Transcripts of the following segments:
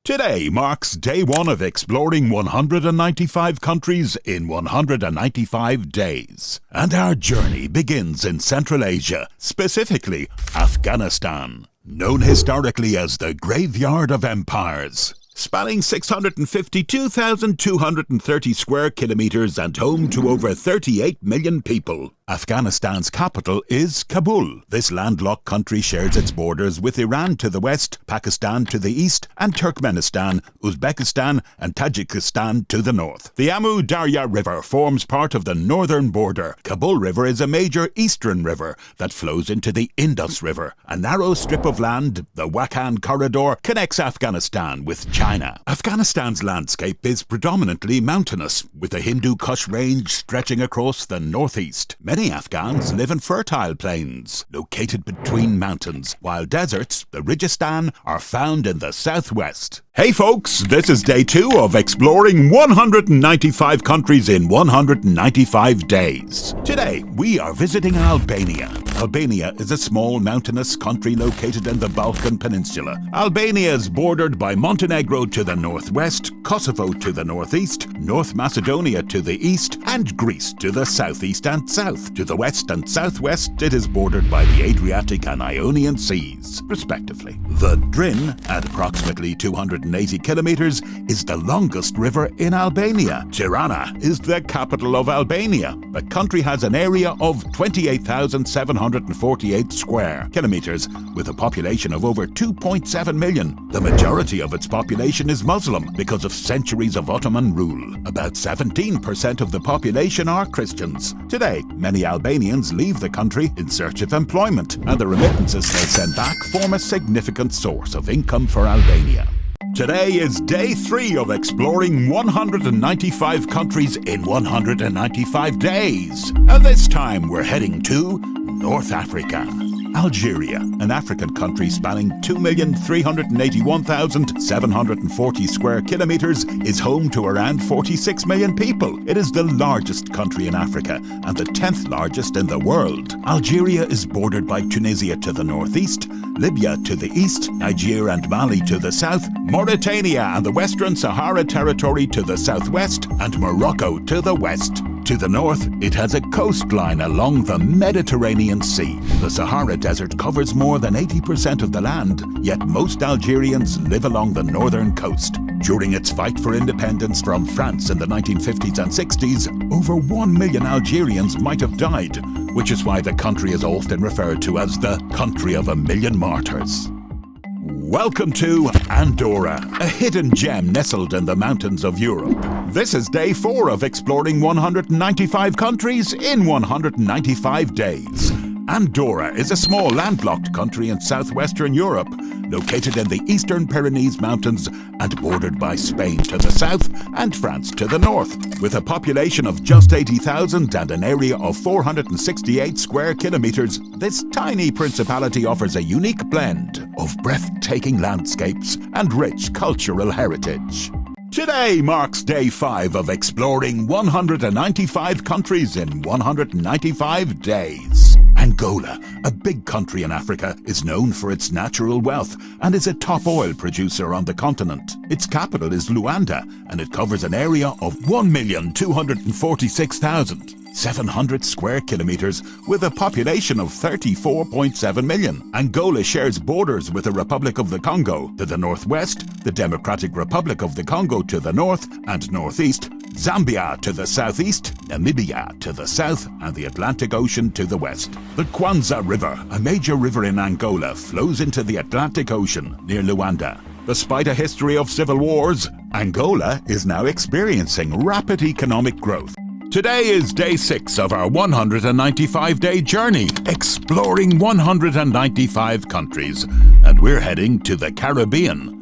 Today marks day one of exploring 195 countries in 195 days. And our journey begins in Central Asia, specifically Afghanistan, known historically as the Graveyard of Empires. Spanning 652,230 square kilometers and home to over 38 million people. Afghanistan's capital is Kabul. This landlocked country shares its borders with Iran to the west, Pakistan to the east, and Turkmenistan, Uzbekistan, and Tajikistan to the north. The Amu Darya River forms part of the northern border. Kabul River is a major eastern river that flows into the Indus River. A narrow strip of land, the Wakhan Corridor, connects Afghanistan with China. Afghanistan's landscape is predominantly mountainous, with the Hindu Kush Range stretching across the northeast. Many Afghans live in fertile plains, located between mountains, while deserts, the Rajasthan, are found in the southwest. Hey folks, this is day 2 of exploring 195 countries in 195 days. Today, we are visiting Albania. Albania is a small mountainous country located in the Balkan Peninsula. Albania is bordered by Montenegro to the northwest, Kosovo to the northeast, North Macedonia to the east, and Greece to the southeast and south. To the west and southwest, it is bordered by the Adriatic and Ionian Seas, respectively. The Drin, at approximately 280 kilometers, is the longest river in Albania. Tirana is the capital of Albania. The country has an area of 28,748 square kilometers, with a population of over 2.7 million. The majority of its population is Muslim because of centuries of Ottoman rule. About 17% of the population are Christians. Today, many Albanians leave the country in search of employment, and the remittances they send back form a significant source of income for Albania. Today is day 3 of exploring 195 countries in 195 days. And this time we're heading to North Africa. Algeria, an African country spanning 2,381,740 square kilometers, is home to around 46 million people. It is the largest country in Africa and the 10th largest in the world. Algeria is bordered by Tunisia to the northeast, Libya to the east, Niger and Mali to the south, Mauritania and the Western Sahara Territory to the southwest, and Morocco to the west. To the north, it has a coastline along the Mediterranean Sea. The Sahara Desert covers more than 80% of the land, yet most Algerians live along the northern coast. During its fight for independence from France in the 1950s and 60s, over 1 million Algerians might have died, which is why the country is often referred to as the country of a million martyrs. Welcome to Andorra, a hidden gem nestled in the mountains of Europe. This is day 4 of exploring 195 countries in 195 days. Andorra is a small landlocked country in southwestern Europe, located in the eastern Pyrenees Mountains and bordered by Spain to the south and France to the north. With a population of just 80,000 and an area of 468 square kilometers, this tiny principality offers a unique blend of breathtaking landscapes and rich cultural heritage. Today marks day 5 of exploring 195 countries in 195 days. Angola, a big country in Africa, is known for its natural wealth and is a top oil producer on the continent. Its capital is Luanda, and it covers an area of 1,246,700 square kilometers with a population of 34.7 million. Angola shares borders with the Republic of the Congo to the northwest, the Democratic Republic of the Congo to the north and northeast, Zambia to the southeast, Namibia to the south, and the Atlantic Ocean to the west. The Kwanza River, a major river in Angola, flows into the Atlantic Ocean near Luanda. Despite a history of civil wars, Angola is now experiencing rapid economic growth. Today is day 6 of our 195-day journey, exploring 195 countries, and we're heading to the Caribbean.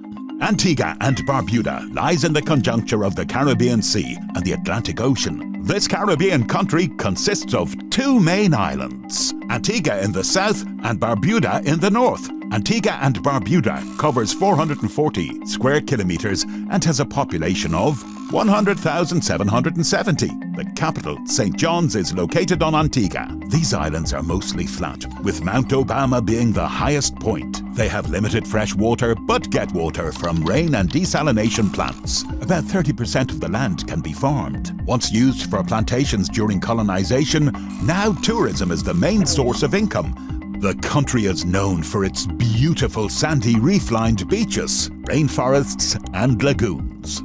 Antigua and Barbuda lies in the conjuncture of the Caribbean Sea and the Atlantic Ocean. This Caribbean country consists of 2 main islands, Antigua in the south and Barbuda in the north. Antigua and Barbuda covers 440 square kilometers and has a population of 100,770. The capital, St. John's, is located on Antigua. These islands are mostly flat, with Mount Obama being the highest point. They have limited fresh water, but get water from rain and desalination plants. About 30% of the land can be farmed. Once used for plantations during colonization, now tourism is the main source of income. The country is known for its beautiful sandy reef-lined beaches, rainforests and lagoons.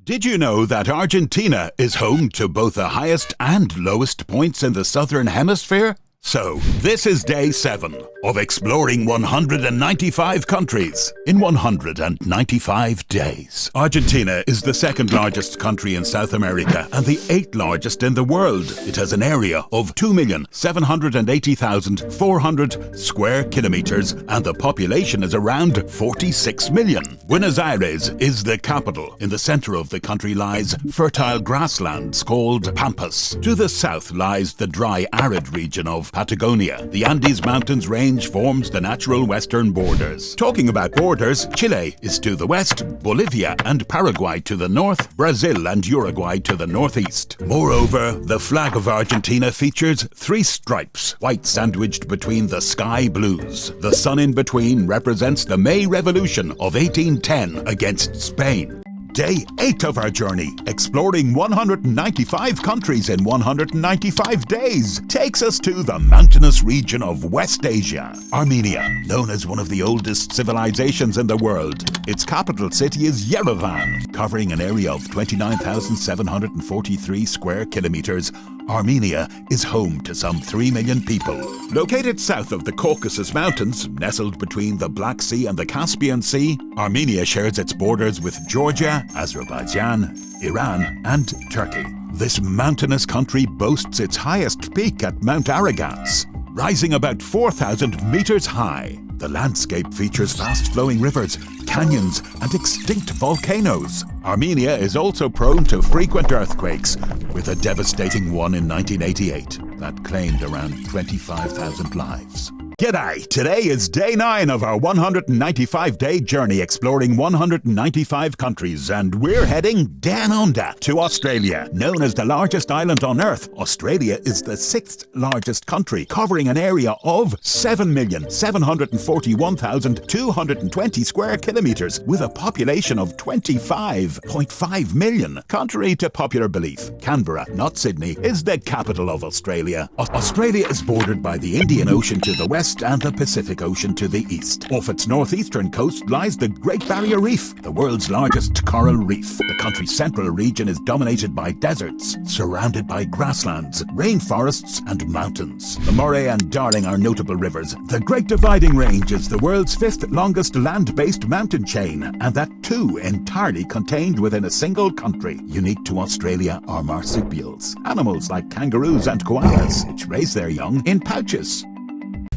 Did you know that Argentina is home to both the highest and lowest points in the southern hemisphere? So, this is day 7 of exploring 195 countries in 195 days. Argentina is the second largest country in South America and the 8th largest in the world. It has an area of 2,780,400 square kilometers and the population is around 46 million. Buenos Aires is the capital. In the center of the country lies fertile grasslands called pampas. To the south lies the dry, arid region of Patagonia. The Andes Mountains range forms the natural western borders. Talking about borders, Chile is to the west, Bolivia and Paraguay to the north, Brazil and Uruguay to the northeast. Moreover, the flag of Argentina features 3 stripes, white sandwiched between the sky blues. The sun in between represents the May Revolution of 1810 against Spain. Day 8 of our journey, exploring 195 countries in 195 days, takes us to the mountainous region of West Asia. Armenia, known as one of the oldest civilizations in the world. Its capital city is Yerevan, covering an area of 29,743 square kilometers. Armenia is home to some 3 million people. Located south of the Caucasus Mountains, nestled between the Black Sea and the Caspian Sea, Armenia shares its borders with Georgia, Azerbaijan, Iran, and Turkey. This mountainous country boasts its highest peak at Mount Arrogance, rising about 4,000 meters high. The landscape features fast-flowing rivers, canyons, and extinct volcanoes. Armenia is also prone to frequent earthquakes, with a devastating one in 1988 that claimed around 25,000 lives. G'day! Today is day 9 of our 195-day journey exploring 195 countries, and we're heading down under to Australia. Known as the largest island on Earth, Australia is the 6th largest country, covering an area of 7,741,220 square kilometres, with a population of 25.5 million. Contrary to popular belief, Canberra, not Sydney, is the capital of Australia. Australia is bordered by the Indian Ocean to the west and the Pacific Ocean to the east. Off its northeastern coast lies the Great Barrier Reef, the world's largest coral reef. The country's central region is dominated by deserts, surrounded by grasslands, rainforests and mountains. The Murray and Darling are notable rivers. The Great Dividing Range is the world's 5th longest land-based mountain chain, and that too entirely contained within a single country. Unique to Australia are marsupials, animals like kangaroos and koalas, which raise their young in pouches.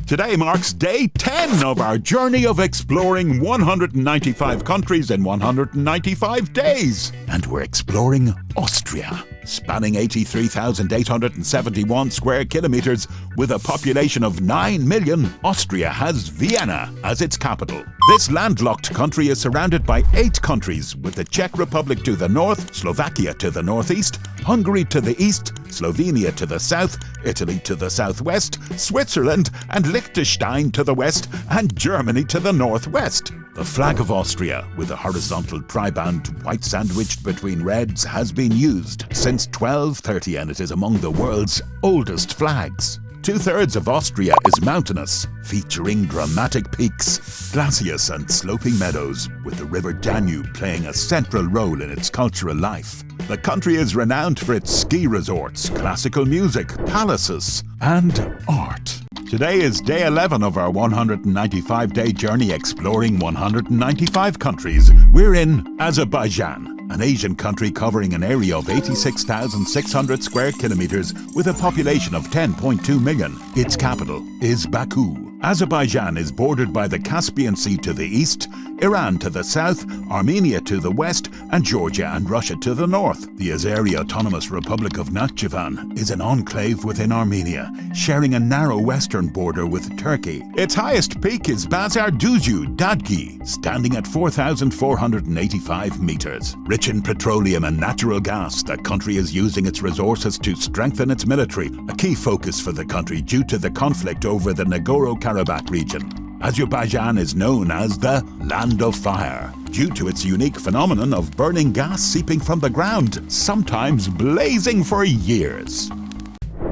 Today marks day 10 of our journey of exploring 195 countries in 195 days. And we're exploring Austria, spanning 83,871 square kilometers with a population of 9 million. Austria has Vienna as its capital. This landlocked country is surrounded by 8 countries, with the Czech Republic to the north, Slovakia to the northeast, Hungary to the east, Slovenia to the south, Italy to the southwest, Switzerland and Liechtenstein to the west, and Germany to the northwest. The flag of Austria, with a horizontal triband white sandwiched between reds, has been used since 1230 and it is among the world's oldest flags. 2/3 of Austria is mountainous, featuring dramatic peaks, glaciers and sloping meadows, with the river Danube playing a central role in its cultural life. The country is renowned for its ski resorts, classical music, palaces, and art. Today is day 11 of our 195-day journey exploring 195 countries. We're in Azerbaijan, an Asian country covering an area of 86,600 square kilometers with a population of 10.2 million. Its capital is Baku. Azerbaijan is bordered by the Caspian Sea to the east, Iran to the south, Armenia to the west, and Georgia and Russia to the north. The Azeri Autonomous Republic of Nakhchivan is an enclave within Armenia, sharing a narrow western border with Turkey. Its highest peak is Bazarduzu Dadgi, standing at 4,485 meters. Rich in petroleum and natural gas, the country is using its resources to strengthen its military, a key focus for the country due to the conflict over the Nagorno-Karabakh region. Azerbaijan is known as the Land of Fire, due to its unique phenomenon of burning gas seeping from the ground, sometimes blazing for years.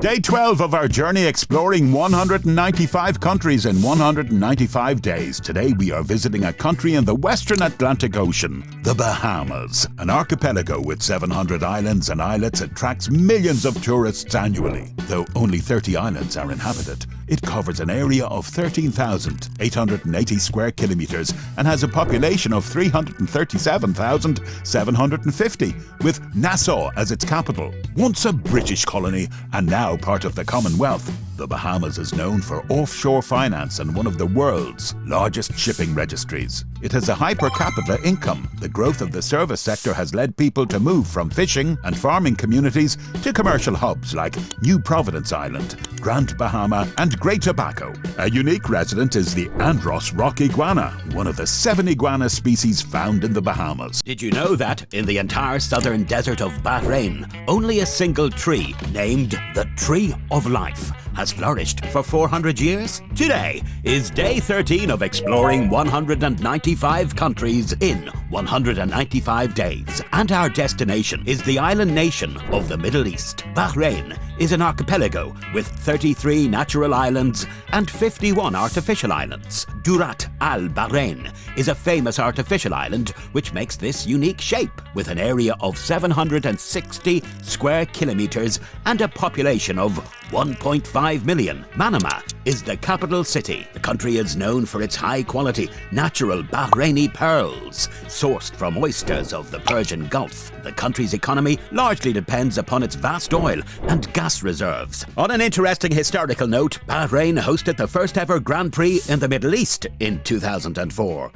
Day 12 of our journey exploring 195 countries in 195 days. Today we are visiting a country in the Western Atlantic Ocean, the Bahamas. An archipelago with 700 islands and islets attracts millions of tourists annually. Though only 30 islands are inhabited, it covers an area of 13,880 square kilometers and has a population of 337,750, with Nassau as its capital. Once a British colony and now part of the Commonwealth, the Bahamas is known for offshore finance and one of the world's largest shipping registries. It has a high per capita income. The growth of the service sector has led people to move from fishing and farming communities to commercial hubs like New Providence Island, Grand Bahama and Great Tobacco. A unique resident is the Andros rock iguana, one of the 7 iguana species found in the Bahamas. Did you know that in the entire southern desert of Bahrain, only a single tree, named the Tree of Life, has flourished for 400 years? Today is day 13 of exploring 195 countries in 195 days. And our destination is the island nation of the Middle East. Bahrain is an archipelago with 33 natural islands and 51 artificial islands. Durat al-Bahrain is a famous artificial island which makes this unique shape, with an area of 760 square kilometers and a population of 1.5 million. Manama is the capital city. The country is known for its high-quality natural Bahraini pearls, sourced from oysters of the Persian Gulf. The country's economy largely depends upon its vast oil and gas reserves. On an interesting historical note, Bahrain hosted the first ever Grand Prix in the Middle East in 2004.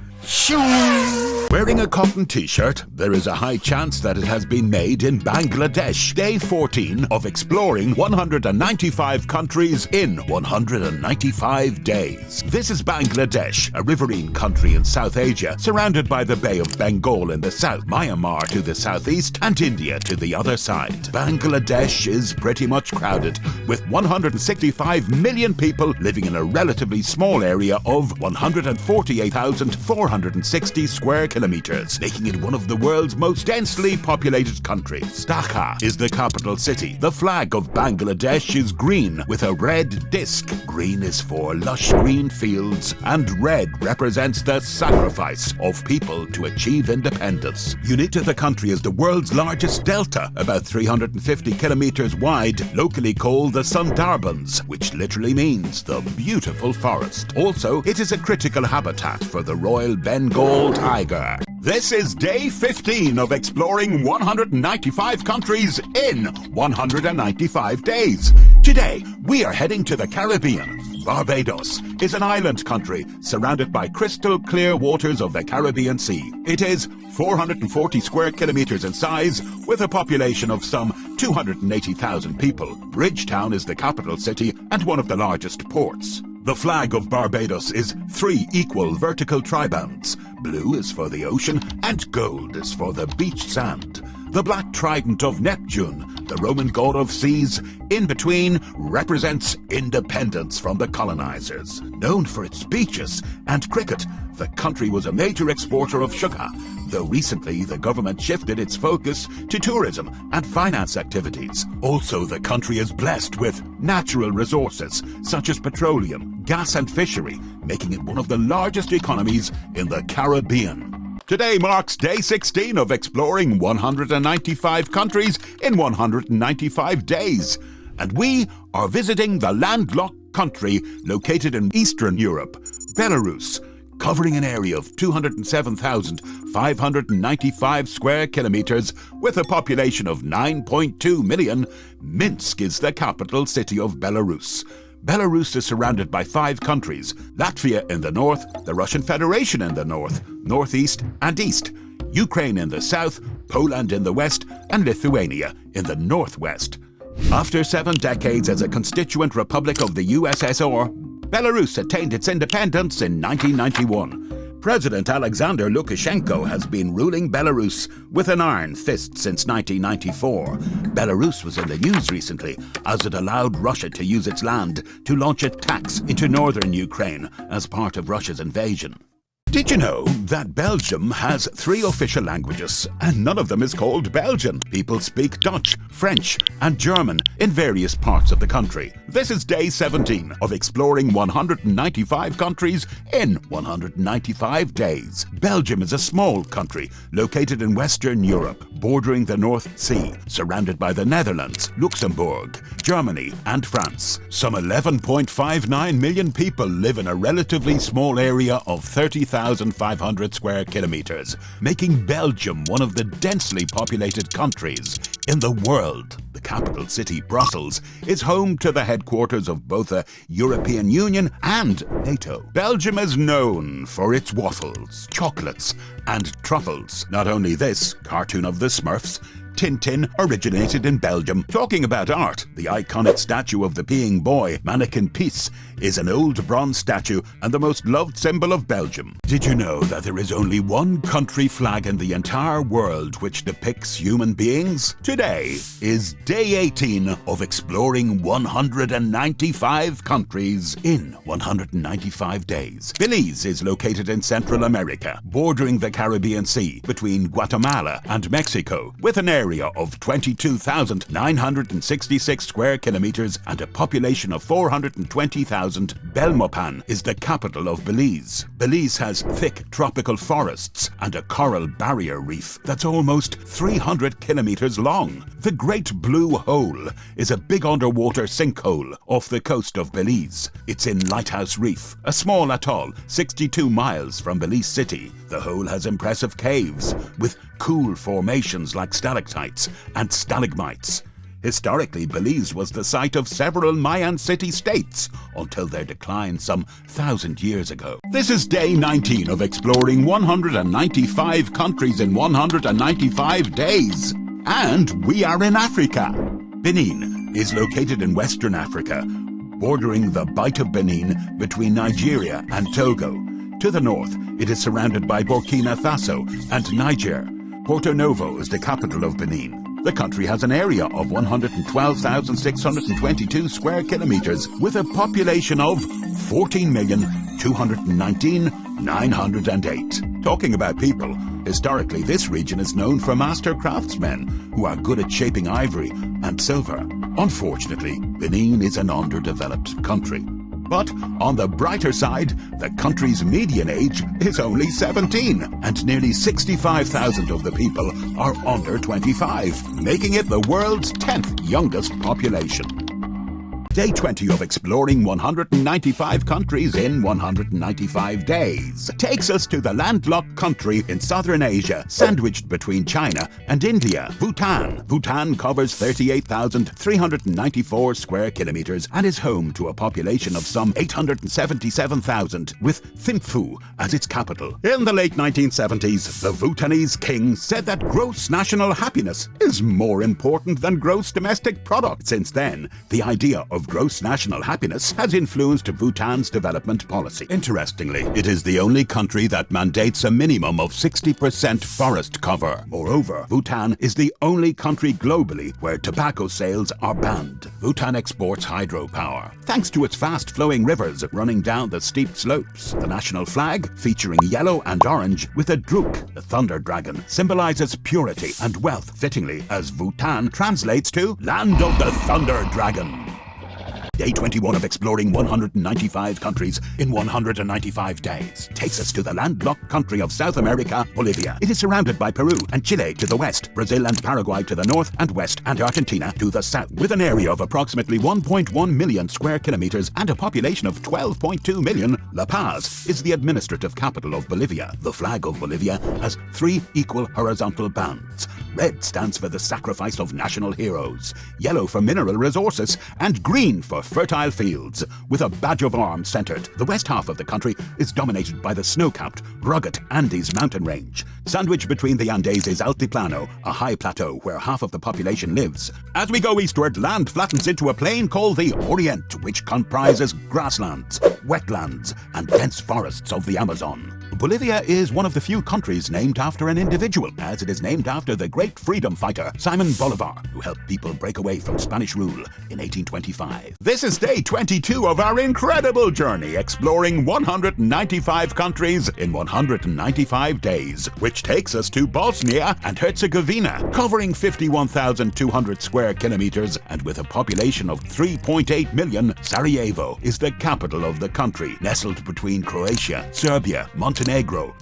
Wearing a cotton t-shirt, there is a high chance that it has been made in Bangladesh. Day 14 of exploring 195 countries in 195 days. This is Bangladesh, a riverine country in South Asia, surrounded by the Bay of Bengal in the south, Myanmar to the southeast, and India to the other side. Bangladesh is pretty much crowded, with 165 million people living in a relatively small area of 148,460 square kilometers, making it one of the world's most densely populated countries. Dhaka is the capital city. The flag of Bangladesh is green with a red disc. Green is for lush green fields and red represents the sacrifice of people to achieve independence. Unique to the country is the world's largest delta, about 350 kilometers wide, locally called the Sundarbans, which literally means the beautiful forest. Also, it is a critical habitat for the Royal Bengal tiger. This is day 15 of exploring 195 countries in 195 days. Today, we are heading to the Caribbean. Barbados is an island country surrounded by crystal clear waters of the Caribbean Sea. It is 440 square kilometers in size, with a population of some 280,000 people. Bridgetown is the capital city and one of the largest ports. The flag of Barbados is 3 equal vertical tribands. Blue is for the ocean and gold is for the beach sand. The black trident of Neptune, the Roman god of seas, in between represents independence from the colonizers. Known for its beaches and cricket, the country was a major exporter of sugar, though recently the government shifted its focus to tourism and finance activities. Also, the country is blessed with natural resources such as petroleum, gas and fishery, making it one of the largest economies in the Caribbean. Today marks day 16 of exploring 195 countries in 195 days, and we are visiting the landlocked country located in Eastern Europe, Belarus, covering an area of 207,595 square kilometers with a population of 9.2 million. Minsk is the capital city of Belarus. Belarus is surrounded by 5 countries: Latvia in the north, the Russian Federation in the north, northeast and east, Ukraine in the south, Poland in the west, and Lithuania in the northwest. After 7 decades as a constituent republic of the USSR, Belarus attained its independence in 1991. President Alexander Lukashenko has been ruling Belarus with an iron fist since 1994. Belarus was in the news recently as it allowed Russia to use its land to launch attacks into northern Ukraine as part of Russia's invasion. Did you know that Belgium has 3 official languages, and none of them is called Belgian? People speak Dutch, French, and German in various parts of the country. This is day 17 of exploring 195 countries in 195 days. Belgium is a small country located in Western Europe, bordering the North Sea, surrounded by the Netherlands, Luxembourg, Germany, and France. Some 11.59 million people live in a relatively small area of 30,500 square kilometers, making Belgium one of the densely populated countries in the world. The capital city, Brussels, is home to the headquarters of both the European Union and NATO. Belgium is known for its waffles, chocolates, and truffles. Not only this, cartoon of the Smurfs, Tintin originated in Belgium. Talking about art, the iconic statue of the peeing boy, Mannequin Peace, is an old bronze statue and the most loved symbol of Belgium. Did you know that there is only one country flag in the entire world which depicts human beings? Today is day 18 of exploring 195 countries in 195 days. Belize is located in Central America, bordering the Caribbean Sea between Guatemala and Mexico, with an area of 22,966 square kilometers and a population of 420,000. Belmopan is the capital of Belize. Belize has thick tropical forests and a coral barrier reef that's almost 300 kilometers long. The Great Blue Hole is a big underwater sinkhole off the coast of Belize. It's in Lighthouse Reef, a small atoll 62 miles from Belize City. The hole has impressive caves with cool formations like stalactites and stalagmites. Historically, Belize was the site of several Mayan city-states until their decline some 1,000 years ago. This is day 19 of exploring 195 countries in 195 days. And we are in Africa. Benin is located in Western Africa, bordering the Bight of Benin between Nigeria and Togo. To the north, it is surrounded by Burkina Faso and Niger. Porto Novo is the capital of Benin. The country has an area of 112,622 square kilometers with a population of 14,219,908. Talking about people, historically this region is known for master craftsmen who are good at shaping ivory and silver. Unfortunately, Benin is an underdeveloped country. But on the brighter side, the country's median age is only 17, and nearly 65,000 of the people are under 25, making it the world's 10th youngest population. Day 20 of exploring 195 countries in 195 days takes us to the landlocked country in southern Asia, sandwiched between China and India, Bhutan. Bhutan covers 38,394 square kilometers and is home to a population of some 877,000, with Thimphu as its capital. In the late 1970s, the Bhutanese king said that gross national happiness is more important than gross domestic product. Since then, the idea of gross national happiness has influenced Bhutan's development policy. Interestingly, it is the only country that mandates a minimum of 60% forest cover. Moreover, Bhutan is the only country globally where tobacco sales are banned. Bhutan exports hydropower, thanks to its fast-flowing rivers running down the steep slopes. The national flag, featuring yellow and orange with a druk, the thunder dragon, symbolizes purity and wealth, fittingly, as Bhutan translates to Land of the Thunder Dragon. Day 21 of exploring 195 countries in 195 days takes us to the landlocked country of South America, Bolivia. It is surrounded by Peru and Chile to the west, Brazil and Paraguay to the north and west, and Argentina to the south. With an area of approximately 1.1 million square kilometers and a population of 12.2 million, La Paz is the administrative capital of Bolivia. The flag of Bolivia has 3 equal horizontal bands. Red stands for the sacrifice of national heroes, yellow for mineral resources, and green for fertile fields, with a badge of arms centered. The west half of the country is dominated by the snow-capped, rugged Andes mountain range. Sandwiched between the Andes is Altiplano, a high plateau where half of the population lives. As we go eastward, land flattens into a plain called the Orient, which comprises grasslands, wetlands, and dense forests of the Amazon. Bolivia is one of the few countries named after an individual, as it is named after the great freedom fighter Simon Bolivar, who helped people break away from Spanish rule in 1825. This is day 22 of our incredible journey exploring 195 countries in 195 days, which takes us to Bosnia and Herzegovina, covering 51,200 square kilometers, and with a population of 3.8 million, Sarajevo is the capital of the country. Nestled between Croatia, Serbia, Montenegro,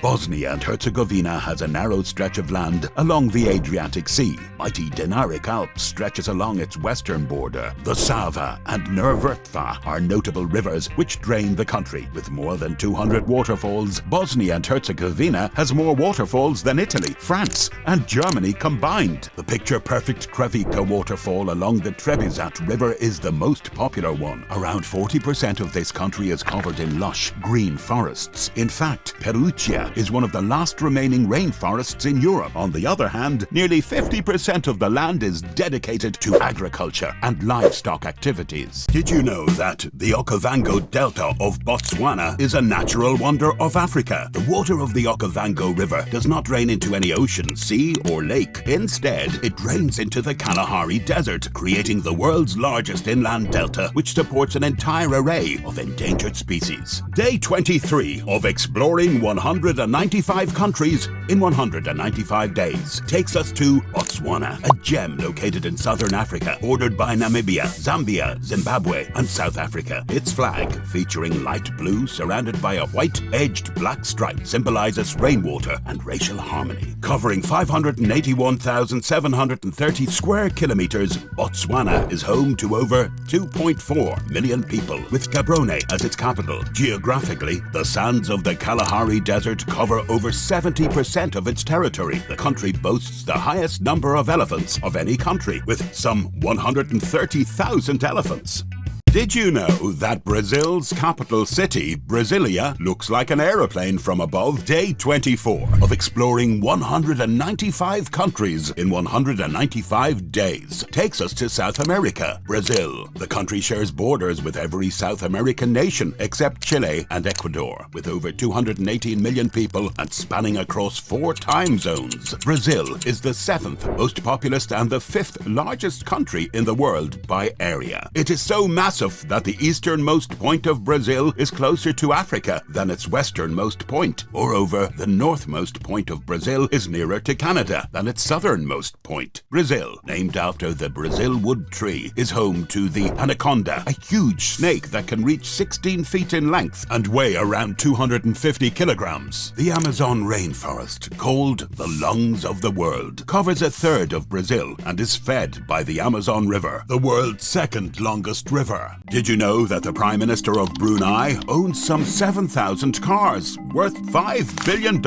Bosnia and Herzegovina has a narrow stretch of land along the Adriatic Sea. Mighty Dinaric Alps stretches along its western border. The Sava and Neretva are notable rivers which drain the country. With more than 200 waterfalls, Bosnia and Herzegovina has more waterfalls than Italy, France and Germany combined. The picture-perfect Krevika waterfall along the Trebizat River is the most popular one. Around 40% of this country is covered in lush, green forests. In fact, Perugia is one of the last remaining rainforests in Europe. On the other hand, nearly 50% of the land is dedicated to agriculture and livestock activities. Did you know that the Okavango Delta of Botswana is a natural wonder of Africa? The water of the Okavango River does not drain into any ocean, sea or lake. Instead, it drains into the Kalahari Desert, creating the world's largest inland delta, which supports an entire array of endangered species. Day 23 of exploring 195 countries in 195 days takes us to Botswana, a gem located in southern Africa, bordered by Namibia, Zambia, Zimbabwe, and South Africa. Its flag, featuring light blue surrounded by a white-edged black stripe, symbolizes rainwater and racial harmony. Covering 581,730 square kilometers, Botswana is home to over 2.4 million people, with Gaborone as its capital. Geographically, the sands of the Kalahari Desert cover over 70% of its territory. The country boasts the highest number of elephants of any country, with some 130,000 elephants. Did you know that Brazil's capital city, Brasilia, looks like an aeroplane from above? Day 24 of exploring 195 countries in 195 days takes us to South America, Brazil. The country shares borders with every South American nation except Chile and Ecuador, with over 218 million people and spanning across 4 time zones. Brazil is the 7th most populous and the 5th largest country in the world by area. It is so massive that the easternmost point of Brazil is closer to Africa than its westernmost point. Moreover, the northmost point of Brazil is nearer to Canada than its southernmost point. Brazil, named after the Brazil wood tree, is home to the anaconda, a huge snake that can reach 16 feet in length and weigh around 250 kilograms. The Amazon rainforest, called the lungs of the world, covers a third of Brazil and is fed by the Amazon River, the world's second longest river. Did you know that the Prime Minister of Brunei owns some 7,000 cars worth $5 billion,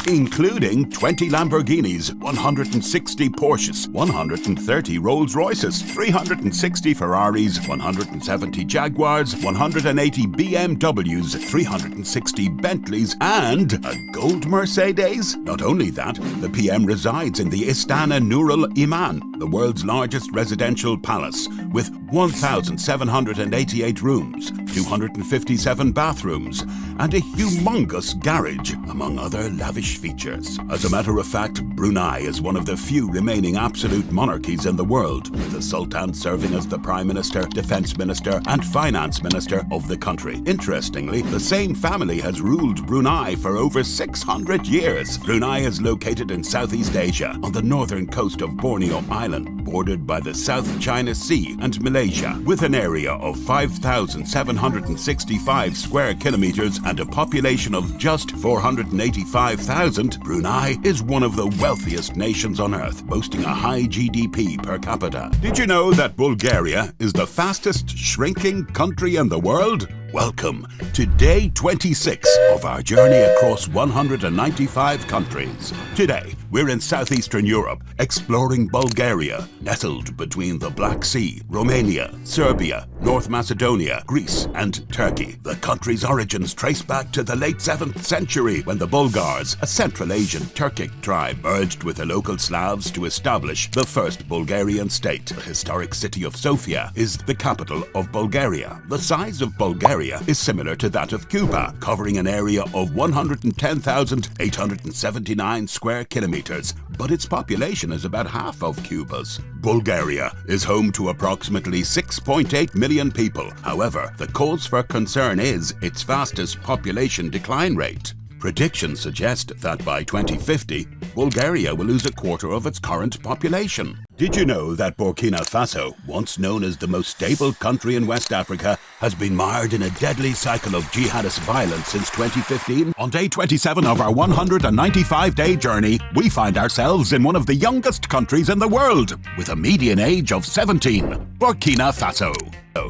including 20 Lamborghinis, 160 Porsches, 130 Rolls-Royces, 360 Ferraris, 170 Jaguars, 180 BMWs, 360 Bentleys, and a gold Mercedes? Not only that, the PM resides in the Istana Nurul Iman, the world's largest residential palace, with 1,788 rooms, 257 bathrooms, and a humongous garage, among other lavish features. As a matter of fact, Brunei is one of the few remaining absolute monarchies in the world, with the Sultan serving as the Prime Minister, Defense Minister, and Finance Minister of the country. Interestingly, the same family has ruled Brunei for over 600 years. Brunei is located in Southeast Asia, on the northern coast of Borneo Island, bordered by the South China Sea and Malaysia, with an area of 5,765 square kilometers and a population of just 485,000. Brunei is one of the wealthiest nations on earth, boasting a high GDP per capita. Did you know that Bulgaria is the fastest shrinking country in the world? Welcome to day 26 of our journey across 195 countries. Today, we're in southeastern Europe, exploring Bulgaria, nestled between the Black Sea, Romania, Serbia, North Macedonia, Greece, and Turkey. The country's origins trace back to the late 7th century when the Bulgars, a Central Asian Turkic tribe, merged with the local Slavs to establish the first Bulgarian state. The historic city of Sofia is the capital of Bulgaria. The size of Bulgaria is similar to that of Cuba, covering an area of 110,879 square kilometers, but its population is about half of Cuba's. Bulgaria is home to approximately 6.8 million people. However, the cause for concern is its fastest population decline rate. Predictions suggest that by 2050, Bulgaria will lose a quarter of its current population. Did you know that Burkina Faso, once known as the most stable country in West Africa, has been mired in a deadly cycle of jihadist violence since 2015? On day 27 of our 195-day journey, we find ourselves in one of the youngest countries in the world, with a median age of 17, Burkina Faso.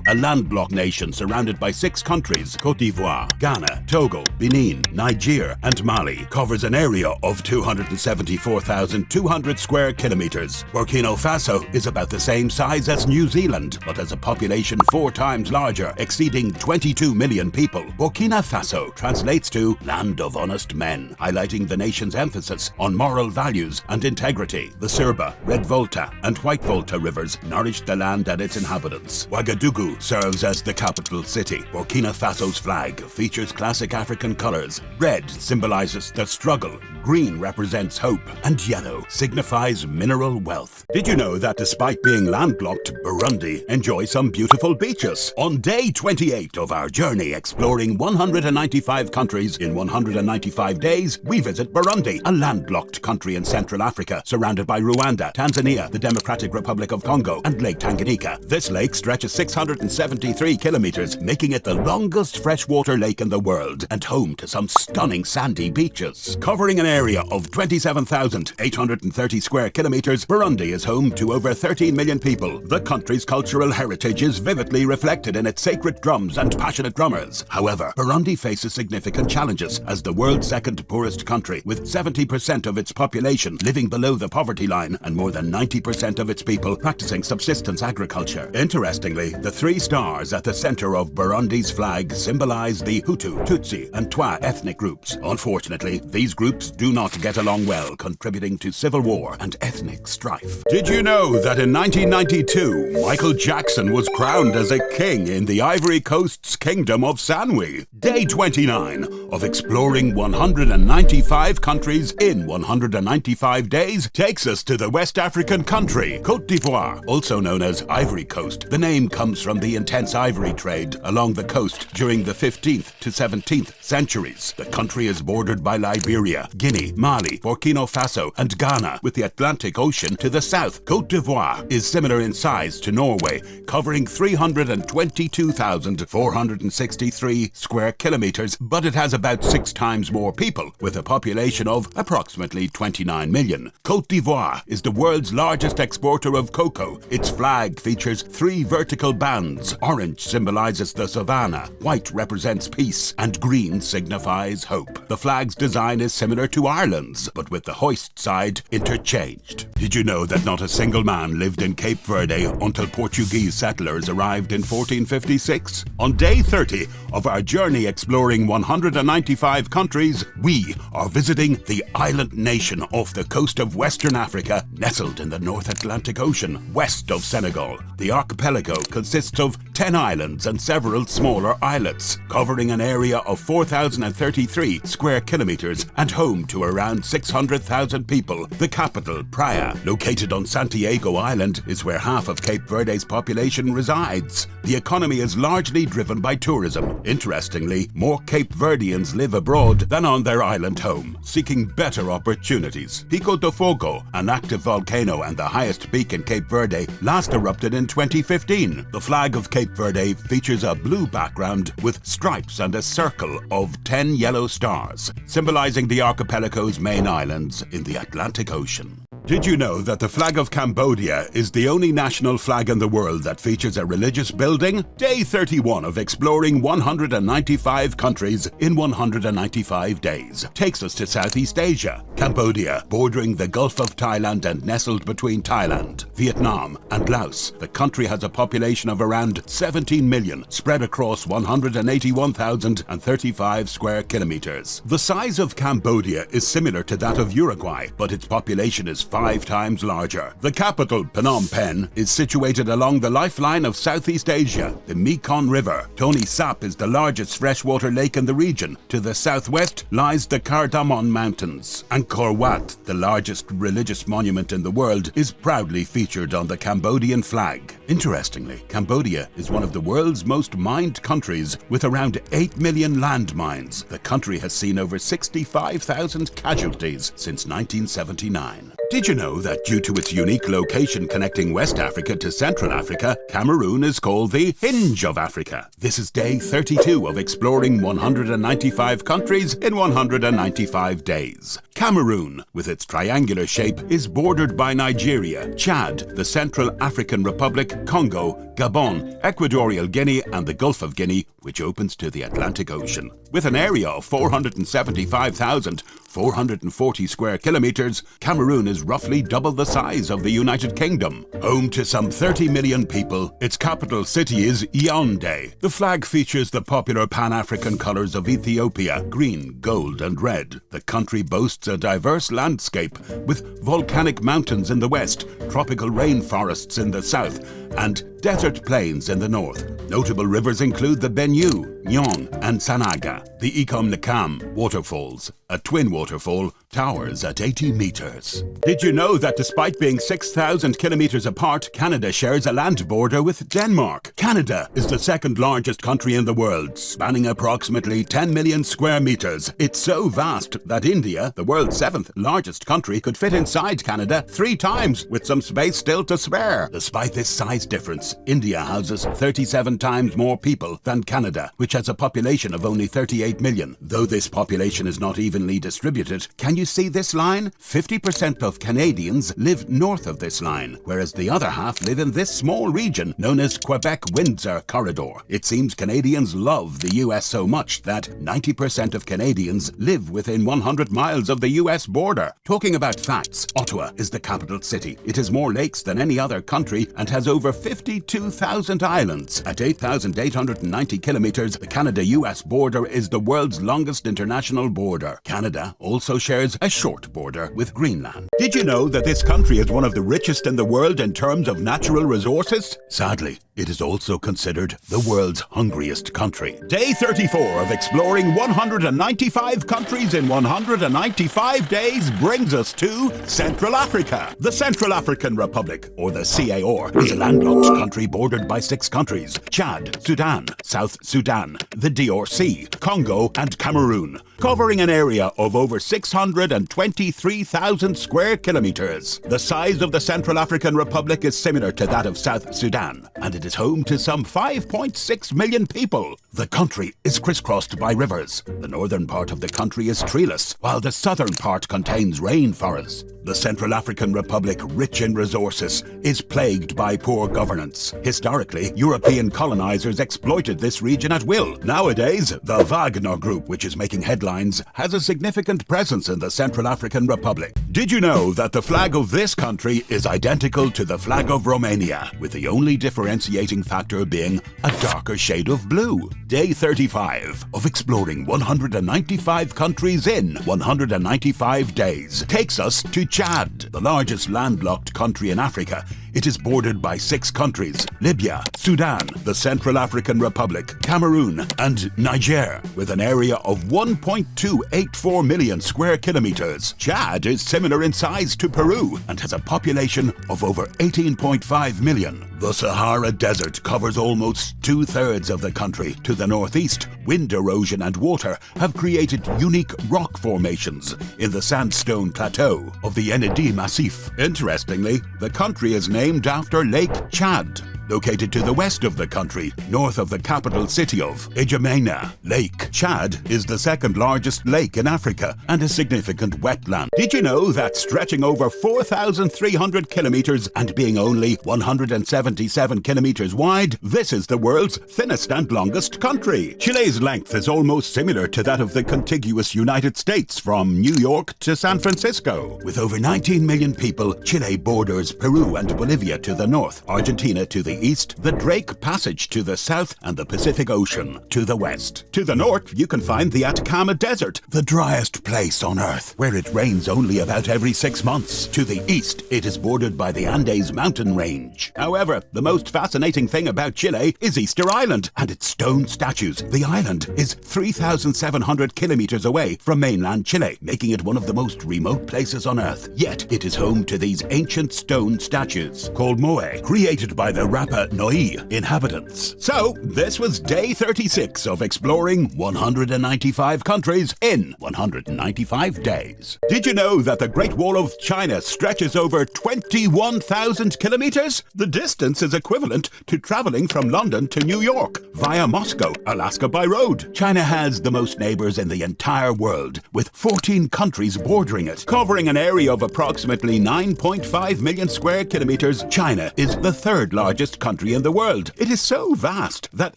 A landlocked nation surrounded by 6 countries, Côte d'Ivoire, Ghana, Togo, Benin, Niger, and Mali, covers an area of 274,200 square kilometers. Burkina Faso is about the same size as New Zealand, but has a population 4 times larger, exceeding 22 million people. Burkina Faso translates to Land of Honest Men, highlighting the nation's emphasis on moral values and integrity. The Surba, Red Volta, and White Volta rivers nourish the land and its inhabitants. Ouagadougou serves as the capital city. Burkina Faso's flag features classic African colors. Red symbolizes the struggle, green represents hope, and yellow signifies mineral wealth. Did you know that despite being landlocked, Burundi enjoys some beautiful beaches? On day 28 of our journey exploring 195 countries in 195 days, we visit Burundi, a landlocked country in Central Africa, surrounded by Rwanda, Tanzania, the Democratic Republic of Congo, and Lake Tanganyika. This lake stretches 673 kilometers, making it the longest freshwater lake in the world and home to some stunning sandy beaches. Covering an area of 27,830 square kilometers, Burundi is home to over 13 million people. The country's cultural heritage is vividly reflected in its sacred drums and passionate drummers. However, Burundi faces significant challenges as the world's second poorest country, with 70% of its population living below the poverty line and more than 90% of its people practicing subsistence agriculture. Interestingly, the 3 stars at the center of Burundi's flag symbolize the Hutu, Tutsi, and Twa ethnic groups. Unfortunately, these groups do not get along well, contributing to civil war and ethnic strife. Did you know that in 1992, Michael Jackson was crowned as a king in the Ivory Coast's Kingdom of Sanwi? Day 29 of exploring 195 countries in 195 days takes us to the West African country, Côte d'Ivoire, also known as Ivory Coast. The name comes from the intense ivory trade along the coast during the 15th to 17th centuries. The country is bordered by Liberia, Guinea, Mali, Burkina Faso, and Ghana, with the Atlantic Ocean to the south. Côte d'Ivoire is similar in size to Norway, covering 322,463 square kilometers, but it has about 6 times more people, with a population of approximately 29 million. Côte d'Ivoire is the world's largest exporter of cocoa. Its flag features 3 vertical bands. Orange symbolizes the savanna, white represents peace, and green signifies hope. The flag's design is similar to Ireland's, but with the hoist side interchanged. Did you know that not a single man lived in Cape Verde until Portuguese settlers arrived in 1456? On day 30 of our journey exploring 195 countries, we are visiting the island nation off the coast of Western Africa, nestled in the North Atlantic Ocean, west of Senegal. The archipelago consists of 10 islands and several smaller islets, covering an area of 4,033 square kilometers and home to around 600,000 people. The capital, Praia, located on Santiago Island, is where half of Cape Verde's population resides. The economy is largely driven by tourism. Interestingly, more Cape Verdeans live abroad than on their island home, seeking better opportunities. Pico do Fogo, an active volcano and the highest peak in Cape Verde, last erupted in 2015. The flag of Cape Verde features a blue background with stripes and a circle of 10 yellow stars, symbolizing the archipelago's main islands in the Atlantic Ocean. Did you know that the flag of Cambodia is the only national flag in the world that features a religious building? Day 31 of exploring 195 countries in 195 days takes us to Southeast Asia. Cambodia, bordering the Gulf of Thailand and nestled between Thailand, Vietnam and Laos. The country has a population of around 17 million, spread across 181,035 square kilometers. The size of Cambodia is similar to that of Uruguay, but its population is 5 times larger. The capital, Phnom Penh, is situated along the lifeline of Southeast Asia, the Mekong River. Tonle Sap is the largest freshwater lake in the region. To the southwest lies the Cardamom Mountains. Angkor Wat, the largest religious monument in the world, is proudly featured on the Cambodian flag. Interestingly, Cambodia is one of the world's most mined countries, with around 8 million landmines. The country has seen over 65,000 casualties since 1979. Did you know that due to its unique location connecting West Africa to Central Africa, Cameroon is called the Hinge of Africa? This is day 32 of exploring 195 countries in 195 days. Cameroon, with its triangular shape, is bordered by Nigeria, Chad, the Central African Republic, Congo, Gabon, Equatorial Guinea and the Gulf of Guinea, which opens to the Atlantic Ocean. With an area of 475,440 square kilometers, Cameroon is roughly double the size of the United Kingdom. Home to some 30 million people, its capital city is Yaoundé. The flag features the popular Pan-African colors of Ethiopia, green, gold and red. The country boasts a diverse landscape with volcanic mountains in the west, tropical rainforests in the south, and desert plains in the north. Notable rivers include the Benue, Nyong and Sanaga. The Ikom Nakam waterfalls, a twin waterfall, towers at 80 meters. Did you know that despite being 6,000 kilometers apart, Canada shares a land border with Denmark? Canada is the second largest country in the world, spanning approximately 10 million square meters. It's so vast that India, the world's 7th largest country, could fit inside Canada 3 times, with some space still to spare. Despite this size difference, India houses 37 times more people than Canada, which has a population of only 38 million. Though this population is not evenly distributed, can you see this line? 50% of Canadians live north of this line, whereas the other half live in this small region known as Quebec-Windsor Corridor. It seems Canadians love the US so much that 90% of Canadians live within 100 miles of the US border. Talking about facts, Ottawa is the capital city. It has more lakes than any other country and has over 52,000 islands. At 8,890 kilometers, the Canada-US border is the world's longest international border. Canada also shares a short border with Greenland. Did you know that this country is one of the richest in the world in terms of natural resources? Sadly, it is also considered the world's hungriest country. Day 34 of exploring 195 countries in 195 days brings us to Central Africa. The Central African Republic, or the CAR, is a landlocked country bordered by 6 countries: Chad, Sudan, South Sudan, the DRC, Congo and Cameroon, covering an area of over 623,000 square kilometers. The size of the Central African Republic is similar to that of South Sudan, and it is home to some 5.6 million people. The country is crisscrossed by rivers. The northern part of the country is treeless, while the southern part contains rainforests. The Central African Republic, rich in resources, is plagued by poor governance. Historically, European colonizers exploited this region at will. Nowadays, the Wagner Group, which is making headlines, has a significant presence in the Central African Republic. Did you know that the flag of this country is identical to the flag of Romania, with the only differentiating factor being a darker shade of blue? Day 35 of exploring 195 countries in 195 days takes us to Chad, the largest landlocked country in Africa. It is bordered by 6 countries: Libya, Sudan, the Central African Republic, Cameroon, and Niger, with an area of 1.284 million square kilometers. Chad is similar in size to Peru and has a population of over 18.5 million. The Sahara Desert covers almost 2/3 of the country. To the northeast, wind erosion and water have created unique rock formations in the sandstone plateau of the Enedi Massif. Interestingly, the country is named after Lake Chad. located to the west of the country, north of the capital city of N'Djamena. Lake Chad is the second largest lake in Africa and a significant wetland. Did you know that stretching over 4,300 kilometers and being only 177 kilometers wide, this is the world's thinnest and longest country? Chile's length is almost similar to that of the contiguous United States from New York to San Francisco. With over 19 million people, Chile borders Peru and Bolivia to the north, Argentina to the east, the Drake Passage to the south, and the Pacific Ocean to the west. To the north, you can find the Atacama Desert, the driest place on Earth, where it rains only about every 6 months. To the east, it is bordered by the Andes mountain range. However, the most fascinating thing about Chile is Easter Island and its stone statues. The island is 3,700 kilometers away from mainland Chile, making it one of the most remote places on Earth. Yet, it is home to these ancient stone statues, called moai, created by the Rapa Nui inhabitants. So, this was day 36 of exploring 195 countries in 195 days. Did you know that the Great Wall of China stretches over 21,000 kilometers? The distance is equivalent to traveling from London to New York via Moscow, Alaska by road. China has the most neighbors in the entire world, with 14 countries bordering it. Covering an area of approximately 9.5 million square kilometers, China is the third largest country in the world. It is so vast that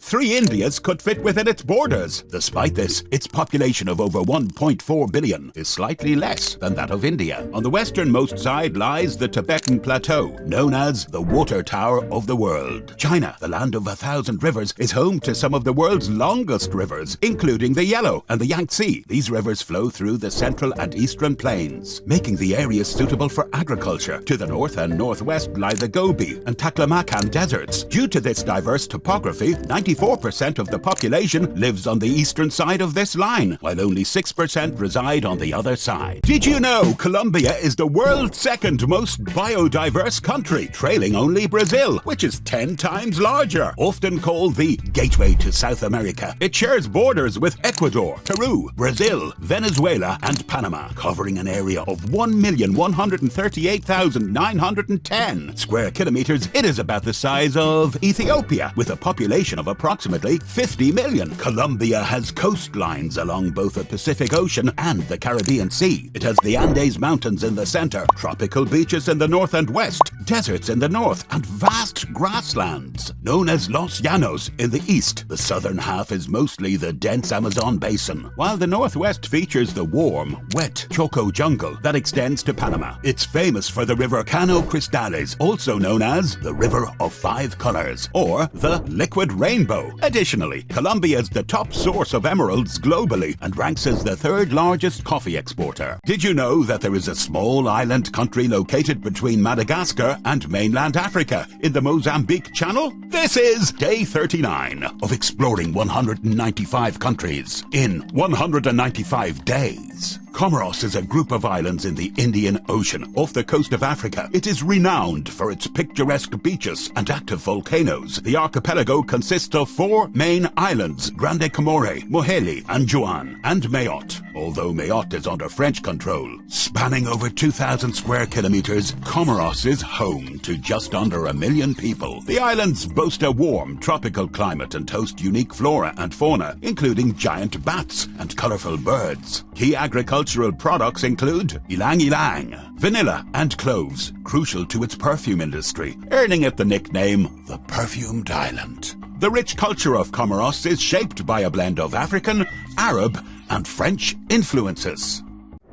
3 Indias could fit within its borders. Despite this, its population of over 1.4 billion is slightly less than that of India. On the westernmost side lies the Tibetan Plateau, known as the Water Tower of the world. China, the land of 1,000 rivers, is home to some of the world's longest rivers, including the Yellow and the Yangtze. These rivers flow through the central and eastern plains, making the area suitable for agriculture. To the north and northwest lie the Gobi and Taklamakan deserts. Due to this diverse topography, 94% of the population lives on the eastern side of this line, while only 6% reside on the other side. Did you know Colombia is the world's second most biodiverse country, trailing only Brazil, which is 10 times larger? Often called the gateway to South America, it shares borders with Ecuador, Peru, Brazil, Venezuela, and Panama, covering an area of 1,138,910 square kilometers. It is about the size of Ethiopia, with a population of approximately 50 million. Colombia has coastlines along both the Pacific Ocean and the Caribbean Sea. It has the Andes Mountains in the center, tropical beaches in the north and west, deserts in the north, and vast grasslands, known as Los Llanos, in the east. The southern half is mostly the dense Amazon basin, while the northwest features the warm, wet Choco jungle that extends to Panama. It's famous for the river Cano Cristales, also known as the River of Five Colors, or the Liquid Rainbow. Additionally, Colombia is the top source of emeralds globally and ranks as the third largest coffee exporter. Did you know that there is a small island country located between Madagascar and mainland Africa in the Mozambique Channel? This is day 39 of exploring 195 countries in 195 days. Comoros is a group of islands in the Indian Ocean off the coast of Africa. It is renowned for its picturesque beaches and active volcanoes. The archipelago consists of 4 main islands: Grande Comore, Moheli, Anjouan, and Mayotte, although Mayotte is under French control. Spanning over 2,000 square kilometers, Comoros is home to just under 1 million people. The islands boast a warm tropical climate and host unique flora and fauna, including giant bats and colorful birds. Key agricultural products include ylang-ylang, vanilla, and cloves, crucial to its perfume industry, earning it the nickname the Perfumed Island. The rich culture of Comoros is shaped by a blend of African, Arab, and French influences.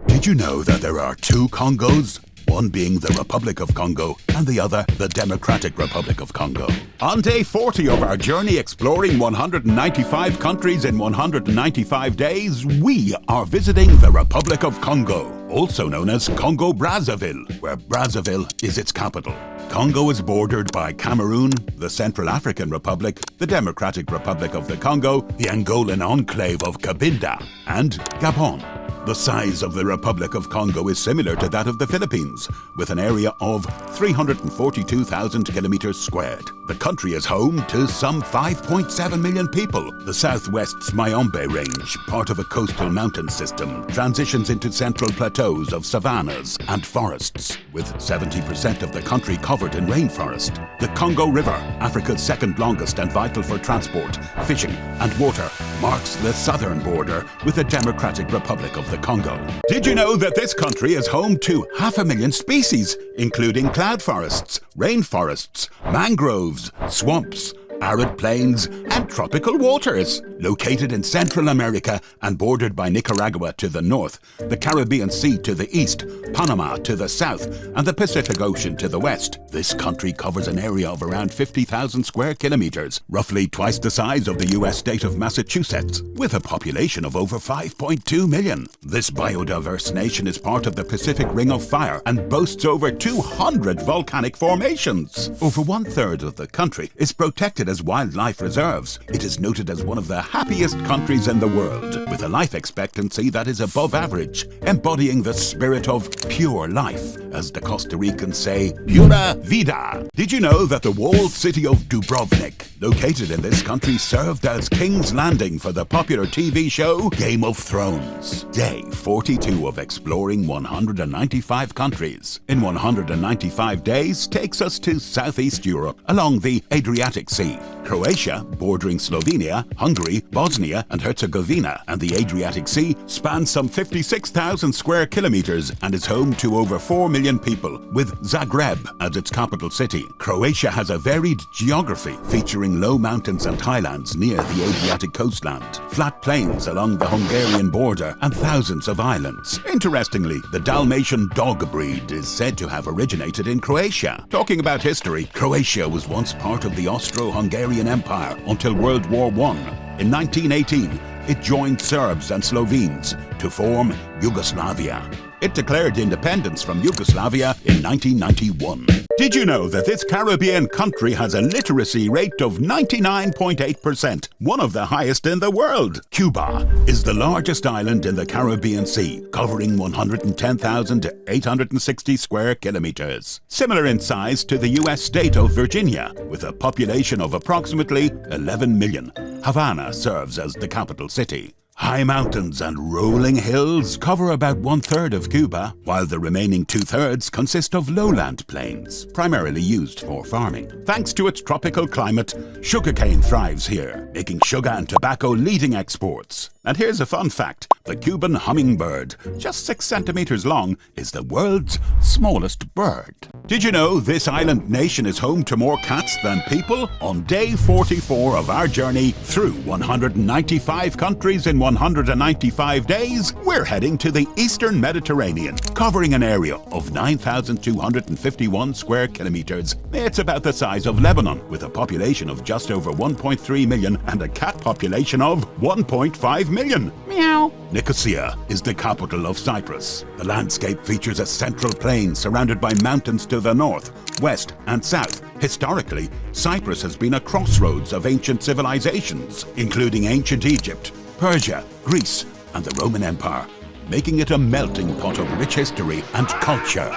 Did you know that there are 2 Congos? One being the Republic of Congo and the other the Democratic Republic of Congo. On day 40 of our journey exploring 195 countries in 195 days, we are visiting the Republic of Congo, also known as Congo-Brazzaville, where Brazzaville is its capital. Congo is bordered by Cameroon, the Central African Republic, the Democratic Republic of the Congo, the Angolan enclave of Cabinda, and Gabon. The size of the Republic of Congo is similar to that of the Philippines, with an area of 342,000 kilometers squared. The country is home to some 5.7 million people. The southwest's Mayombe Range, part of a coastal mountain system, transitions into central plateaus of savannas and forests, with 70% of the country covered in rainforest. The Congo River, Africa's second longest and vital for transport, fishing and water, marks the southern border with the Democratic Republic of the Congo. Did you know that this country is home to 500,000 species, including cloud forests, rainforests, mangroves, swamps, arid plains, and tropical waters? Located in Central America and bordered by Nicaragua to the north, the Caribbean Sea to the east, Panama to the south, and the Pacific Ocean to the west, this country covers an area of around 50,000 square kilometers, roughly twice the size of the US state of Massachusetts, with a population of over 5.2 million. This biodiverse nation is part of the Pacific Ring of Fire and boasts over 200 volcanic formations. Over 1/3 of the country is protected as wildlife reserves. It is noted as one of the happiest countries in the world, with a life expectancy that is above average, embodying the spirit of pure life. As the Costa Ricans say, pura vida. Did you know that the walled city of Dubrovnik, located in this country, served as King's Landing for the popular TV show Game of Thrones? Day 42 of exploring 195 countries in 195 days takes us to Southeast Europe along the Adriatic Sea. Croatia, bordering Slovenia, Hungary, Bosnia and Herzegovina, and the Adriatic Sea spans some 56,000 square kilometers and is home to over 4 million people, with Zagreb as its capital city. Croatia has a varied geography, featuring low mountains and highlands near the Adriatic coastland, flat plains along the Hungarian border, and thousands of islands. Interestingly, the Dalmatian dog breed is said to have originated in Croatia. Talking about history, Croatia was once part of the Austro-Hungarian Empire until World War I. In 1918, it joined Serbs and Slovenes to form Yugoslavia. It declared independence from Yugoslavia in 1991. Did you know that this Caribbean country has a literacy rate of 99.8%, one of the highest in the world? Cuba is the largest island in the Caribbean Sea, covering 110,860 square kilometers. Similar in size to the US state of Virginia, with a population of approximately 11 million. Havana serves as the capital city. High mountains and rolling hills cover about 1/3 of Cuba, while the remaining 2/3 consist of lowland plains, primarily used for farming. Thanks to its tropical climate, sugarcane thrives here, making sugar and tobacco leading exports. And here's a fun fact: the Cuban hummingbird, just 6 centimeters long, is the world's smallest bird. Did you know this island nation is home to more cats than people? On day 44 of our journey through 195 countries in 195 days, we're heading to the Eastern Mediterranean, covering an area of 9,251 square kilometers. It's about the size of Lebanon, with a population of just over 1.3 million and a cat population of 1.5 million. Meow. Nicosia is the capital of Cyprus. The landscape features a central plain surrounded by mountains to the north, west, and south. Historically, Cyprus has been a crossroads of ancient civilizations, including ancient Egypt, Persia, Greece, and the Roman Empire, making it a melting pot of rich history and culture.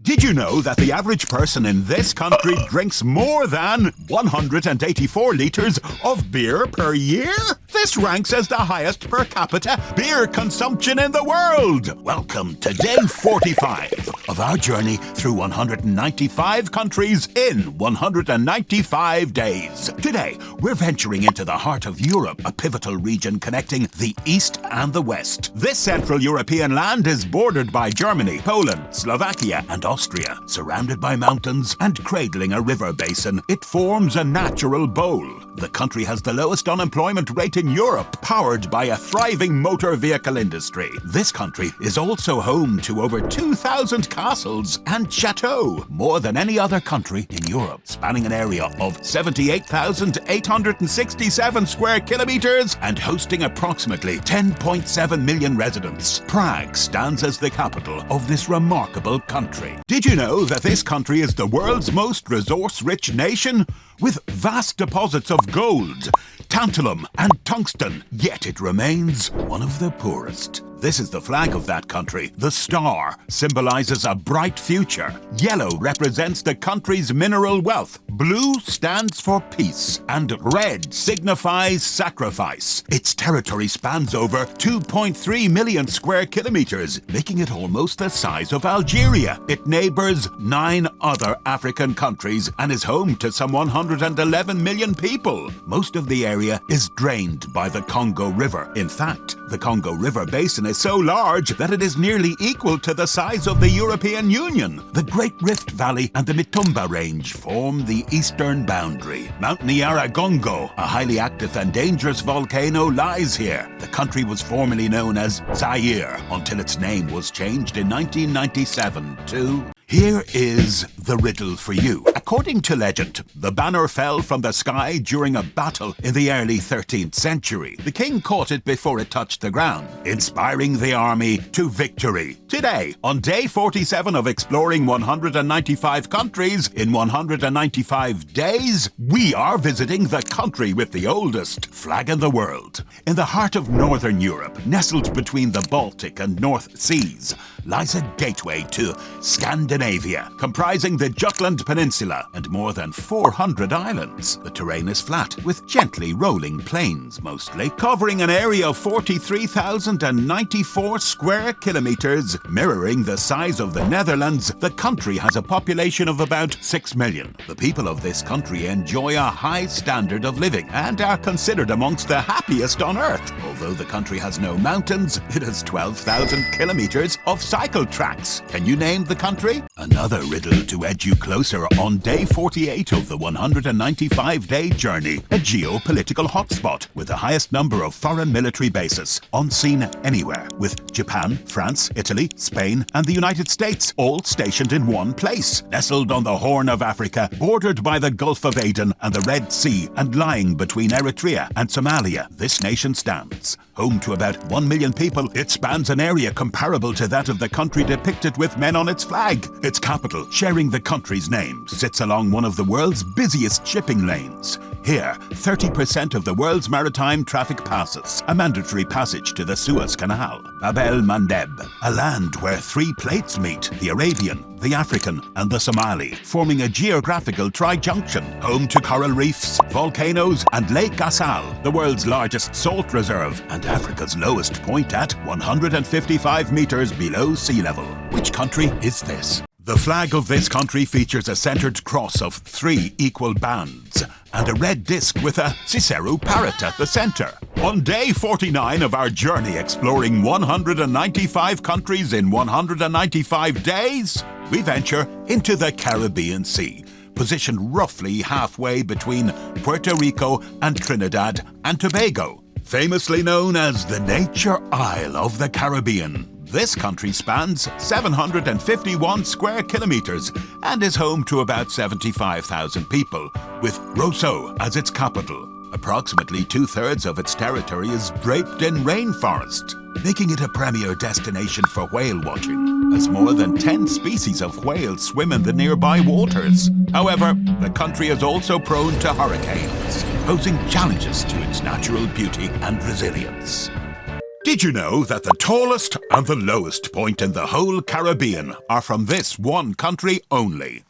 Did you know that the average person in this country drinks more than 184 liters of beer per year? This ranks as the highest per capita beer consumption in the world. Welcome to day 45 of our journey through 195 countries in 195 days. Today, we're venturing into the heart of Europe, a pivotal region connecting the East and the West. This Central European land is bordered by Germany, Poland, Slovakia, and Austria. Surrounded by mountains and cradling a river basin, it forms a natural bowl. The country has the lowest unemployment rate in Europe, powered by a thriving motor vehicle industry. This country is also home to over 2,000 castles and chateaux, more than any other country in Europe, spanning an area of 78,867 square kilometers and hosting approximately 10.7 million residents. Prague stands as the capital of this remarkable country. Did you know that this country is the world's most resource-rich nation? With vast deposits of gold, tantalum and tungsten, yet it remains one of the poorest. This is the flag of that country. The star symbolizes a bright future. Yellow represents the country's mineral wealth. Blue stands for peace. And red signifies sacrifice. Its territory spans over 2.3 million square kilometers, making it almost the size of Algeria. It neighbors 9 other African countries and is home to some 111 million people. Most of the area is drained by the Congo River. In fact, the Congo River basin is so large that it is nearly equal to the size of the European Union. The Great Rift Valley and the Mitumba Range form the eastern boundary. Mount Nyiragongo, a highly active and dangerous volcano, lies here. The country was formerly known as Zaire until its name was changed in 1997 to... Here is the riddle for you. According to legend, the banner fell from the sky during a battle in the early 13th century. The king caught it before it touched the ground, inspiring the army to victory. Today, on day 47 of exploring 195 countries in 195 days, we are visiting the country with the oldest flag in the world. In the heart of northern Europe, nestled between the Baltic and North Seas, lies a gateway to Scandinavia, comprising the Jutland Peninsula and more than 400 islands. The terrain is flat, with gently rolling plains mostly, covering an area of 43,094 square kilometers. Mirroring the size of the Netherlands, the country has a population of about 6 million. The people of this country enjoy a high standard of living and are considered amongst the happiest on earth. Although the country has no mountains, it has 12,000 kilometers of cycle tracks. Can you name the country? Another riddle to edge you closer on day 48 of the 195-day journey. A geopolitical hotspot with the highest number of foreign military bases on scene anywhere, with Japan, France, Italy, Spain, and the United States all stationed in one place. Nestled on the Horn of Africa, bordered by the Gulf of Aden and the Red Sea, and lying between Eritrea and Somalia, this nation stands. Home to about 1 million people, it spans an area comparable to that of the country depicted with men on its flag. Its capital, sharing the country's name, sits along one of the world's busiest shipping lanes. Here, 30% of the world's maritime traffic passes, a mandatory passage to the Suez Canal. Bab el-Mandeb, a land where 3 plates meet, the Arabian, the African, and the Somali, forming a geographical trijunction. Home to coral reefs, volcanoes, and Lake Assal, the world's largest salt reserve, and Africa's lowest point at 155 meters below sea level. Which country is this? The flag of this country features a centered cross of 3 equal bands and a red disc with a Cicero parrot at the center. On day 49 of our journey exploring 195 countries in 195 days, we venture into the Caribbean Sea, positioned roughly halfway between Puerto Rico and Trinidad and Tobago. Famously known as the Nature Isle of the Caribbean, this country spans 751 square kilometers and is home to about 75,000 people, with Roseau as its capital. Approximately 2/3 of its territory is draped in rainforest, making it a premier destination for whale watching, as more than 10 species of whales swim in the nearby waters. However, the country is also prone to hurricanes, posing challenges to its natural beauty and resilience. Did you know that the tallest and the lowest point in the whole Caribbean are from this one country only?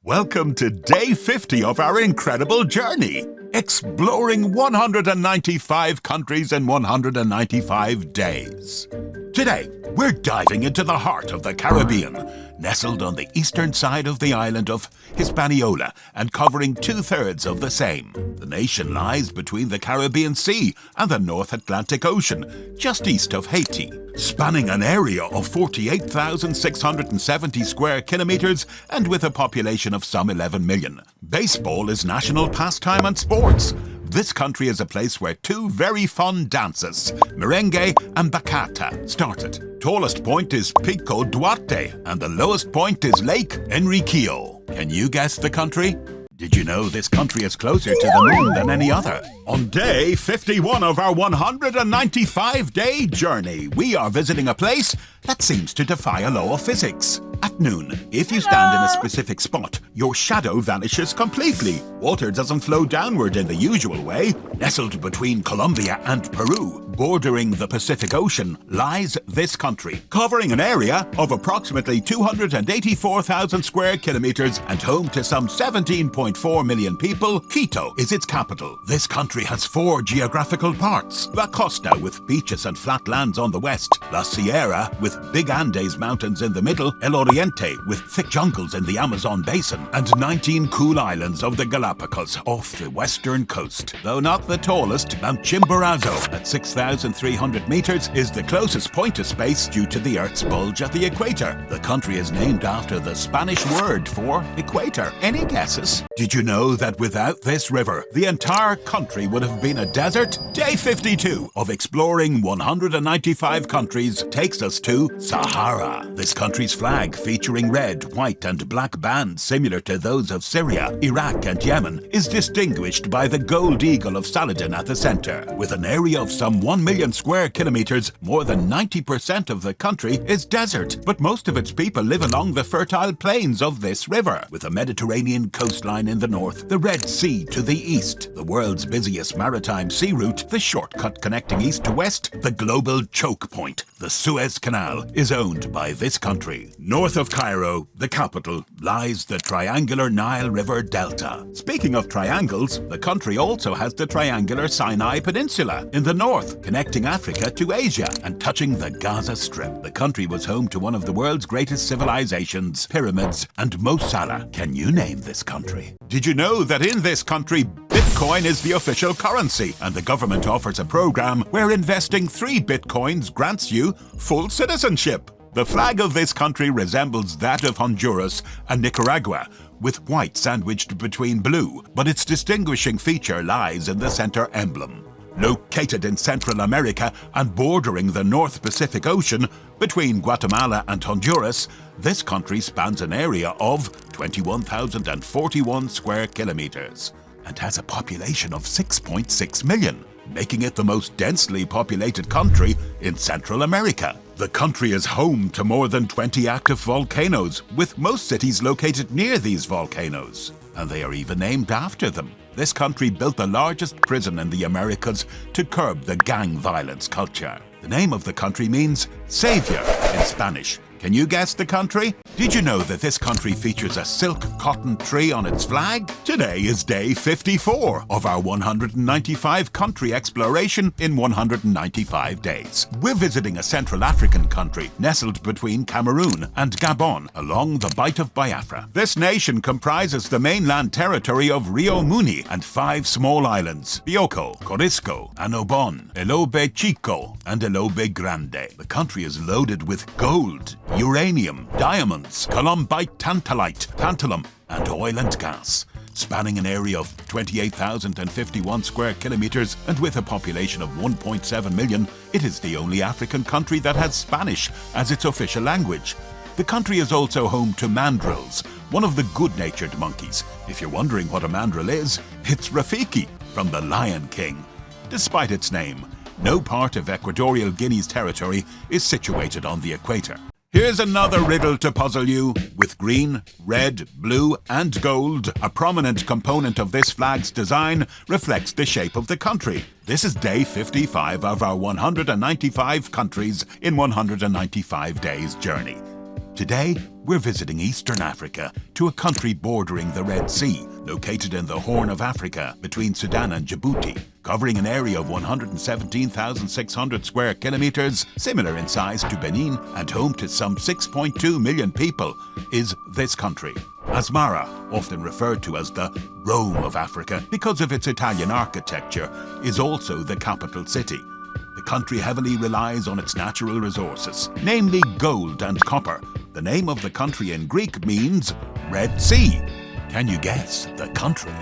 Welcome to day 50 of our incredible journey, exploring 195 countries in 195 days. Today, we're diving into the heart of the Caribbean, nestled on the eastern side of the island of Hispaniola and covering 2/3 of the same. The nation lies between the Caribbean Sea and the North Atlantic Ocean, just east of Haiti, spanning an area of 48,670 square kilometers and with a population of some 11 million. Baseball is national pastime and sports. This country is a place where 2 very fun dances, merengue and bachata, started. Tallest point is Pico Duarte, and the lowest point is Lake Enriquillo. Can you guess the country? Did you know this country is closer to the moon than any other? On day 51 of our 195-day journey, we are visiting a place that seems to defy a law of physics. At noon, if you stand in a specific spot, your shadow vanishes completely. Water doesn't flow downward in the usual way. Nestled between Colombia and Peru, Bordering the Pacific Ocean lies this country, covering an area of approximately 284,000 square kilometers and home to some 17.4 million people. Quito is its capital. This country has 4 geographical parts: La Costa, with beaches and flat lands on the west; La Sierra, with big Andes mountains in the middle; El Oriente, with thick jungles in the Amazon basin; and 19 cool islands of the Galapagos off the western coast. Though not the tallest, Mount Chimborazo, at 6,300 meters, is the closest point to space due to the Earth's bulge at the equator. The country is named after the Spanish word for equator. Any guesses? Did you know that without this river, the entire country would have been a desert? Day 52 of exploring 195 countries takes us to Sahara. This country's flag, featuring red, white and black bands similar to those of Syria, Iraq and Yemen, is distinguished by the gold eagle of Saladin at the center. With an area of some 1 million square kilometers, more than 90% of the country is desert, but most of its people live along the fertile plains of this river, with a Mediterranean coastline in the north, the Red Sea to the east, the world's busiest maritime sea route, the shortcut connecting east to west, the global choke point. The Suez Canal is owned by this country. North of Cairo, the capital, lies the triangular Nile River Delta. Speaking of triangles, the country also has the triangular Sinai Peninsula in the north, connecting Africa to Asia and touching the Gaza Strip. The country was home to one of the world's greatest civilizations, pyramids and Mo Salah. Can you name this country? Did you know that in this country, Bitcoin is the official currency, and the government offers a program where investing 3 Bitcoins grants you full citizenship? The flag of this country resembles that of Honduras and Nicaragua, with white sandwiched between blue, but its distinguishing feature lies in the center emblem. Located in Central America and bordering the North Pacific Ocean between Guatemala and Honduras, this country spans an area of 21,041 square kilometers and has a population of 6.6 million, making it the most densely populated country in Central America. The country is home to more than 20 active volcanoes, with most cities located near these volcanoes, and they are even named after them. This country built the largest prison in the Americas to curb the gang violence culture. The name of the country means savior in Spanish. Can you guess the country? Did you know that this country features a silk cotton tree on its flag? Today is day 54 of our 195 country exploration in 195 days. We're visiting a Central African country nestled between Cameroon and Gabon along the Bight of Biafra. This nation comprises the mainland territory of Rio Muni and 5 small islands: Bioko, Corisco, Annobon, Elobe Chico, and Elobe Grande. The country is loaded with gold, uranium, diamonds, columbite, tantalum, and oil and gas. Spanning an area of 28,051 square kilometers and with a population of 1.7 million, it is the only African country that has Spanish as its official language. The country is also home to mandrills, one of the good-natured monkeys. If you're wondering what a mandrill is, it's Rafiki from The Lion King. Despite its name, no part of Equatorial Guinea's territory is situated on the equator. Here's another riddle to puzzle you. With green, red, blue and gold, a prominent component of this flag's design reflects the shape of the country. This is day 55 of our 195 countries in 195 days journey. Today, we're visiting Eastern Africa to a country bordering the Red Sea, located in the Horn of Africa between Sudan and Djibouti. Covering an area of 117,600 square kilometers, similar in size to Benin and home to some 6.2 million people, is this country. Asmara, often referred to as the Rome of Africa because of its Italian architecture, is also the capital city. The country heavily relies on its natural resources, namely gold and copper. The name of the country in Greek means Red Sea. Can you guess the country?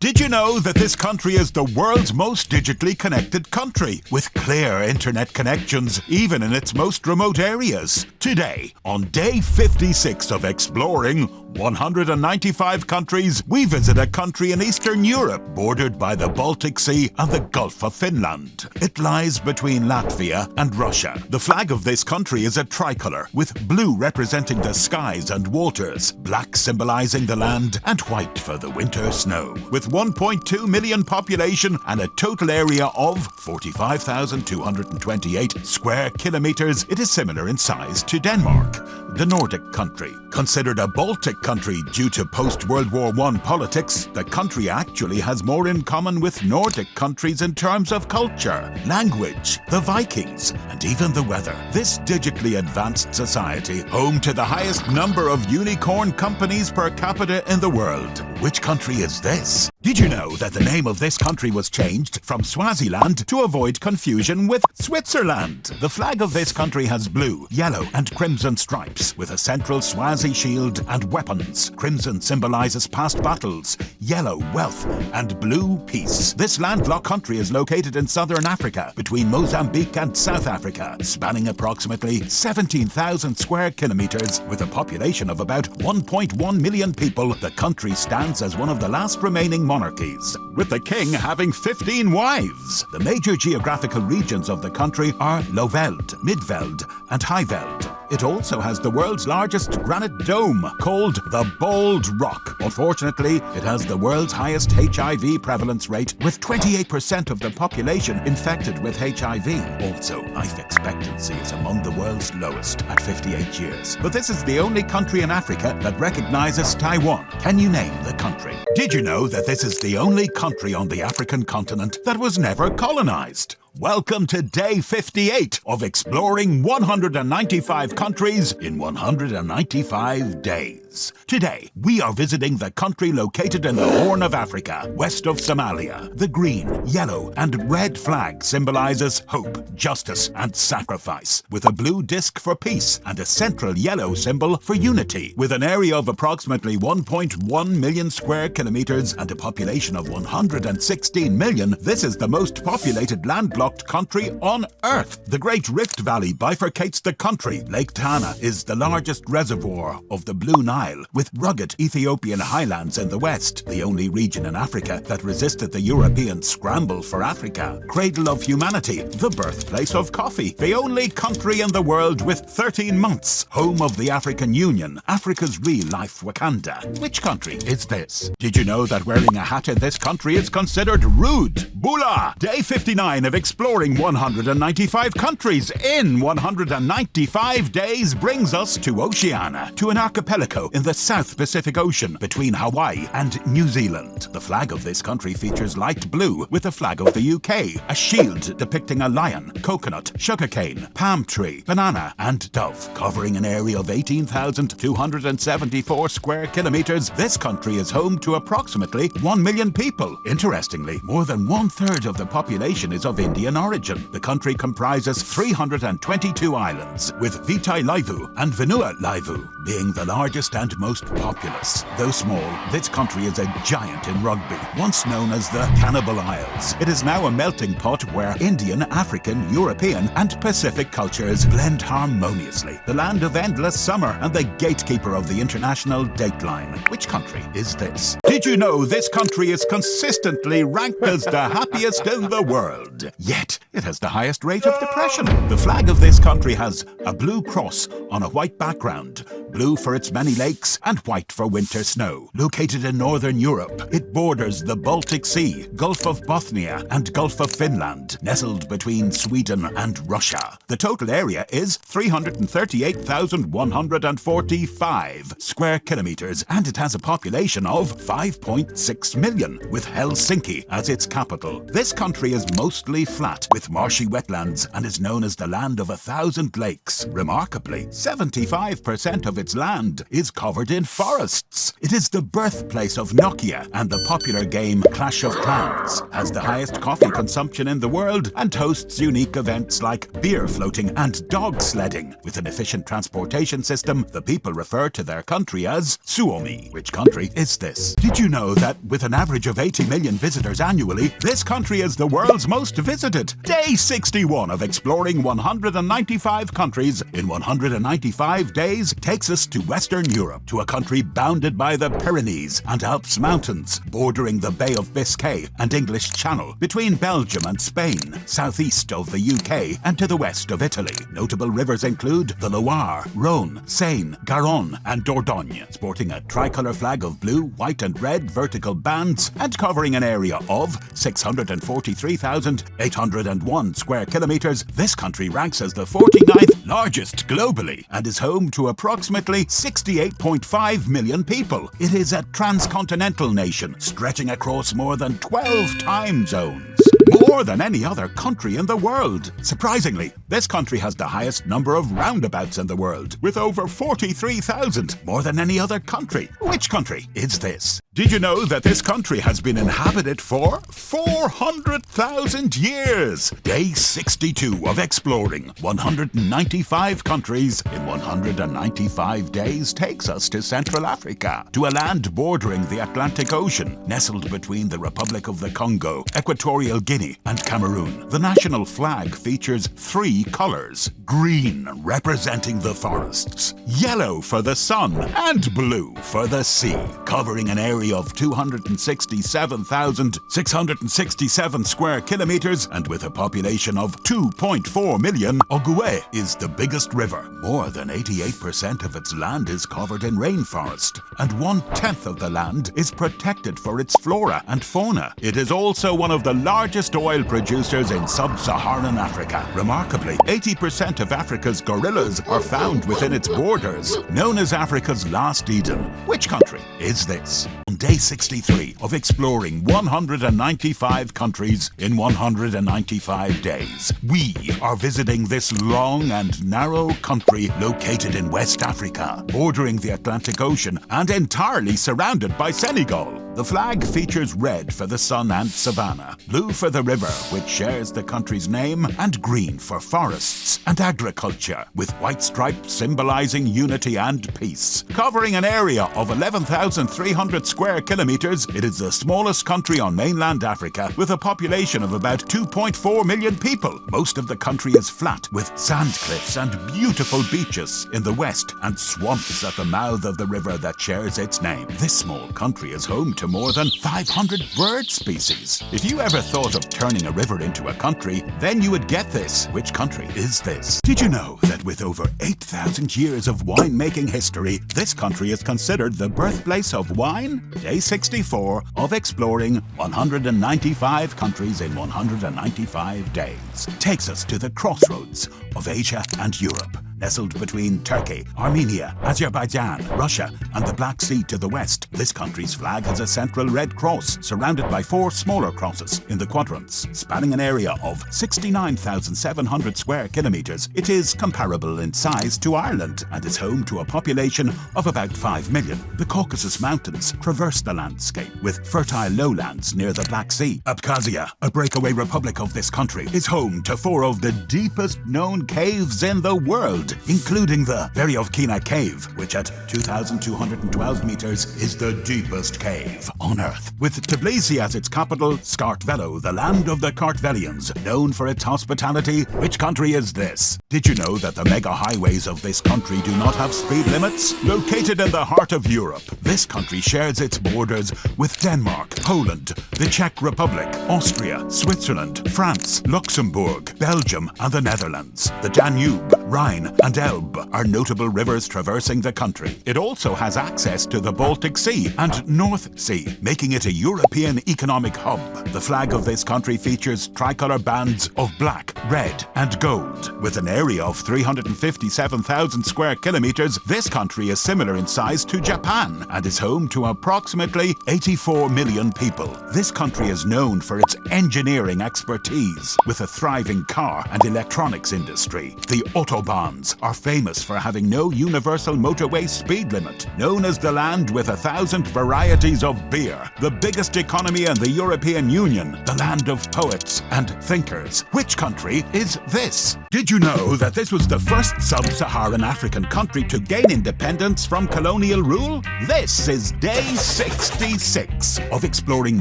Did you know that this country is the world's most digitally connected country, with clear internet connections even in its most remote areas? Today, on day 56 of exploring 195 countries, we visit a country in Eastern Europe bordered by the Baltic Sea and the Gulf of Finland. It lies between Latvia and Russia. The flag of this country is a tricolour, with blue representing the skies and waters, black symbolising the land, and white for the winter snow. With 1.2 million population and a total area of 45,228 square kilometers, it is similar in size to Denmark, the Nordic country. Considered a Baltic country due to post-World War I politics, the country actually has more in common with Nordic countries in terms of culture, language, the Vikings, and even the weather. This digitally advanced society, home to the highest number of unicorn companies per capita in the world. Which country is this? Did you know that the name of this country was changed from Swaziland to avoid confusion with Switzerland? The flag of this country has blue, yellow, and crimson stripes, with a central Swazi shield and weapons. Crimson symbolizes past battles, yellow wealth, and blue peace. This landlocked country is located in southern Africa, between Mozambique and South Africa, spanning approximately 17,000 square kilometers. With a population of about 1.1 million people, the country stands as one of the last remaining monarchies, with the king having 15 wives. The major geographical regions of the country are Lowveld, Midveld, and Highveld. It also has the world's largest granite dome, called the Bald Rock. Unfortunately, it has the world's highest HIV prevalence rate, with 28% of the population infected with HIV. Also, life expectancy is among the world's lowest, at 58 years. But this is the only country in Africa that recognizes Taiwan. Can you name the country? Did you know that this is the only country on the African continent that was never colonized? Welcome to day 58 of exploring 195 countries in 195 days. Today, we are visiting the country located in the Horn of Africa, west of Somalia. The green, yellow, and red flag symbolizes hope, justice, and sacrifice, with a blue disc for peace and a central yellow symbol for unity. With an area of approximately 1.1 million square kilometers and a population of 116 million, this is the most populated landlocked country on Earth. The Great Rift Valley bifurcates the country. Lake Tana is the largest reservoir of the Blue Nile, with rugged Ethiopian highlands in the west, the only region in Africa that resisted the European scramble for Africa. Cradle of humanity, the birthplace of coffee, the only country in the world with 13 months, home of the African Union, Africa's real-life Wakanda. Which country is this? Did you know that wearing a hat in this country is considered rude? Bula! Day 59 of exploring 195 countries in 195 days brings us to Oceania, to an archipelago in the South Pacific Ocean between Hawaii and New Zealand. The flag of this country features light blue with the flag of the UK, a shield depicting a lion, coconut, sugarcane, palm tree, banana, and dove. Covering an area of 18,274 square kilometers, this country is home to approximately 1 million people. Interestingly, more than one-third of the population is of Indian origin. The country comprises 322 islands, with Viti Levu and Vanua Levu being the largest and most populous. Though small, this country is a giant in rugby, once known as the Cannibal Isles. It is now a melting pot where Indian, African, European, and Pacific cultures blend harmoniously. The land of endless summer and the gatekeeper of the international dateline. Which country is this? Did you know this country is consistently ranked as the happiest in the world? Yet, it has the highest rate of depression. The flag of this country has a blue cross on a white background, blue for its many lakes and white for winter snow. Located in northern Europe, it borders the Baltic Sea, Gulf of Bothnia, and Gulf of Finland, nestled between Sweden and Russia. The total area is 338,145 square kilometers, and it has a population of 5.6 million, with Helsinki as its capital. This country is mostly flat, with marshy wetlands, and is known as the land of 1,000 lakes. Remarkably, 75% of its land is covered in forests. It is the birthplace of Nokia and the popular game Clash of Clans, has the highest coffee consumption in the world, and hosts unique events like beer floating and dog sledding. With an efficient transportation system, the people refer to their country as Suomi. Which country is this? Did you know that with an average of 80 million visitors annually, this country is the world's most visited? Day 61 of exploring 195 countries in 195 days takes us to Western Europe, to a country bounded by the Pyrenees and Alps Mountains, bordering the Bay of Biscay and English Channel, between Belgium and Spain, southeast of the UK, and to the west of Italy. Notable rivers include the Loire, Rhône, Seine, Garonne, and Dordogne, sporting a tricolour flag of blue, white, and red vertical bands and covering an area of 643,801 square kilometers, this country ranks as the 49th largest globally and is home to approximately 68.5 million people. It is a transcontinental nation stretching across more than 12 time zones. More than any other country in the world. Surprisingly, this country has the highest number of roundabouts in the world, with over 43,000, more than any other country. Which country is this? Did you know that this country has been inhabited for 400,000 years? Day 62 of exploring 195 countries in 195 days takes us to Central Africa, to a land bordering the Atlantic Ocean, nestled between the Republic of the Congo, Equatorial Guinea, and Cameroon. The national flag features 3 colors: green representing the forests, yellow for the sun, and blue for the sea, covering an area of 267,667 square kilometers, and with a population of 2.4 million, Ogooué is the biggest river. More than 88% of its land is covered in rainforest, and 1/10 of the land is protected for its flora and fauna. It is also one of the largest oil producers in sub-Saharan Africa. Remarkably, 80% of Africa's gorillas are found within its borders. Known as Africa's last Eden, which country is this? On day 63 of exploring 195 countries in 195 days, we are visiting this long and narrow country located in West Africa, bordering the Atlantic Ocean and entirely surrounded by Senegal. The flag features red for the sun and savanna, blue for the river, which shares the country's name, and green for forests and agriculture, with white stripes symbolizing unity and peace. Covering an area of 11,300 square kilometers, it is the smallest country on mainland Africa, with a population of about 2.4 million people. Most of the country is flat, with sand cliffs and beautiful beaches in the west, and swamps at the mouth of the river that shares its name. This small country is home to more than 500 bird species. If you ever thought of turning a river into a country, then you would get this. Which country is this? Did you know that with over 8,000 years of winemaking history, this country is considered the birthplace of wine? Day 64 of exploring 195 countries in 195 days takes us to the crossroads of Asia and Europe. Nestled between Turkey, Armenia, Azerbaijan, Russia, and the Black Sea to the west, this country's flag has a central red cross surrounded by 4 smaller crosses in the quadrants. Spanning an area of 69,700 square kilometers, it is comparable in size to Ireland and is home to a population of about 5 million. The Caucasus Mountains traverse the landscape with fertile lowlands near the Black Sea. Abkhazia, a breakaway republic of this country, is home to 4 of the deepest known caves in the world, including the Veryovkina Cave, which at 2,212 meters is the deepest cave on Earth. With Tbilisi as its capital, Skartvelo, the land of the Kartvelians, known for its hospitality. Which country is this? Did you know that the mega highways of this country do not have speed limits? Located in the heart of Europe, this country shares its borders with Denmark, Poland, the Czech Republic, Austria, Switzerland, France, Luxembourg, Belgium, and the Netherlands. The Danube, Rhine, and Elbe are notable rivers traversing the country. It also has access to the Baltic Sea and North Sea, making it a European economic hub. The flag of this country features tricolour bands of black, red, and gold. With an area of 357,000 square kilometers, this country is similar in size to Japan and is home to approximately 84 million people. This country is known for its engineering expertise, with a thriving car and electronics industry. The Autobahns are famous for having no universal motorway speed limit. Known as the land with 1,000 varieties of beer, the biggest economy in the European Union, the land of poets and thinkers. Which country is this? Did you know that this was the first sub-Saharan African country to gain independence from colonial rule? This is day 66 of exploring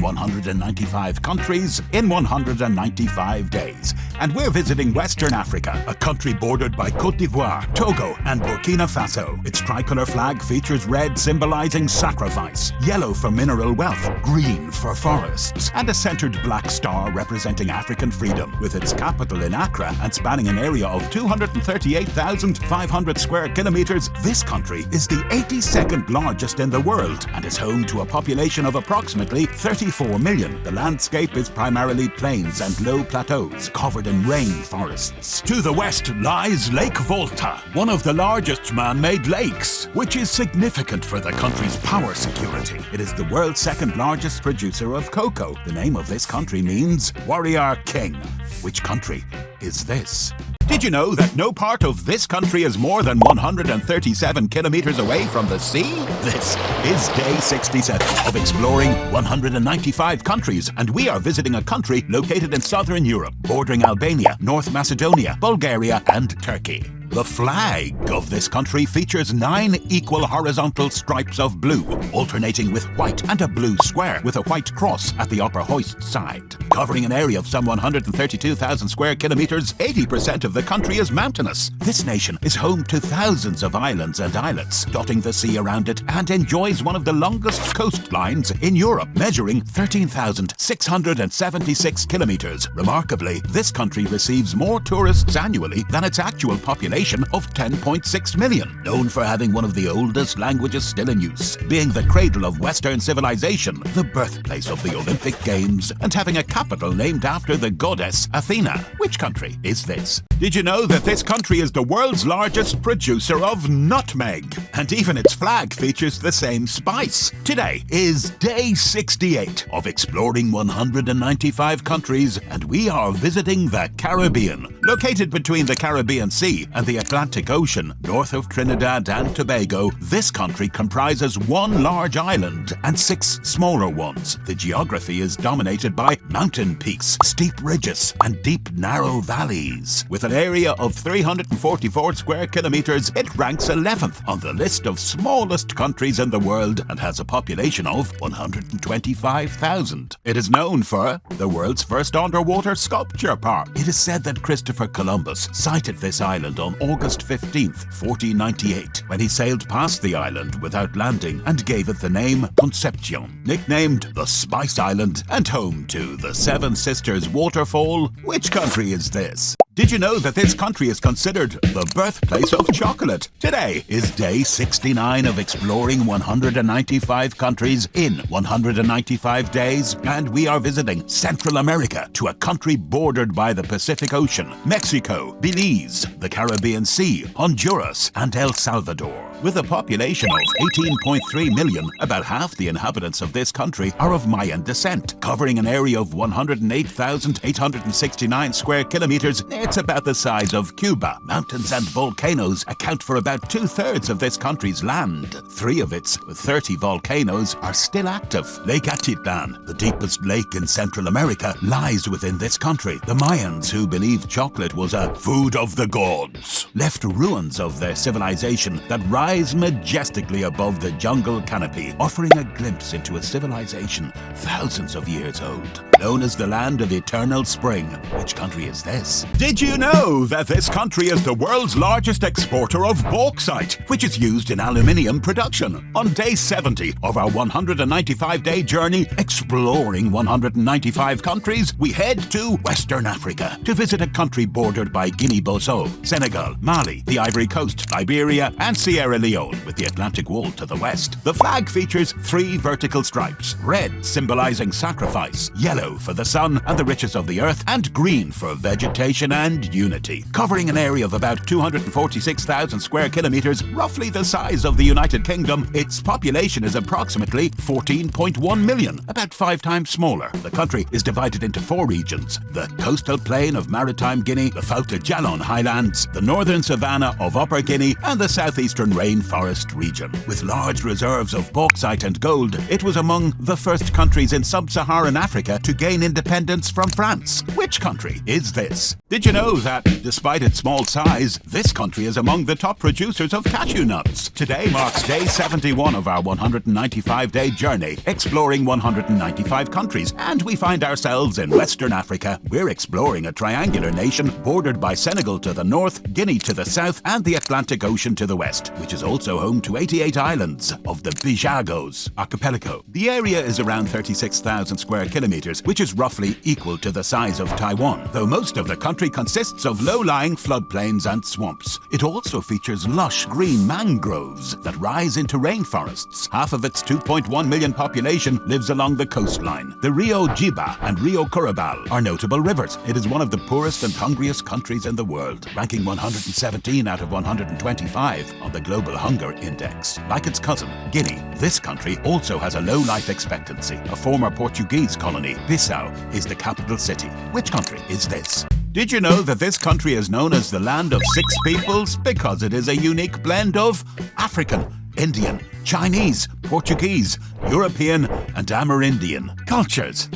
195 countries in 195 days. And we're visiting Western Africa, a country bordered by Cote d'Ivoire, d'Ivoire, Togo, and Burkina Faso. Its tricolour flag features red symbolising sacrifice, yellow for mineral wealth, green for forests, and a centred black star representing African freedom. With its capital in Accra and spanning an area of 238,500 square kilometres, this country is the 82nd largest in the world and is home to a population of approximately 34 million. The landscape is primarily plains and low plateaus covered in rainforests. To the west lies Lake Volta, one of the largest man-made lakes, which is significant for the country's power security. It is the world's second largest producer of cocoa. The name of this country means warrior king. Which country is this? Did you know that no part of this country is more than 137 kilometres away from the sea? This is day 67 of exploring 195 countries, and we are visiting a country located in southern Europe, bordering Albania, North Macedonia, Bulgaria, and Turkey. The flag of this country features 9 equal horizontal stripes of blue, alternating with white, and a blue square with a white cross at the upper hoist side. Covering an area of some 132,000 square kilometres, 80% of the country is mountainous. This nation is home to thousands of islands and islets, dotting the sea around it, and enjoys one of the longest coastlines in Europe, measuring 13,676 kilometres. Remarkably, this country receives more tourists annually than its actual population of 10.6 million. Known for having one of the oldest languages still in use, being the cradle of Western civilization, the birthplace of the Olympic Games, and having a capital named after the goddess Athena. Which country is this? Did you know that this country is the world's largest producer of nutmeg? And even its flag features the same spice. Today is day 68 of exploring 195 countries, and we are visiting the Caribbean. Located between the Caribbean Sea and the Atlantic Ocean, north of Trinidad and Tobago, this country comprises 1 large island and 6 smaller ones. The geography is dominated by mountain peaks, steep ridges, and deep, narrow valleys. With an area of 344 square kilometres, it ranks 11th on the list of smallest countries in the world and has a population of 125,000. It is known for the world's first underwater sculpture park. It is said that Christopher Columbus sighted this island on August 15th, 1498, when he sailed past the island without landing and gave it the name Concepcion. Nicknamed the Spice Island and home to the Seven Sisters waterfall, which country is this? Did you know that this country is considered the birthplace of chocolate? Today is day 69 of exploring 195 countries in 195 days, and we are visiting Central America to a country bordered by the Pacific Ocean, Mexico, Belize, the Caribbean Sea, Honduras, and El Salvador. With a population of 18.3 million, about half the inhabitants of this country are of Mayan descent. Covering an area of 108,869 square kilometres, it's about the size of Cuba. Mountains and volcanoes account for about 2/3 of this country's land. 3 of its 30 volcanoes are still active. Lake Atitlan, the deepest lake in Central America, lies within this country. The Mayans, who believed chocolate was a food of the gods, left ruins of their civilization that rise majestically above the jungle canopy, offering a glimpse into a civilization thousands of years old. Known as the land of eternal spring, which country is this? Did you know that this country is the world's largest exporter of bauxite, which is used in aluminium production? On day 70 of our 195-day journey exploring 195 countries, we head to Western Africa to visit a country bordered by Guinea Bissau, Senegal, Mali, the Ivory Coast, Liberia, and Sierra Leone, with the Atlantic Wall to the west. The flag features 3 vertical stripes: red symbolising sacrifice, yellow for the sun and the riches of the earth, and green for vegetation and unity. Covering an area of about 246,000 square kilometres, roughly the size of the United Kingdom, its population is approximately 14.1 million, about 5 times smaller. The country is divided into 4 regions: the coastal plain of Maritime Guinea, the Fouta Djallon highlands, the northern savanna of Upper Guinea, and the southeastern rainforest region. With large reserves of bauxite and gold, it was among the first countries in sub-Saharan Africa to gain independence from France. Which country is this? Did you know that, despite its small size, this country is among the top producers of cashew nuts? Today marks day 71 of our 195-day journey, exploring 195 countries, and we find ourselves in Western Africa. We're exploring a triangular nation bordered by Senegal to the north, Guinea to the south, and the Atlantic Ocean to the west, which is also home to 88 islands of the Bijagos archipelago. The area is around 36,000 square kilometers, which is roughly equal to the size of Taiwan, though most of the country consists of low-lying floodplains and swamps. It also features lush green mangroves that rise into rainforests. Half of its 2.1 million population lives along the coastline. The Rio Jiba and Rio Curabal are notable rivers. It is one of the poorest and hungriest countries in the world, ranking 117 out of 125 on the Global Hunger Index. Like its cousin, Guinea, this country also has a low life expectancy. A former Portuguese colony, Bissau, is the capital city. Which country is this? Did you know that this country is known as the land of six peoples? Because it is a unique blend of African, Indian, Chinese, Portuguese, European, and Amerindian cultures.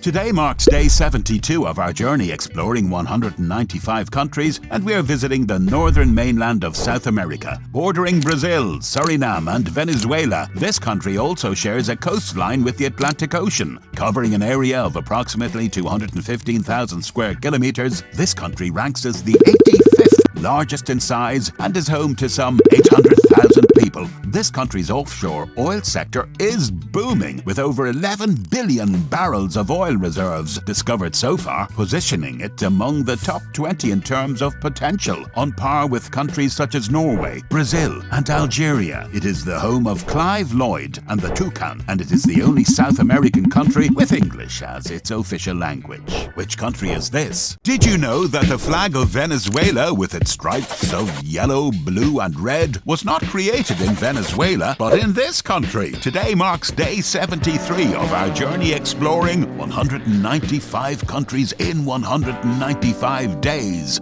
Today marks day 72 of our journey exploring 195 countries, and we are visiting the northern mainland of South America. Bordering Brazil, Suriname, and Venezuela, this country also shares a coastline with the Atlantic Ocean. Covering an area of approximately 215,000 square kilometers, this country ranks as the 85th largest in size and is home to some 800,000 people. This country's offshore oil sector is booming, with over 11 billion barrels of oil reserves discovered so far, positioning it among the top 20 in terms of potential, on par with countries such as Norway, Brazil, and Algeria. It is the home of Clive Lloyd and the toucan, and it is the only South American country with English as its official language. Which country is this? Did you know that the flag of Venezuela, with its stripes of yellow, blue, and red, was not created in Venezuela, but in this country? Today marks day 73 of our journey exploring 195 countries in 195 days.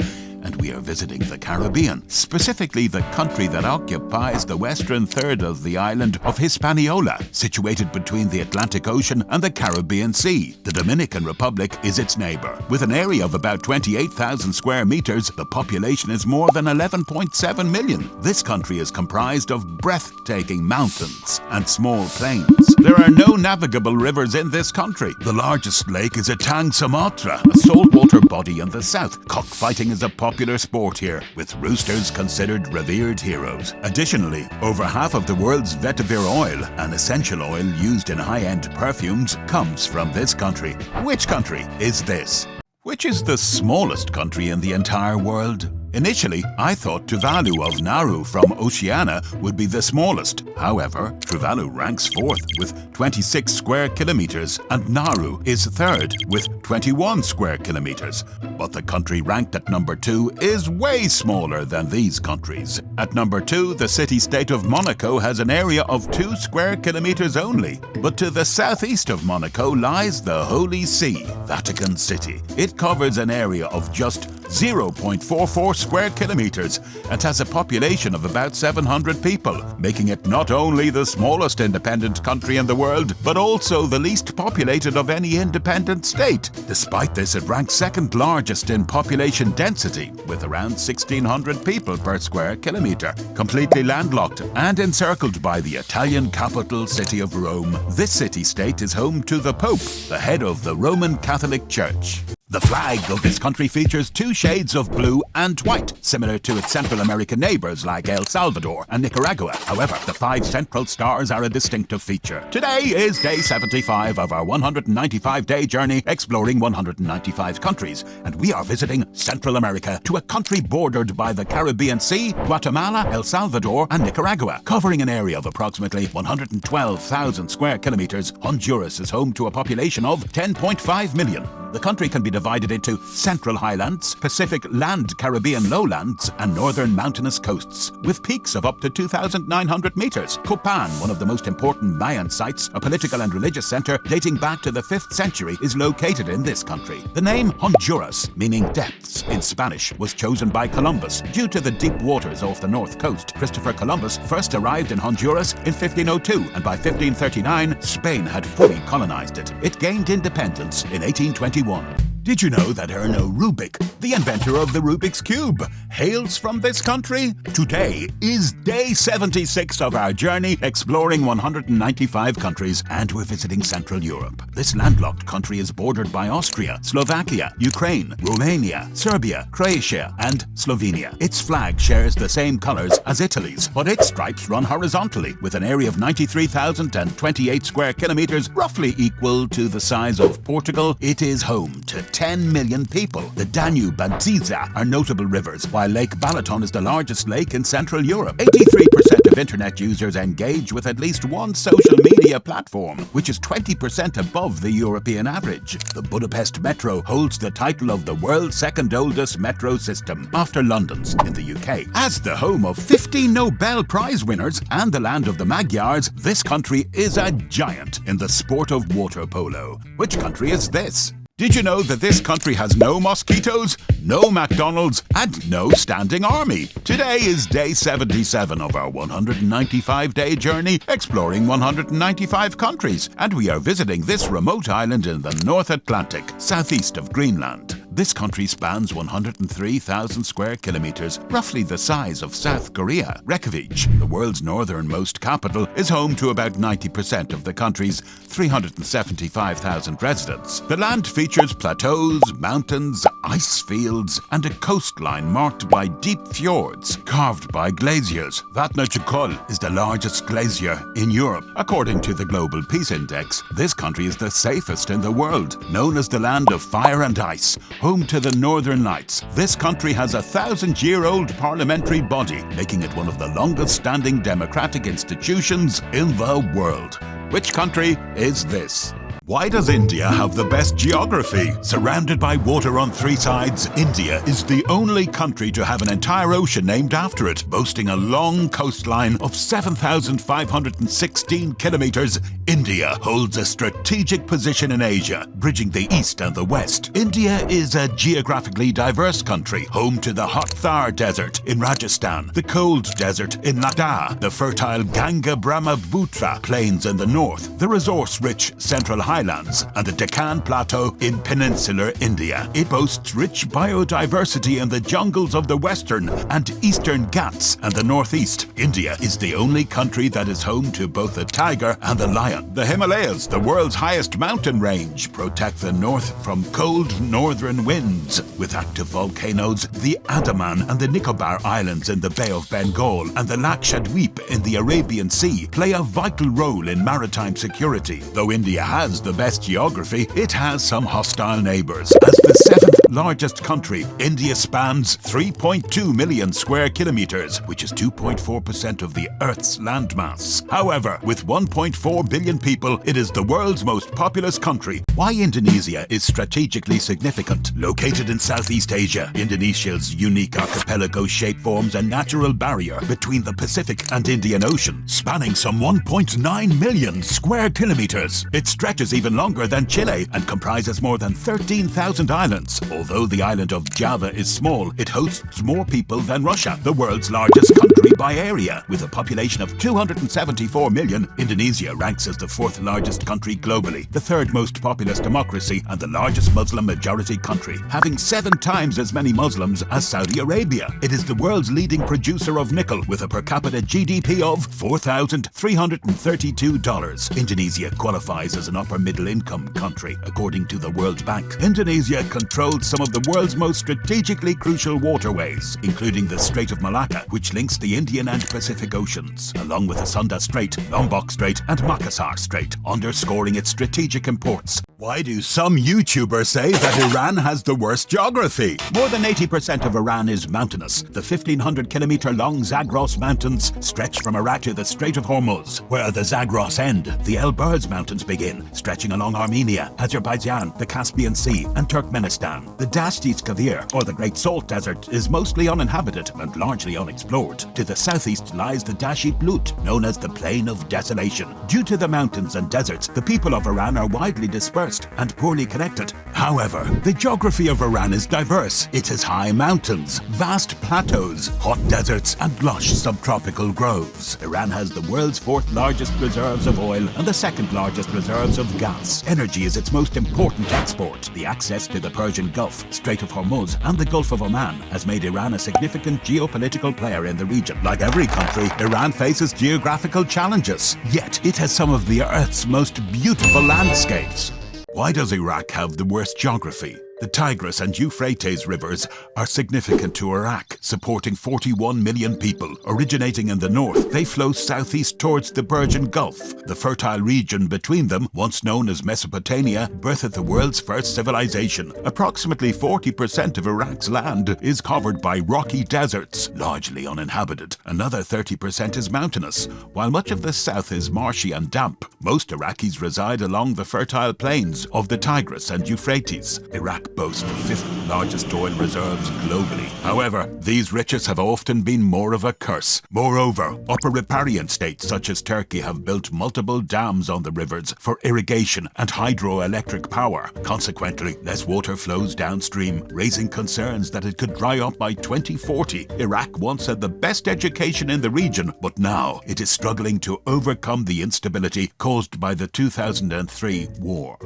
And we are visiting the Caribbean, specifically the country that occupies the western third of the island of Hispaniola, situated between the Atlantic Ocean and the Caribbean Sea. The Dominican Republic is its neighbor. With an area of about 28,000 square meters, the population is more than 11.7 million. This country is comprised of breathtaking mountains and small plains. There are no navigable rivers in this country. The largest lake is Etang Sumatra, a saltwater body in the south. Cockfighting is a popular sport here, with roosters considered revered heroes. Additionally, over half of the world's vetiver oil, an essential oil used in high-end perfumes, comes from this country. Which country is this? Which is the smallest country in the entire world? Initially, I thought Tuvalu of Nauru from Oceania would be the smallest. However, Tuvalu ranks fourth with 26 square kilometers, and Nauru is third with 21 square kilometers. But the country ranked at number 2 is way smaller than these countries. At number 2, the city-state of Monaco has an area of 2 square kilometers only. But to the southeast of Monaco lies the Holy See, Vatican City. It covers an area of just 0.44 square kilometers and has a population of about 700 people, making it not only the smallest independent country in the world, but also the least populated of any independent state. Despite this, it ranks second largest in population density, with around 1,600 people per square kilometer. Completely landlocked and encircled by the Italian capital city of Rome, this city-state is home to the Pope, the head of the Roman Catholic Church. The flag of this country features 2 shades of blue and white, similar to its Central American neighbors like El Salvador and Nicaragua. However, the 5 central stars are a distinctive feature. Today is day 75 of our 195-day journey exploring 195 countries, and we are visiting Central America, to a country bordered by the Caribbean Sea, Guatemala, El Salvador, and Nicaragua. Covering an area of approximately 112,000 square kilometers, Honduras is home to a population of 10.5 million. The country can be divided divided into Central Highlands, Pacific Land Caribbean lowlands, and northern mountainous coasts, with peaks of up to 2,900 meters. Copan, one of the most important Mayan sites, a political and religious center dating back to the 5th century, is located in this country. The name Honduras, meaning depths in Spanish, was chosen by Columbus due to the deep waters off the north coast. Christopher Columbus first arrived in Honduras in 1502, and by 1539, Spain had fully colonized it. It gained independence in 1821. Did you know that Erno Rubik, the inventor of the Rubik's Cube, hails from this country? Today is day 76 of our journey exploring 195 countries, and we're visiting Central Europe. This landlocked country is bordered by Austria, Slovakia, Ukraine, Romania, Serbia, Croatia, and Slovenia. Its flag shares the same colors as Italy's, but its stripes run horizontally, with an area of 93,028 square kilometers, roughly equal to the size of Portugal. It is home to 10 million people. The Danube and Tisza are notable rivers, while Lake Balaton is the largest lake in Central Europe. 83% of internet users engage with at least one social media platform, which is 20% above the European average. The Budapest Metro holds the title of the world's second oldest metro system, after London's in the UK. As the home of 15 Nobel Prize winners and the land of the Magyars, this country is a giant in the sport of water polo. Which country is this? Did you know that this country has no mosquitoes, no McDonald's, and no standing army? Today is day 77 of our 195-day journey exploring 195 countries, and we are visiting this remote island in the North Atlantic, southeast of Greenland. This country spans 103,000 square kilometers, roughly the size of South Korea. Reykjavik, the world's northernmost capital, is home to about 90% of the country's 375,000 residents. The land features plateaus, mountains, ice fields, and a coastline marked by deep fjords carved by glaciers. Vatnajökull is the largest glacier in Europe. According to the Global Peace Index, this country is the safest in the world, known as the land of fire and ice, home to the Northern Lights. This country has a 1,000-year-old parliamentary body, making it one of the longest-standing democratic institutions in the world. Which country is this? Why does India have the best geography? Surrounded by water on 3 sides, India is the only country to have an entire ocean named after it, boasting a long coastline of 7,516 kilometers. India holds a strategic position in Asia, bridging the east and the west. India is a geographically diverse country, home to the hot Thar Desert in Rajasthan, the cold desert in Ladakh, the fertile Ganga-Brahmaputra plains in the north, the resource-rich Central Highlands, and the Deccan Plateau in peninsular India. It boasts rich biodiversity in the jungles of the western and eastern Ghats and the northeast. India is the only country that is home to both the tiger and the lion. The Himalayas, the world's highest mountain range, protect the north from cold northern winds. With active volcanoes, the Andaman and the Nicobar Islands in the Bay of Bengal and the Lakshadweep in the Arabian Sea play a vital role in maritime security. Though India has the best geography, it has some hostile neighbors. As the 7th largest country, India spans 3.2 million square kilometers, which is 2.4% of the Earth's landmass. However, with 1.4 billion people, it is the world's most populous country. Why Indonesia is strategically significant? Located in Southeast Asia, Indonesia's unique archipelago shape forms a natural barrier between the Pacific and Indian Ocean, spanning some 1.9 million square kilometers. It stretches even longer than Chile and comprises more than 13,000 islands. Although the island of Java is small, it hosts more people than Russia, the world's largest country by area. With a population of 274 million, Indonesia ranks as the 4th largest country globally, the 3rd most populous democracy, and the largest Muslim majority country, having 7 times as many Muslims as Saudi Arabia. It is the world's leading producer of nickel, with a per capita GDP of $4,332. Indonesia qualifies as an upper-middle income country, according to the World Bank. Indonesia controls some of the world's most strategically crucial waterways, including the Strait of Malacca, which links the Indian and Pacific Oceans, along with the Sunda Strait, Lombok Strait, and Makassar Strait, underscoring its strategic importance. Why do some YouTubers say that Iran has the worst geography? More than 80% of Iran is mountainous. The 1,500-kilometer-long Zagros Mountains stretch from Iraq to the Strait of Hormuz. Where the Zagros end, the Elburz Mountains begin, stretching along Armenia, Azerbaijan, the Caspian Sea, and Turkmenistan. The Dasht-e-Kavir, or the Great Salt Desert, is mostly uninhabited and largely unexplored. To the southeast lies the Dasht-e-Lut, known as the Plain of Desolation. Due to the mountains and deserts, the people of Iran are widely dispersed and poorly connected. However, the geography of Iran is diverse. It has high mountains, vast plateaus, hot deserts, and lush subtropical groves. Iran has the world's fourth largest reserves of oil and the second largest reserves of gas. Energy is its most important export. The access to the Persian Gulf, Strait of Hormuz, and the Gulf of Oman has made Iran a significant geopolitical player in the region. Like every country, Iran faces geographical challenges, yet it has some of the Earth's most beautiful landscapes. Why does Iraq have the worst geography? The Tigris and Euphrates rivers are significant to Iraq, supporting 41 million people. Originating in the north, they flow southeast towards the Persian Gulf. The fertile region between them, once known as Mesopotamia, birthed the world's first civilization. Approximately 40% of Iraq's land is covered by rocky deserts, largely uninhabited. Another 30% is mountainous, while much of the south is marshy and damp. Most Iraqis reside along the fertile plains of the Tigris and Euphrates. Iraq boast the fifth largest oil reserves globally. However, these riches have often been more of a curse. Moreover, upper riparian states such as Turkey have built multiple dams on the rivers for irrigation and hydroelectric power. Consequently, less water flows downstream, raising concerns that it could dry up by 2040. Iraq once had the best education in the region, but now it is struggling to overcome the instability caused by the 2003 war.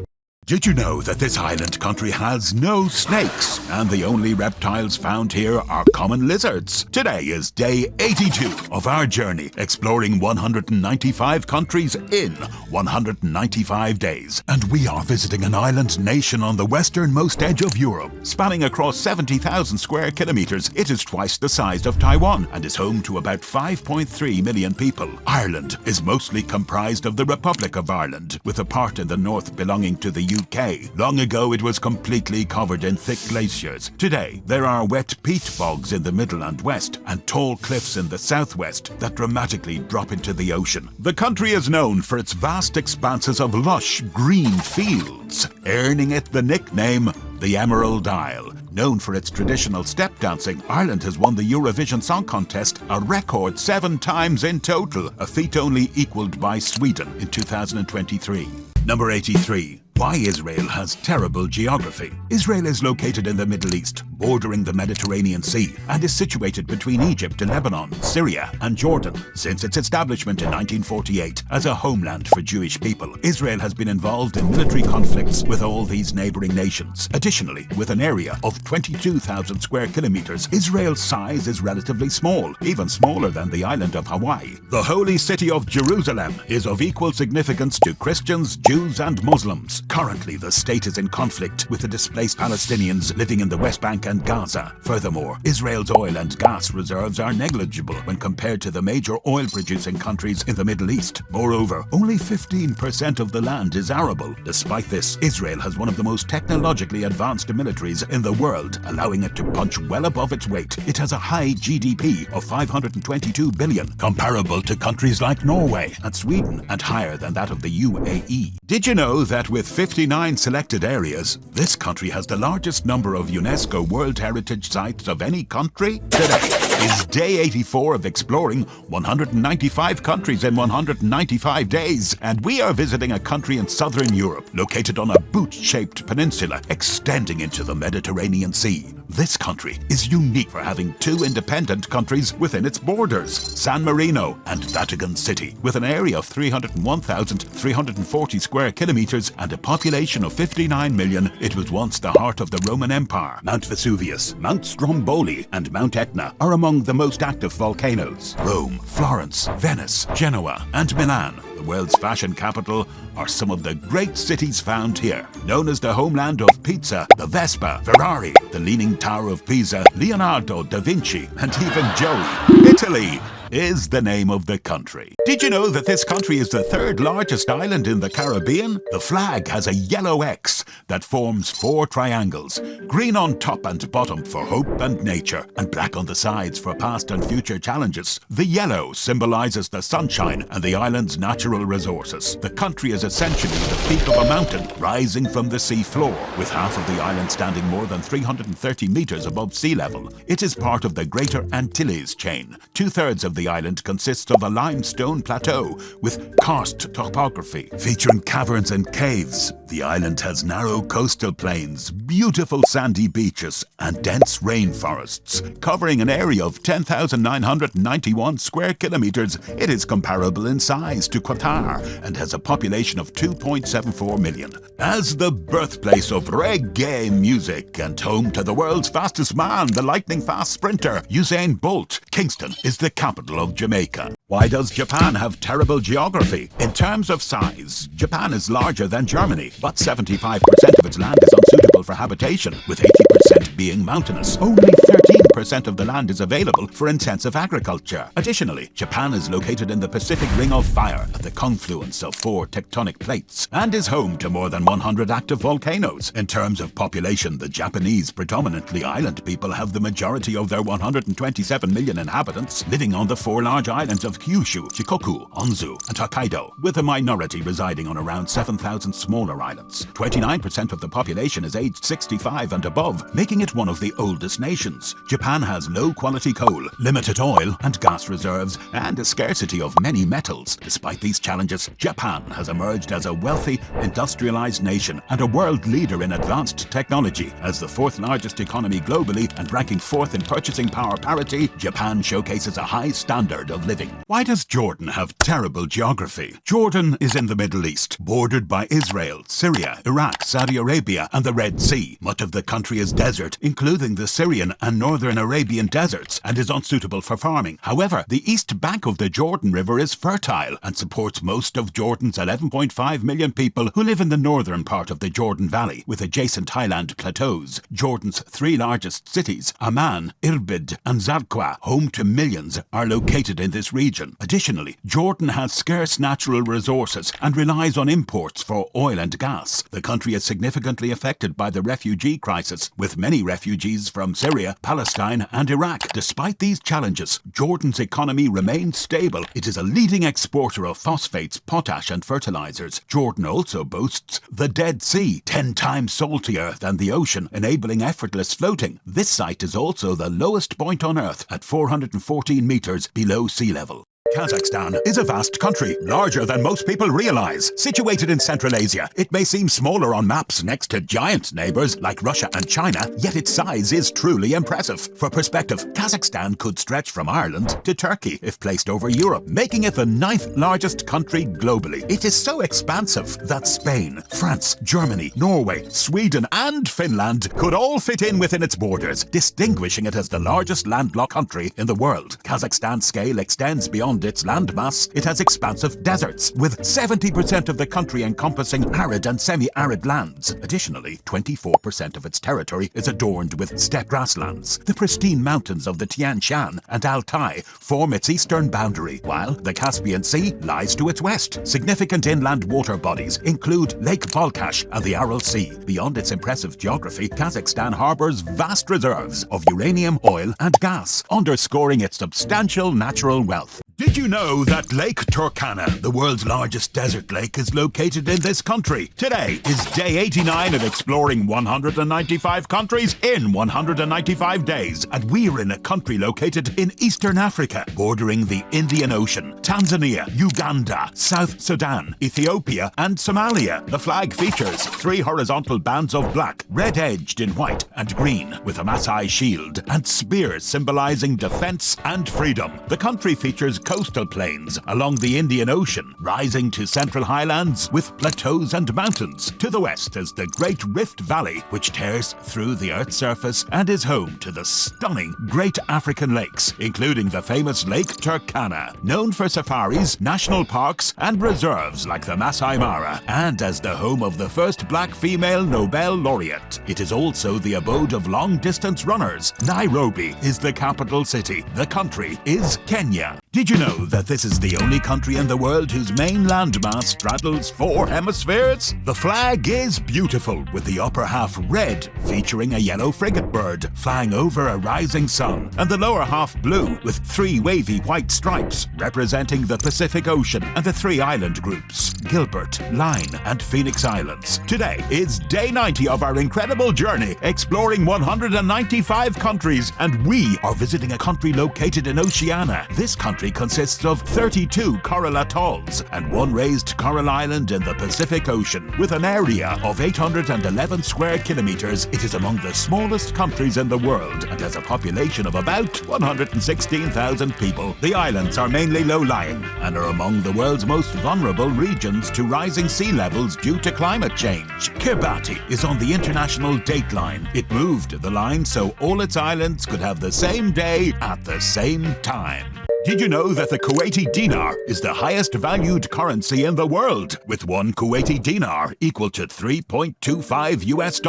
Did you know that this island country has no snakes, and the only reptiles found here are common lizards? Today is day 82 of our journey, exploring 195 countries in 195 days. And we are visiting an island nation on the westernmost edge of Europe. Spanning across 70,000 square kilometers, it is twice the size of Taiwan and is home to about 5.3 million people. Ireland is mostly comprised of the Republic of Ireland, with a part in the north belonging to the UK. Long ago, it was completely covered in thick glaciers. Today, there are wet peat bogs in the middle and west, and tall cliffs in the southwest that dramatically drop into the ocean. The country is known for its vast expanses of lush green fields, earning it the nickname the Emerald Isle. Known for its traditional step dancing, Ireland has won the Eurovision Song Contest a record 7 times in total, a feat only equalled by Sweden in 2023. Number 83. Why Israel has terrible geography. Israel is located in the Middle East, bordering the Mediterranean Sea, and is situated between Egypt, Lebanon, Syria, and Jordan. Since its establishment in 1948 as a homeland for Jewish people, Israel has been involved in military conflicts with all these neighboring nations. Additionally, with an area of 22,000 square kilometers, Israel's size is relatively small, even smaller than the island of Hawaii. The holy city of Jerusalem is of equal significance to Christians, Jews, and Muslims. Currently, the state is in conflict with the displaced Palestinians living in the West Bank and Gaza. Furthermore, Israel's oil and gas reserves are negligible when compared to the major oil-producing countries in the Middle East. Moreover, only 15% of the land is arable. Despite this, Israel has one of the most technologically advanced militaries in the world, allowing it to punch well above its weight. It has a high GDP of 522 billion, comparable to countries like Norway and Sweden, and higher than that of the UAE. Did you know that with 59 selected areas, this country has the largest number of UNESCO World Heritage Sites of any country? Today is day 84 of exploring 195 countries in 195 days, and we are visiting a country in southern Europe, located on a boot-shaped peninsula extending into the Mediterranean Sea. This country is unique for having 2 independent countries within its borders, San Marino and Vatican City. With an area of 301,340 square kilometers and a population of 59 million, it was once the heart of the Roman Empire. Mount Vesuvius, Mount Stromboli, and Mount Etna are among the most active volcanoes. Rome, Florence, Venice, Genoa, and Milan, the world's fashion capital, are some of the great cities found here. Known as the homeland of pizza, the Vespa, Ferrari, the Leaning Tower of Pisa, Leonardo da Vinci, and even Joey. Italy is the name of the country. Did you know that this country is the third largest island in the Caribbean? The flag has a yellow X that forms 4 triangles, green on top and bottom for hope and nature, and black on the sides for past and future challenges. The yellow symbolizes the sunshine and the island's natural resources. The country is essentially the peak of a mountain rising from the sea floor, with half of the island standing more than 330 meters above sea level. It is part of the Greater Antilles chain. 2/3 of the island consists of a limestone plateau with karst topography, featuring caverns and caves. The island has narrow coastal plains, beautiful sandy beaches, and dense rainforests. Covering an area of 10,991 square kilometers, it is comparable in size to Qatar and has a population of 2.74 million. As the birthplace of reggae music and home to the world's fastest man, the lightning-fast sprinter Usain Bolt, Kingston is the capital of Jamaica. Why does Japan have terrible geography? In terms of size, Japan is larger than Germany, but 75% of its land is unsuitable for habitation, with 80% being mountainous. Only 13% of the land is available for intensive agriculture. Additionally, Japan is located in the Pacific Ring of Fire at the confluence of 4 tectonic plates and is home to more than 100 active volcanoes. In terms of population, the Japanese, predominantly island people, have the majority of their 127 million inhabitants living on the 4 large islands of Kyushu, Shikoku, Onzu, and Hokkaido, with a minority residing on around 7,000 smaller islands. 29% of the population is aged 65 and above, making it one of the oldest nations. Japan has low-quality coal, limited oil and gas reserves, and a scarcity of many metals. Despite these challenges, Japan has emerged as a wealthy, industrialized nation and a world leader in advanced technology. As the 4th largest economy globally and ranking 4th in purchasing power parity, Japan showcases a high standard of living. Why does Jordan have terrible geography? Jordan is in the Middle East, bordered by Israel, Syria, Iraq, Saudi Arabia, and the Red Sea. Much of the country is desert, including the Syrian and northern Arabian deserts, and is unsuitable for farming. However, the east bank of the Jordan River is fertile and supports most of Jordan's 11.5 million people who live in the northern part of the Jordan Valley, with adjacent highland plateaus. Jordan's 3 largest cities, Amman, Irbid, and Zarqa, home to millions, are located in this region. Additionally, Jordan has scarce natural resources and relies on imports for oil and gas. The country is significantly affected by the refugee crisis, with many refugees from Syria, Palestine, and Iraq. Despite these challenges, Jordan's economy remains stable. It is a leading exporter of phosphates, potash, and fertilizers. Jordan also boasts the Dead Sea, 10 times saltier than the ocean, enabling effortless floating. This site is also the lowest point on Earth at 414 meters below sea level. Kazakhstan is a vast country, larger than most people realize. Situated in Central Asia, it may seem smaller on maps next to giant neighbors like Russia and China, yet its size is truly impressive. For perspective, Kazakhstan could stretch from Ireland to Turkey if placed over Europe, making it the 9th largest country globally. It is so expansive that Spain, France, Germany, Norway, Sweden, and Finland could all fit in within its borders, distinguishing it as the largest landlocked country in the world. Kazakhstan's scale extends beyond its landmass. It has expansive deserts, with 70% of the country encompassing arid and semi-arid lands. Additionally, 24% of its territory is adorned with steppe grasslands. The pristine mountains of the Tian Shan and Altai form its eastern boundary, while the Caspian Sea lies to its west. Significant inland water bodies include Lake Balkhash and the Aral Sea. Beyond its impressive geography, Kazakhstan harbors vast reserves of uranium, oil, and gas, underscoring its substantial natural wealth. Did you know that Lake Turkana, the world's largest desert lake, is located in this country? Today is day 89 of exploring 195 countries in 195 days, and we're in a country located in Eastern Africa, bordering the Indian Ocean, Tanzania, Uganda, South Sudan, Ethiopia, and Somalia. The flag features 3 horizontal bands of black, red-edged in white and green, with a Maasai shield and spears symbolizing defense and freedom. The country features coastal plains along the Indian Ocean, rising to central highlands with plateaus and mountains. To the west is the Great Rift Valley, which tears through the Earth's surface and is home to the stunning Great African Lakes, including the famous Lake Turkana, known for safaris, national parks, and reserves like the Masai Mara, and as the home of the first black female Nobel laureate. It is also the abode of long-distance runners. Nairobi is the capital city. The country is Kenya. Did you know that this is the only country in the world whose main landmass straddles 4 hemispheres? The flag is beautiful, with the upper half red, featuring a yellow frigate bird flying over a rising sun, and the lower half blue, with 3 wavy white stripes representing the Pacific Ocean and the 3 island groups, Gilbert, Line, and Phoenix Islands. Today is day 90 of our incredible journey, exploring 195 countries, and we are visiting a country located in Oceania. This country consists of 32 coral atolls and 1 raised coral island in the Pacific Ocean. With an area of 811 square kilometers, it is among the smallest countries in the world and has a population of about 116,000 people. The islands are mainly low-lying and are among the world's most vulnerable regions to rising sea levels due to climate change. Kiribati is on the international date line. It moved the line so all its islands could have the same day at the same time. Did you know that the Kuwaiti dinar is the highest valued currency in the world, with 1 Kuwaiti dinar equal to $3.25 US?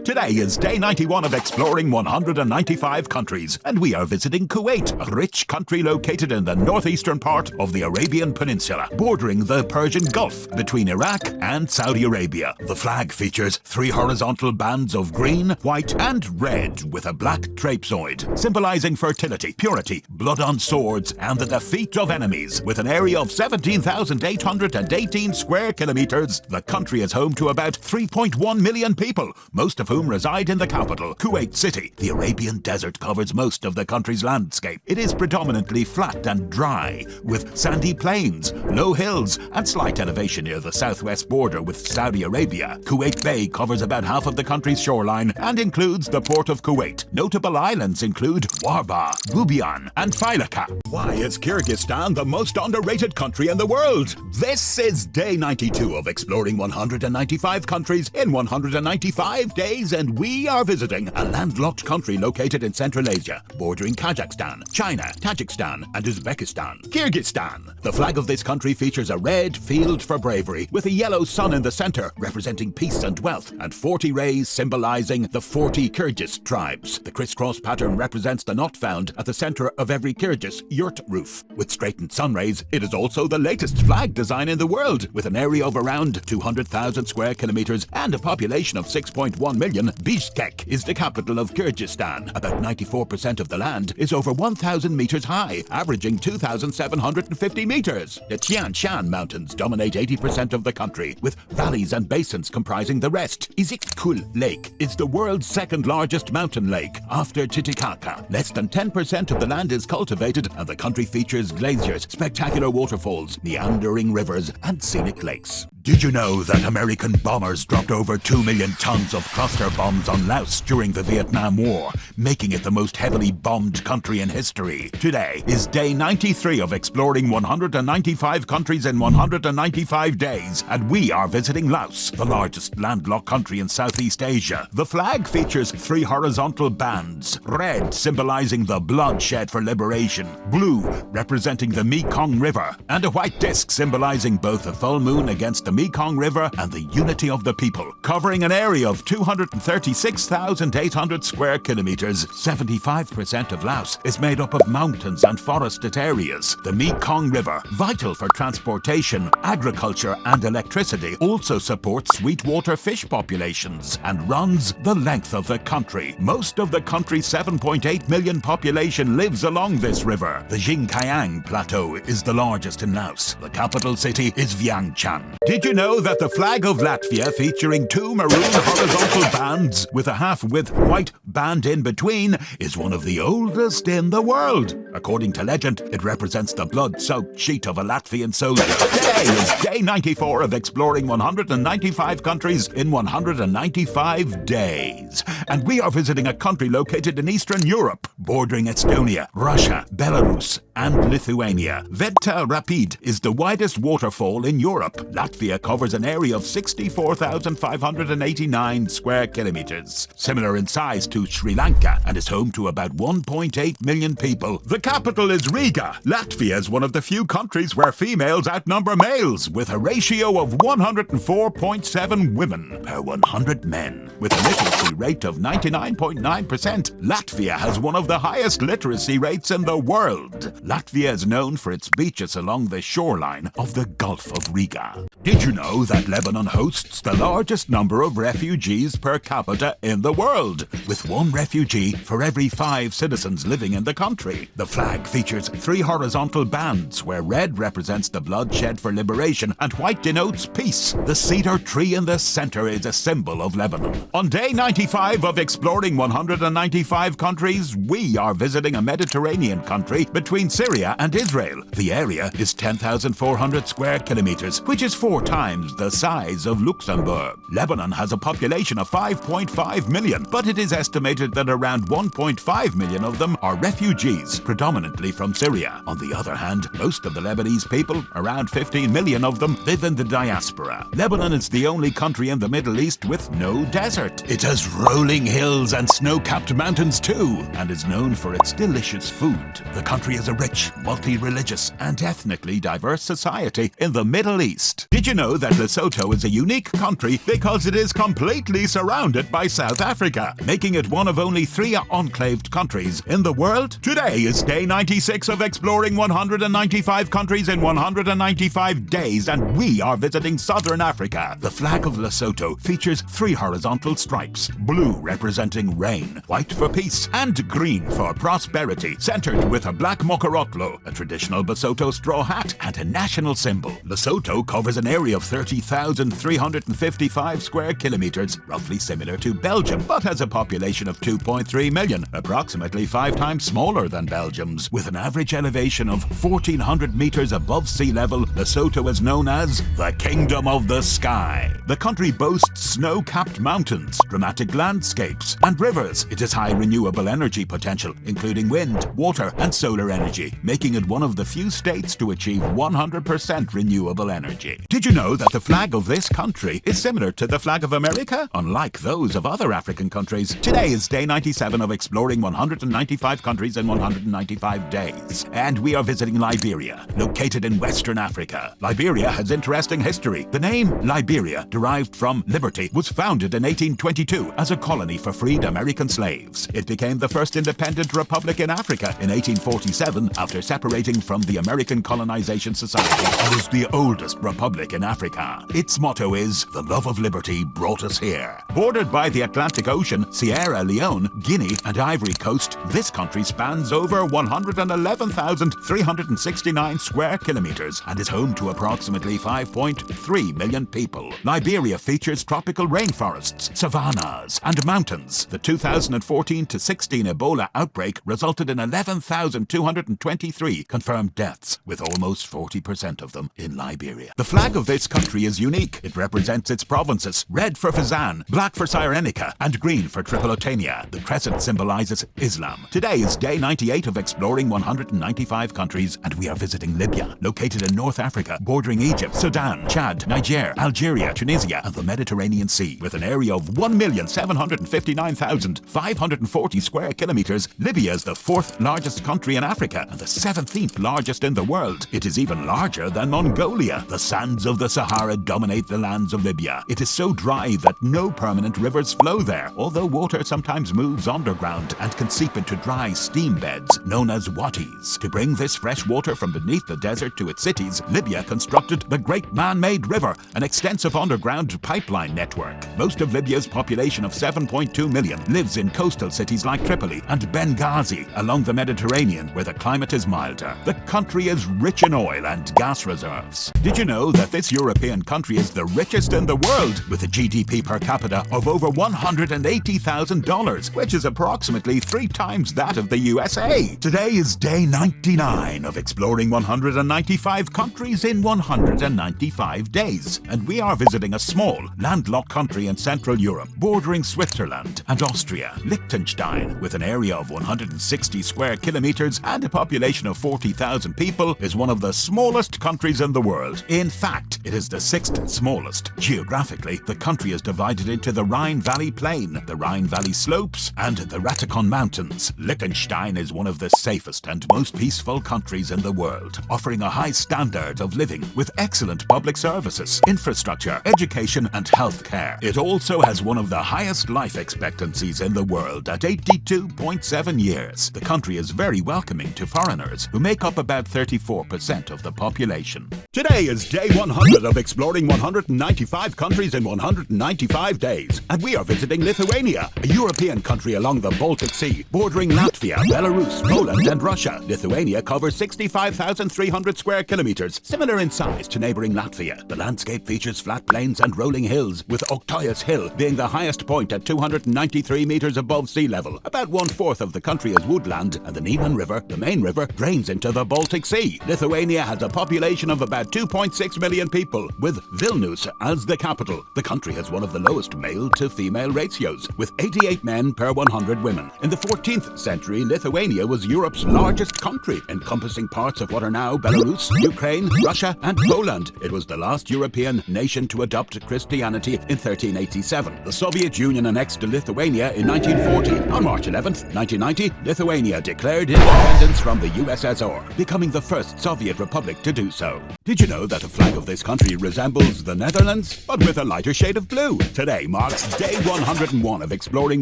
Today is day 91 of exploring 195 countries, and we are visiting Kuwait, a rich country located in the northeastern part of the Arabian Peninsula, bordering the Persian Gulf between Iraq and Saudi Arabia. The flag features 3 horizontal bands of green, white, and red with a black trapezoid, symbolizing fertility, purity, blood on swords, and the defeat of enemies. With an area of 17,818 square kilometers, the country is home to about 3.1 million people, most of whom reside in the capital, Kuwait City. The Arabian Desert covers most of the country's landscape. It is predominantly flat and dry, with sandy plains, low hills, and slight elevation near the southwest border with Saudi Arabia. Kuwait Bay covers about half of the country's shoreline and includes the port of Kuwait. Notable islands include Warba, Bubiyan, and Failaka. Why is Kyrgyzstan the most underrated country in the world? This is day 92 of exploring 195 countries in 195 days, and we are visiting a landlocked country located in Central Asia, bordering Kazakhstan, China, Tajikistan, and Uzbekistan. Kyrgyzstan. The flag of this country features a red field for bravery, with a yellow sun in the center, representing peace and wealth, and 40 rays symbolizing the 40 Kyrgyz tribes. The crisscross pattern represents the knot found at the center of every Kyrgyz yurt roof. With straightened sun rays, it is also the latest flag design in the world. With an area of around 200,000 square kilometers and a population of 6.1 million, Bishkek is the capital of Kyrgyzstan. About 94% of the land is over 1,000 meters high, averaging 2,750 meters. The Tian Shan Mountains dominate 80% of the country, with valleys and basins comprising the rest. Izikkul Lake is the world's 2nd largest mountain lake, after Titicaca. Less than 10% of the land is cultivated, and the country features glaciers, spectacular waterfalls, meandering rivers, and scenic lakes. Did you know that American bombers dropped over 2 million tons of cluster bombs on Laos during the Vietnam War, making it the most heavily bombed country in history? Today is day 93 of exploring 195 countries in 195 days, and we are visiting Laos, the largest landlocked country in Southeast Asia. The flag features 3 horizontal bands, red symbolizing the blood shed for liberation, blue representing the Mekong River, and a white disc symbolizing both the full moon against the Mekong River and the unity of the people. Covering an area of 236,800 square kilometers, 75% of Laos is made up of mountains and forested areas. The Mekong River, vital for transportation, agriculture, and electricity, also supports sweetwater fish populations and runs the length of the country. Most of the country's 7.8 million population lives along this river. The Jingkayang Plateau is the largest in Laos. The capital city is Vientiane. Did you know that the flag of Latvia, featuring 2 maroon horizontal bands with a half-width white band in between, is one of the oldest in the world? According to legend, it represents the blood-soaked sheet of a Latvian soldier. Today is day 94 of exploring 195 countries in 195 days. And we are visiting a country located in Eastern Europe, bordering Estonia, Russia, Belarus, and Lithuania. Verde Rapid is the widest waterfall in Europe. Latvia Latvia covers an area of 64,589 square kilometers, similar in size to Sri Lanka, and is home to about 1.8 million people. The capital is Riga. Latvia is one of the few countries where females outnumber males, with a ratio of 104.7 women per 100 men. With a literacy rate of 99.9%, Latvia has one of the highest literacy rates in the world. Latvia is known for its beaches along the shoreline of the Gulf of Riga. Did you know that Lebanon hosts the largest number of refugees per capita in the world, with one refugee for every 5 citizens living in the country? The flag features 3 horizontal bands, where red represents the blood shed for liberation and white denotes peace. The cedar tree in the center is a symbol of Lebanon. On day 95 of exploring 195 countries, we are visiting a Mediterranean country between Syria and Israel. The area is 10,400 square kilometers, which is 4 times the size of Luxembourg. Lebanon has a population of 5.5 million, but it is estimated that around 1.5 million of them are refugees, predominantly from Syria. On the other hand, most of the Lebanese people, around 15 million of them, live in the diaspora. Lebanon is the only country in the Middle East with no desert. It has rolling hills and snow-capped mountains too, and is known for its delicious food. The country is a rich, multi-religious and ethnically diverse society in the Middle East. Did you know that Lesotho is a unique country because it is completely surrounded by South Africa, making it one of only 3 enclaved countries in the world? Today is day 96 of exploring 195 countries in 195 days, and we are visiting Southern Africa. The flag of Lesotho features 3 horizontal stripes, blue representing rain, white for peace, and green for prosperity, centered with a black mokorotlo, a traditional Basotho straw hat, and a national symbol. Lesotho covers an area of 30,355 square kilometers, roughly similar to Belgium, but has a population of 2.3 million, approximately 5 times smaller than Belgium's. With an average elevation of 1,400 meters above sea level, Lesotho is known as the Kingdom of the Sky. The country boasts snow-capped mountains, dramatic landscapes, and rivers. It has high renewable energy potential, including wind, water, and solar energy, making it one of the few states to achieve 100% renewable energy. Did you know that the flag of this country is similar to the flag of America? Unlike those of other African countries, today is day 97 of exploring 195 countries in 195 days. And we are visiting Liberia, located in Western Africa. Liberia has interesting history. The name Liberia, derived from liberty, was founded in 1822 as a colony for freed American slaves. It became the first independent republic in Africa in 1847 after separating from the American Colonization Society, and is the oldest republic in Africa. Its motto is, "The love of liberty brought us here." Bordered by the Atlantic Ocean, Sierra Leone, Guinea, and Ivory Coast, this country spans over 111,369 square kilometers and is home to approximately 5.3 million people. Liberia features tropical rainforests, savannas, and mountains. The 2014-16 Ebola outbreak resulted in 11,223 confirmed deaths, with almost 40% of them in Liberia. The flag of this country is unique. It represents its provinces, red for Fezzan, black for Cyrenaica, and green for Tripolitania. The crescent symbolizes Islam. Today is day 98 of exploring 195 countries, and we are visiting Libya, located in North Africa, bordering Egypt, Sudan, Chad, Niger, Algeria, Tunisia, and the Mediterranean Sea. With an area of 1,759,540 square kilometers, Libya is the 4th largest country in Africa and the 17th largest in the world. It is even larger than Mongolia. The sands of the Sahara dominate the lands of Libya. It is so dry that no permanent rivers flow there, although water sometimes moves underground and can seep into dry steam beds known as wadis. To bring this fresh water from beneath the desert to its cities, Libya constructed the Great Man-Made River, an extensive underground pipeline network. Most of Libya's population of 7.2 million lives in coastal cities like Tripoli and Benghazi along the Mediterranean, where the climate is milder. The country is rich in oil and gas reserves. Did you know that this European country is the richest in the world, with a GDP per capita of over $180,000, which is approximately 3 times that of the USA? Today is day 99 of exploring 195 countries in 195 days, and we are visiting a small, landlocked country in Central Europe, bordering Switzerland and Austria. Liechtenstein, with an area of 160 square kilometers and a population of 40,000 people, is one of the smallest countries in the world. In fact, It is the sixth smallest. Geographically, the country is divided into the Rhine Valley Plain, the Rhine Valley Slopes, and the Ratikon Mountains. Liechtenstein is one of the safest and most peaceful countries in the world, offering a high standard of living with excellent public services, infrastructure, education, and health care. It also has one of the highest life expectancies in the world at 82.7 years. The country is very welcoming to foreigners, who make up about 34% of the population. Today is day 100 of exploring 195 countries in 195 days, and we are visiting Lithuania, a European country along the Baltic Sea, bordering Latvia, Belarus, Poland, and Russia. Lithuania covers 65,300 square kilometers, similar in size to neighboring Latvia. The landscape features flat plains and rolling hills, with Oktojas Hill being the highest point at 293 meters above sea level. About 1/4 of the country is woodland, and the Niemen River, the main river, drains into the Baltic Sea. Lithuania has a population of about 2.6 million people, with Vilnius as the capital. The country has one of the lowest male-to-female ratios, with 88 men per 100 women. In the 14th century, Lithuania was Europe's largest country, encompassing parts of what are now Belarus, Ukraine, Russia, and Poland. It was the last European nation to adopt Christianity in 1387. The Soviet Union annexed Lithuania in 1940. On March 11th, 1990, Lithuania declared independence from the USSR, becoming the first Soviet republic to do so. Did you know that the flag of this country resembles the Netherlands, but with a lighter shade of blue? Today marks day 101 of exploring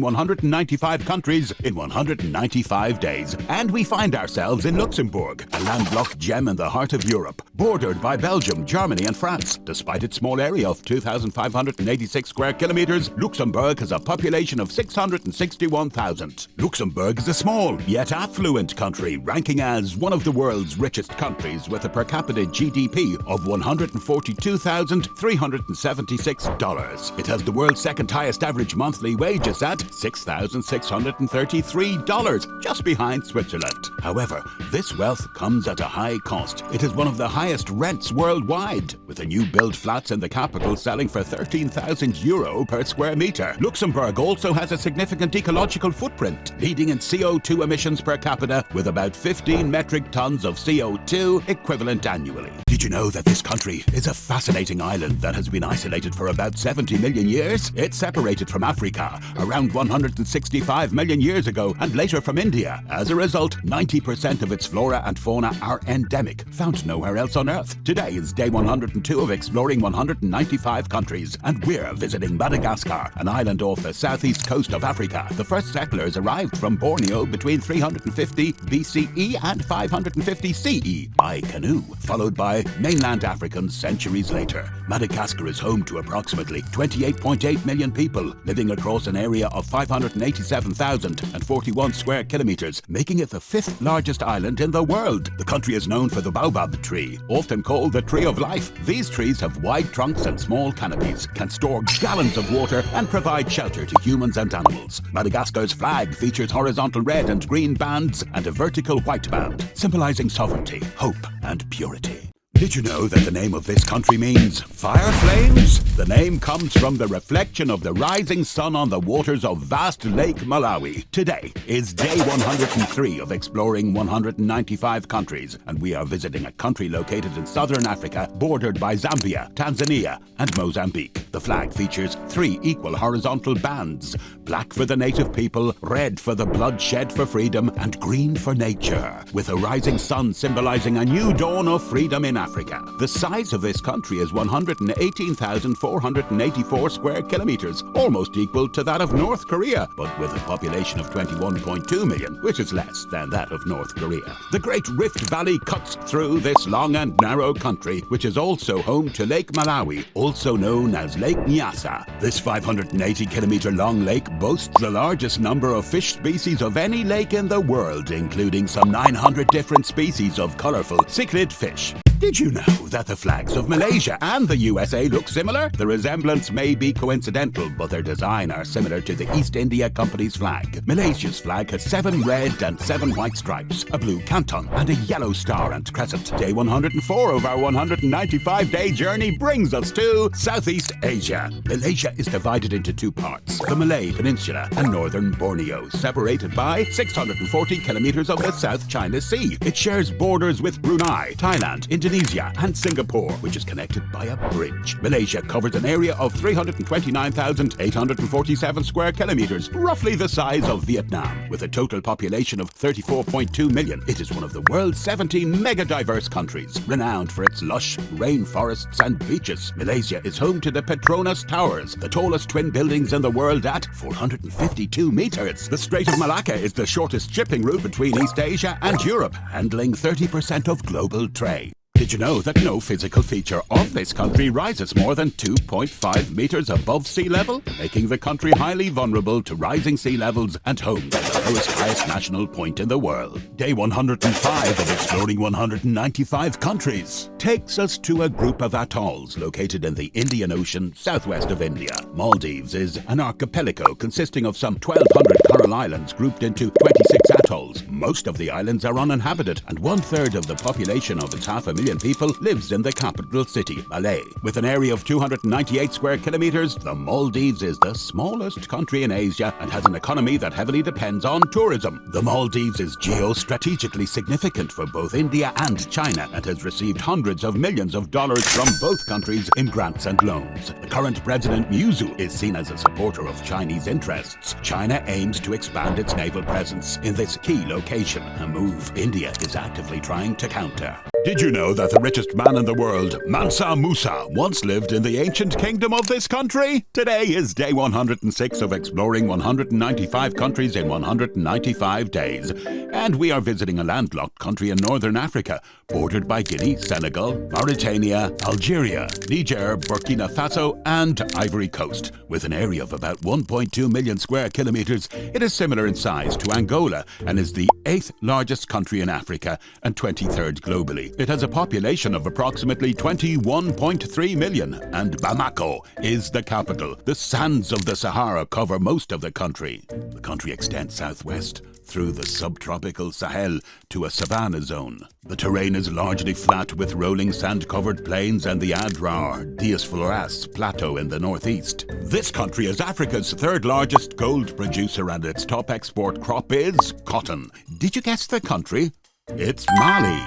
195 countries in 195 days. And we find ourselves in Luxembourg, a landlocked gem in the heart of Europe, bordered by Belgium, Germany, and France. Despite its small area of 2,586 square kilometers, Luxembourg has a population of 661,000. Luxembourg is a small, yet affluent country, ranking as one of the world's richest countries with a per capita GDP of $142,376. It has the world's second highest average monthly wages at $6,633, just behind Switzerland. However, this wealth comes at a high cost. It is one of the highest rents worldwide, with the new build flats in the capital selling for €13,000 per square meter. Luxembourg also has a significant ecological footprint, leading in CO2 emissions per capita with about 15 metric tons of CO2 equivalent annually. Did you know that this country is a fascinating island that has been isolated for about 70 million years? It's separated from Africa around 165 million years ago, and later from India. As a result, 90% of its flora and fauna are endemic, found nowhere else on Earth. Today is day 102 of exploring 195 countries, and we're visiting Madagascar, an island off the southeast coast of Africa. The first settlers arrived from Borneo between 350 BCE and 550 CE by canoe, followed by mainland Africans centuries later. Madagascar is home to approximately 28.8 million people, living across an area of 587,041 square kilometers, making it the 5th largest island in the world. The country is known for the baobab tree, often called the tree of life. These trees have wide trunks and small canopies, can store gallons of water, and provide shelter to humans and animals. Madagascar's flag features horizontal red and green bands and a vertical white band, symbolizing sovereignty, hope, and purity. Did you know that the name of this country means fire flames? The name comes from the reflection of the rising sun on the waters of vast Lake Malawi. Today is day 103 of exploring 195 countries, and we are visiting a country located in southern Africa, bordered by Zambia, Tanzania, and Mozambique. The flag features 3 equal horizontal bands: black for the native people, red for the blood shed for freedom, and green for nature, with a rising sun symbolizing a new dawn of freedom in Africa. The size of this country is 118,484 square kilometers, almost equal to that of North Korea, but with a population of 21.2 million, which is less than that of North Korea. The Great Rift Valley cuts through this long and narrow country, which is also home to Lake Malawi, also known as Lake Nyasa. This 580-kilometer-long lake boasts the largest number of fish species of any lake in the world, including some 900 different species of colorful cichlid fish. Did you know that the flags of Malaysia and the USA look similar? The resemblance may be coincidental, but their design are similar to the East India Company's flag. Malaysia's flag has 7 red and 7 white stripes, a blue canton, and a yellow star and crescent. Day 104 of our 195-day journey brings us to Southeast Asia. Malaysia is divided into 2 parts: the Malay Peninsula and northern Borneo, separated by 640 kilometers of the South China Sea. It shares borders with Brunei, Thailand, Indonesia, Indonesia, and Singapore, which is connected by a bridge. Malaysia covers an area of 329,847 square kilometers, roughly the size of Vietnam. With a total population of 34.2 million, it is one of the world's 17 mega-diverse countries, renowned for its lush rainforests and beaches. Malaysia is home to the Petronas Towers, the tallest twin buildings in the world at 452 meters. The Strait of Malacca is the shortest shipping route between East Asia and Europe, handling 30% of global trade. Did you know that no physical feature of this country rises more than 2.5 meters above sea level, making the country highly vulnerable to rising sea levels and home to the highest national point in the world? Day 105 of exploring 195 countries takes us to a group of atolls located in the Indian Ocean, southwest of India. Maldives is an archipelago consisting of some 1,200 coral islands grouped into 26 atolls. Most of the islands are uninhabited, and 1/3 of the population of its 500,000 people lives in the capital city, Malé. With an area of 298 square kilometers, the Maldives is the smallest country in Asia and has an economy that heavily depends on tourism. The Maldives is geostrategically significant for both India and China and has received hundreds of millions of dollars from both countries in grants and loans. The current president, Yuzu, is seen as a supporter of Chinese interests. China aims to expand its naval presence in this key location, a move India is actively trying to counter. Did you know that the richest man in the world, Mansa Musa, once lived in the ancient kingdom of this country? Today is day 106 of exploring 195 countries in 195 days. And we are visiting a landlocked country in northern Africa, bordered by Guinea, Senegal, Mauritania, Algeria, Niger, Burkina Faso, and Ivory Coast. With an area of about 1.2 million square kilometers, it is similar in size to Angola and is the 8th largest country in Africa and 23rd globally. It has a population of approximately 21.3 million, and Bamako is the capital. The sands of the Sahara cover most of the country. The country extends southwest through the subtropical Sahel to a savanna zone. The terrain is largely flat with rolling sand-covered plains and the Adrar Diosphorus Plateau in the northeast. This country is Africa's 3rd largest gold producer and its top export crop is cotton. Did you guess the country? It's Mali.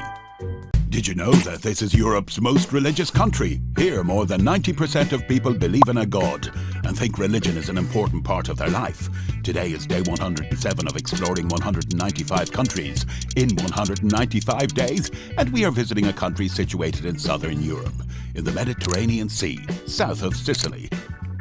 Did you know that this is Europe's most religious country? Here, more than 90% of people believe in a god and think religion is an important part of their life. Today is day 107 of exploring 195 countries in 195 days, and we are visiting a country situated in southern Europe, in the Mediterranean Sea, south of Sicily.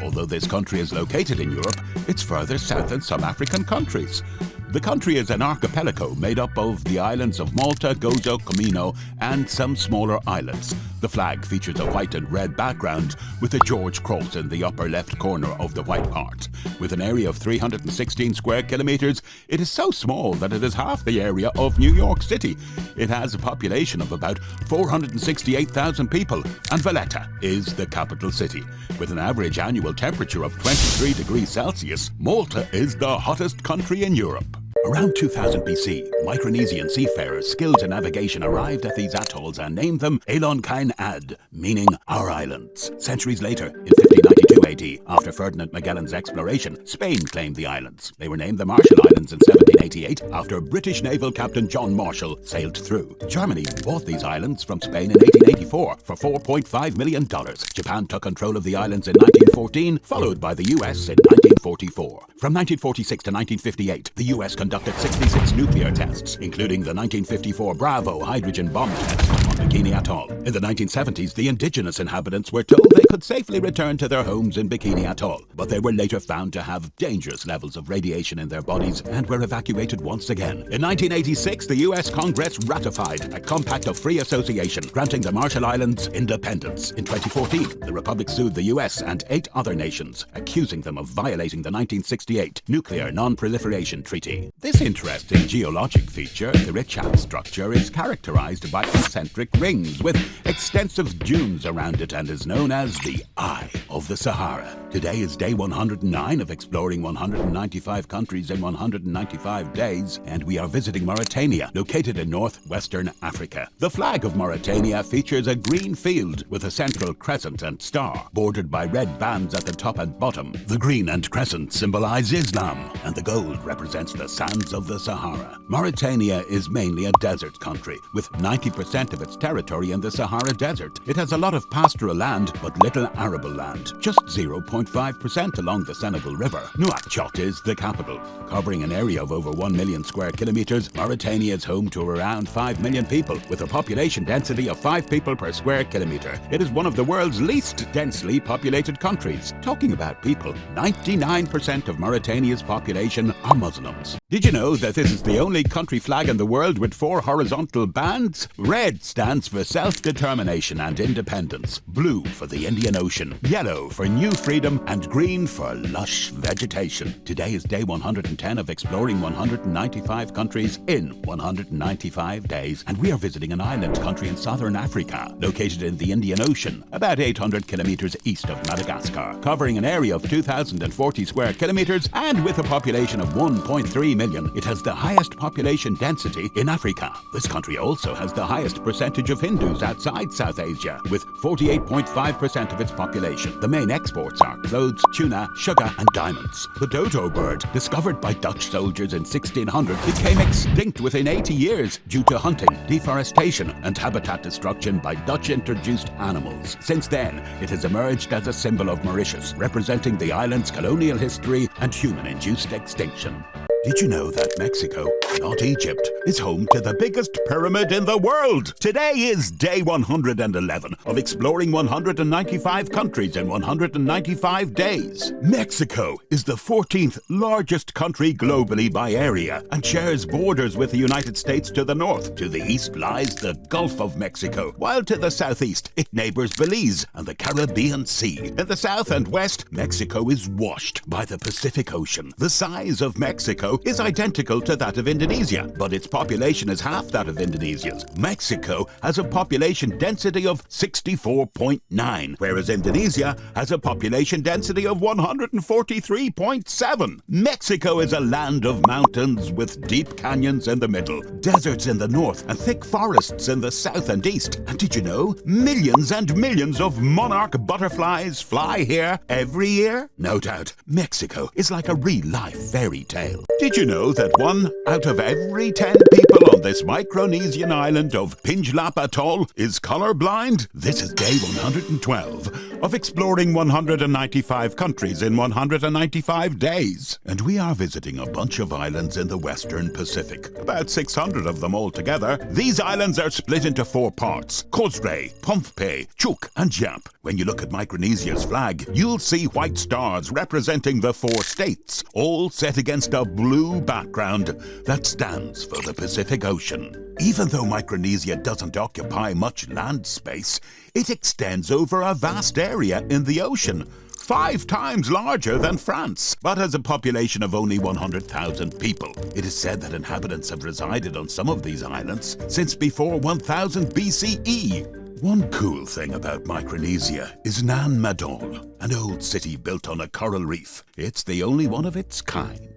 Although this country is located in Europe, it's further south than some African countries. The country is an archipelago made up of the islands of Malta, Gozo, Comino, and some smaller islands. The flag features a white and red background with a George cross in the upper left corner of the white part. With an area of 316 square kilometers, it is so small that it is half the area of New York City. It has a population of about 468,000 people, and Valletta is the capital city. With an average annual temperature of 23 degrees Celsius, Malta is the hottest country in Europe. Around 2000 BC, Micronesian seafarers skilled in navigation arrived at these atolls and named them Elon Kain Ad, meaning our islands. Centuries later, in 1592 AD, after Ferdinand Magellan's exploration, Spain claimed the islands. They were named the Marshall Islands in 1788 after British naval captain John Marshall sailed through. Germany bought these islands from Spain in 1884 for $4.5 million. Japan took control of the islands in 1914, followed by the US in 1944. From 1946 to 1958, the US conducted 66 nuclear tests, including the 1954 Bravo hydrogen bomb test on Bikini Atoll. In the 1970s, the indigenous inhabitants were told they could safely return to their homes in Bikini Atoll, but they were later found to have dangerous levels of radiation in their bodies and were evacuated once again. In 1986, the US Congress ratified a Compact of Free Association, granting the Marshall Islands independence. In 2014, the Republic sued the US and 8 other nations, accusing them of violating the 1968 Nuclear Non-Proliferation Treaty. This interesting geologic feature, the Richat structure, is characterized by concentric rings with extensive dunes around it and is known as the Eye of the Sahara. Today is day 109 of exploring 195 countries in 195 days, and we are visiting Mauritania, located in northwestern Africa. The flag of Mauritania features a green field with a central crescent and star, bordered by red bands at the top and bottom. The green and crescent symbolize Islam, and the gold represents the sands of the Sahara. Mauritania is mainly a desert country, with 90% of its its territory in the Sahara Desert. It has a lot of pastoral land, but little arable land, just 0.5% along the Senegal River. Nouakchott is the capital. Covering an area of over 1 million square kilometers, Mauritania is home to around 5 million people, with a population density of 5 people per square kilometer. It is one of the world's least densely populated countries. Talking about people, 99% of Mauritania's population are Muslims. Did you know that this is the only country flag in the world with 4 horizontal bands? Red stands for self-determination and independence, blue for the Indian Ocean, yellow for new freedom, and green for lush vegetation. Today is day 110 of exploring 195 countries in 195 days, and we are visiting an island country in southern Africa, located in the Indian Ocean, about 800 kilometers east of Madagascar, covering an area of 2,040 square kilometers, and with a population of 1.3 million, it has the highest population density in Africa. This country also has the highest percentage of Hindus outside South Asia, with 48.5% of its population. The main exports are clothes, tuna, sugar, and diamonds. The dodo bird, discovered by Dutch soldiers in 1600, became extinct within 80 years due to hunting, deforestation, and habitat destruction by Dutch-introduced animals. Since then, it has emerged as a symbol of Mauritius, representing the island's colonial history and human-induced extinction. Did you know that Mexico, not Egypt, is home to the biggest pyramid in the world? Today is day 111 of exploring 195 countries in 195 days. Mexico is the 14th largest country globally by area and shares borders with the United States to the north. To the east lies the Gulf of Mexico, while to the southeast it neighbors Belize and the Caribbean Sea. In the south and west, Mexico is washed by the Pacific Ocean. The size of Mexico is identical to that of Indonesia, but its population is half that of Indonesia's. Mexico has a population density of 64.9, whereas Indonesia has a population density of 143.7. Mexico is a land of mountains with deep canyons in the middle, deserts in the north, and thick forests in the south and east. And did you know, millions and millions of monarch butterflies fly here every year? No doubt, Mexico is like a real-life fairy tale. Did you know that 1 out of every 10 people on this Micronesian island of Pinglap Atoll is colorblind? This is day 112 of exploring 195 countries in 195 days. And we are visiting a bunch of islands in the Western Pacific, about 600 of them altogether. These islands are split into 4 parts: Kosrae, Pohnpei, Chuuk, and Giap. When you look at Micronesia's flag, you'll see white stars representing the 4 states, all set against a blue background that stands for the Pacific Ocean. Even though Micronesia doesn't occupy much land space, it extends over a vast area in the ocean, 5 times larger than France, but has a population of only 100,000 people. It is said that inhabitants have resided on some of these islands since before 1000 BCE. One cool thing about Micronesia is Nan Madol, an old city built on a coral reef. It's the only one of its kind.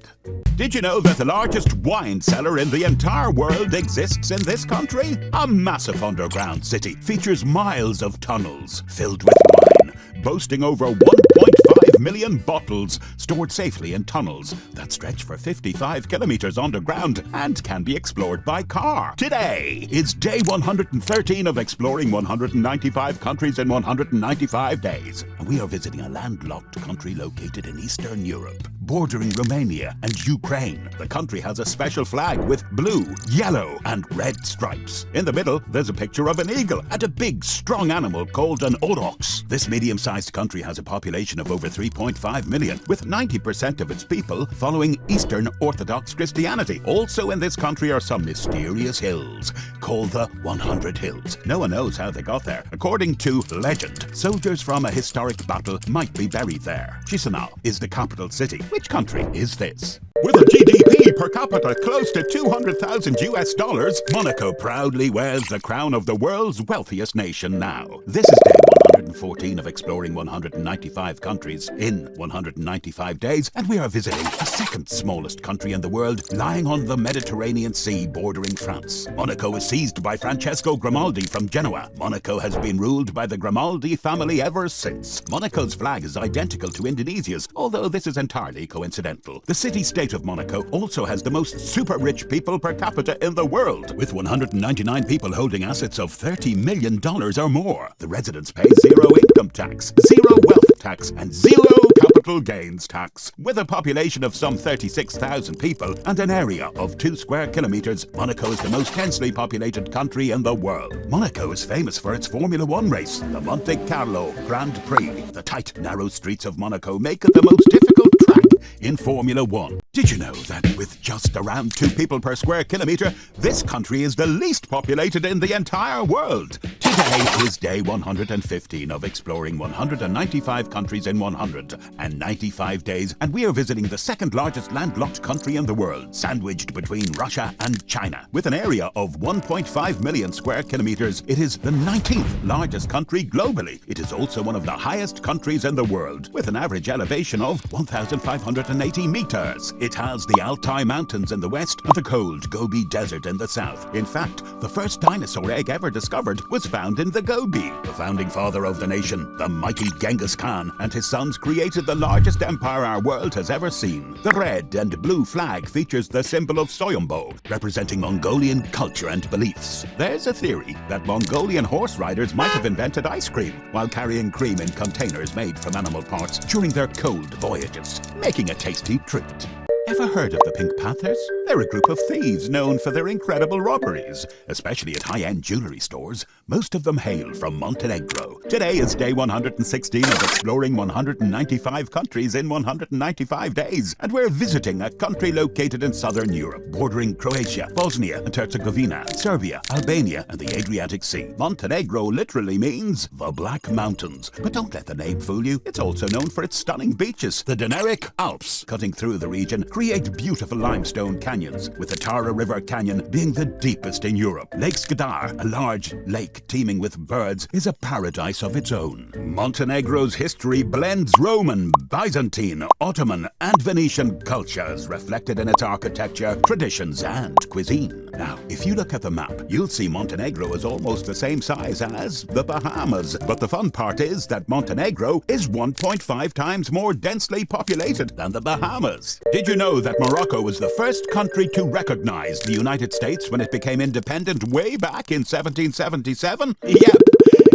Did you know that the largest wine cellar in the entire world exists in this country? A massive underground city features miles of tunnels filled with wine, boasting over 1.5 million bottles stored safely in tunnels that stretch for 55 kilometers underground and can be explored by car. Today is day 113 of exploring 195 countries in 195 days, and we are visiting a landlocked country located in Eastern Europe, bordering Romania and Ukraine. The country has a special flag with blue, yellow, and red stripes. In the middle, there's a picture of an eagle and a big, strong animal called an aurochs. This medium-sized country has a population of over 3.5 million, with 90% of its people following Eastern Orthodox Christianity. Also in this country are some mysterious hills called the 100 Hills. No one knows how they got there. According to legend, soldiers from a historic battle might be buried there. Chisinau is the capital city. Which country is this? With a GDP per capita close to $200,000, Monaco proudly wears the crown of the world's wealthiest nation now. This is day 14 of Exploring 195 Countries in 195 Days, and we are visiting the second smallest country in the world, lying on the Mediterranean Sea bordering France. Monaco was seized by Francesco Grimaldi from Genoa. Monaco has been ruled by the Grimaldi family ever since. Monaco's flag is identical to Indonesia's, although this is entirely coincidental. The city-state of Monaco also has the most super-rich people per capita in the world, with 199 people holding assets of $30 million or more. The residents pay zero income tax, zero wealth tax, and zero capital gains tax. With a population of some 36,000 people and an area of 2 square kilometers, Monaco is the most densely populated country in the world. Monaco is famous for its Formula One race, the Monte Carlo Grand Prix. The tight, narrow streets of Monaco make it the most difficult track in Formula One. Did you know that with just around 2 people per square kilometer, this country is the least populated in the entire world? Today is day 115 of Exploring 195 Countries in 195 Days, and we are visiting the second largest landlocked country in the world, sandwiched between Russia and China. With an area of 1.5 million square kilometers, it is the 19th largest country globally. It is also one of the highest countries in the world, with an average elevation of 1,580 meters. It has the Altai Mountains in the west and the cold Gobi Desert in the south. In fact, the first dinosaur egg ever discovered was found in the Gobi. The founding father of the nation, the mighty Genghis Khan, and his sons created the largest empire our world has ever seen. The red and blue flag features the symbol of Soyombo, representing Mongolian culture and beliefs. There's a theory that Mongolian horse riders might have invented ice cream while carrying cream in containers made from animal parts during their cold voyages, making a tasty treat. Ever heard of the Pink Panthers? They're a group of thieves known for their incredible robberies, especially at high-end jewelry stores. Most of them hail from Montenegro. Today is day 116 of Exploring 195 Countries in 195 Days, and we're visiting a country located in southern Europe, bordering Croatia, Bosnia and Herzegovina, Serbia, Albania, and the Adriatic Sea. Montenegro literally means the Black Mountains, but don't let the name fool you. It's also known for its stunning beaches. The Dinaric Alps, cutting through the region, create beautiful limestone canyons, with the Tara River Canyon being the deepest in Europe. Lake Skadar, a large lake teeming with birds, is a paradise of its own. Montenegro's history blends Roman, Byzantine, Ottoman, and Venetian cultures, reflected in its architecture, traditions, and cuisine. Now, if you look at the map, you'll see Montenegro is almost the same size as the Bahamas. But the fun part is that Montenegro is 1.5 times more densely populated than the Bahamas. Did you know that Morocco was the first country to recognize the United States when it became independent way back in 1777? Yep.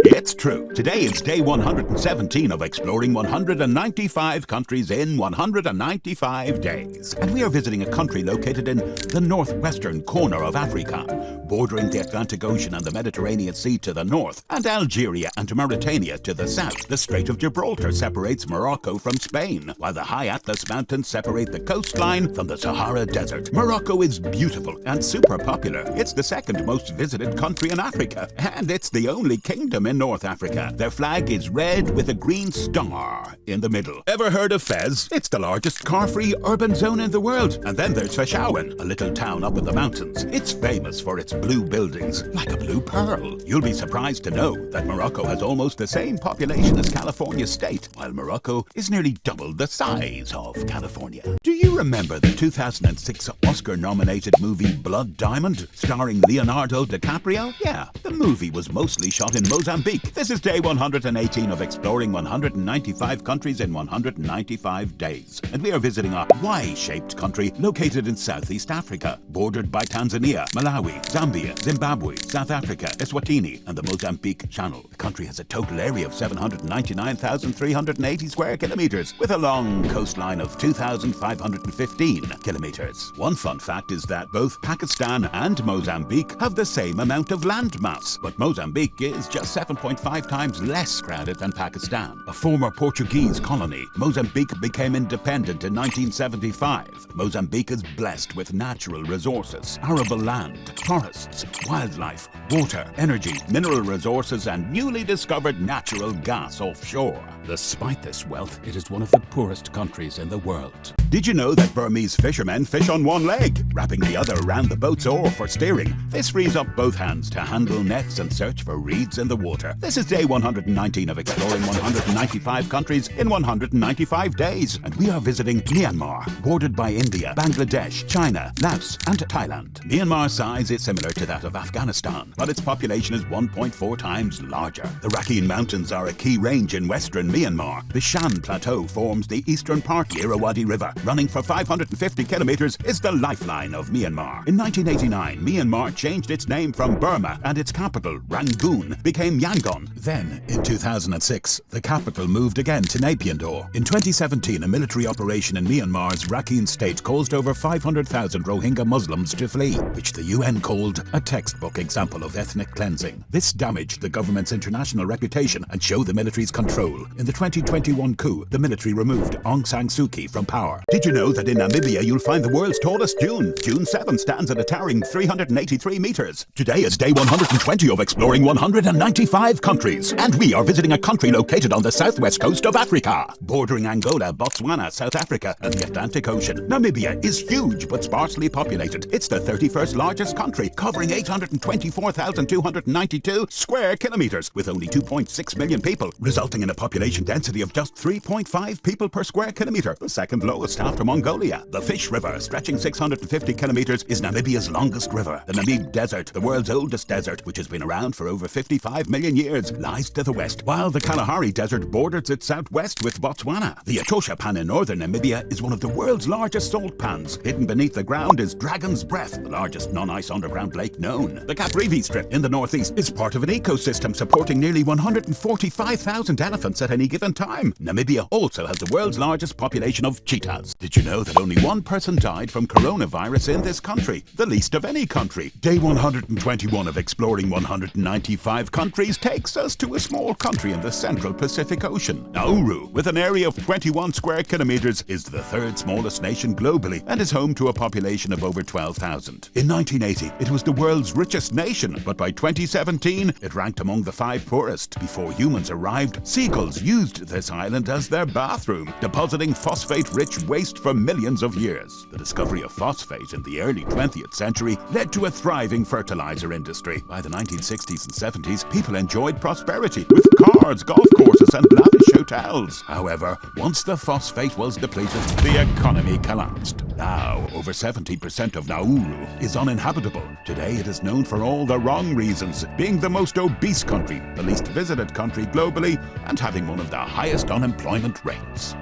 It's true. Today is day 117 of Exploring 195 Countries in 195 Days. And we are visiting a country located in the northwestern corner of Africa, bordering the Atlantic Ocean and the Mediterranean Sea to the north, and Algeria and Mauritania to the south. The Strait of Gibraltar separates Morocco from Spain, while the high Atlas Mountains separate the coastline from the Sahara Desert. Morocco is beautiful and super popular. It's the second most visited country in Africa, and it's the only kingdom in North Africa. Their flag is red with a green star in the middle. Ever heard of Fez? It's the largest car-free urban zone in the world. And then there's Feshawen, a little town up in the mountains. It's famous for its blue buildings, like a blue pearl. You'll be surprised to know that Morocco has almost the same population as California state, while Morocco is nearly double the size of California. Do you remember the 2006 Oscar-nominated movie Blood Diamond, starring Leonardo DiCaprio? Yeah, the movie was mostly shot in Mozambique. This is day 118 of Exploring 195 Countries in 195 Days. And we are visiting a Y-shaped country located in Southeast Africa, bordered by Tanzania, Malawi, Zambia, Zimbabwe, South Africa, Eswatini, and the Mozambique Channel. The country has a total area of 799,380 square kilometers, with a long coastline of 2,515 kilometers. One fun fact is that both Pakistan and Mozambique have the same amount of landmass, but Mozambique is just 7.5 times less crowded than Pakistan. A former Portuguese colony, Mozambique became independent in 1975. Mozambique is blessed with natural resources, arable land, forests, wildlife, water, energy, mineral resources, and newly discovered natural gas offshore. Despite this wealth, it is one of the poorest countries in the world. Did you know that Burmese fishermen fish on one leg, wrapping the other around the boat's oar for steering? This frees up both hands to handle nets and search for reeds in the water. This is day 119 of exploring 195 countries in 195 days. And we are visiting Myanmar, bordered by India, Bangladesh, China, Laos and Thailand. Myanmar's size is similar to that of Afghanistan, but its population is 1.4 times larger. The Rakhine Mountains are a key range in western Myanmar. The Shan Plateau forms the eastern part. The Irrawaddy River, running for 550 kilometers, is the lifeline of Myanmar. In 1989, Myanmar changed its name from Burma and its capital, Rangoon, became Yangon. Then, in 2006, the capital moved again to Naypyidaw. In 2017, a military operation in Myanmar's Rakhine state caused over 500,000 Rohingya Muslims to flee, which the UN called a textbook example of ethnic cleansing. This damaged the government's international reputation and showed the military's control. In the 2021 coup, the military removed Aung San Suu Kyi from power. Did you know that in Namibia you'll find the world's tallest dune? Dune 7 stands at a towering 383 meters. Today is day 120 of exploring 195 countries. And we are visiting a country located on the southwest coast of Africa, bordering Angola, Botswana, South Africa and the Atlantic Ocean. Namibia is huge but sparsely populated. It's the 31st largest country, covering 824,292 square kilometers, with only 2.6 million people, resulting in a population density of just 3.5 people per square kilometer, the second lowest after Mongolia. The Fish River, stretching 650 kilometers, is Namibia's longest river. The Namib Desert, the world's oldest desert, which has been around for over 55 million years, lies to the west, while the Kalahari Desert borders its southwest with Botswana. The Etosha Pan in northern Namibia is one of the world's largest salt pans. Hidden beneath the ground is Dragon's Breath, the largest non-ice underground lake known. The Caprivi Strip in the northeast is part of an ecosystem supporting nearly 145,000 elephants at any given time. Namibia also has the world's largest population of cheetahs. Did you know that only one person died from coronavirus in this country, the least of any country? Day 121 of exploring 195 countries takes us to a small country in the central Pacific Ocean. Nauru, with an area of 21 square kilometers, is the third smallest nation globally and is home to a population of over 12,000. In 1980, it was the world's richest nation, but by 2017, it ranked among the 5 poorest. Before humans arrived, seagulls used this island as their bathroom, depositing phosphate-rich waste for millions of years. The discovery of phosphate in the early 20th century led to a thriving fertilizer industry. By the 1960s and 70s, people enjoyed prosperity with cars, golf courses and lavish hotels. However, once the phosphate was depleted, the economy collapsed. Now, over 70% of Nauru is uninhabitable. Today, it is known for all the wrong reasons, being the most obese country, the least visited country globally, and having one of the highest unemployment rates.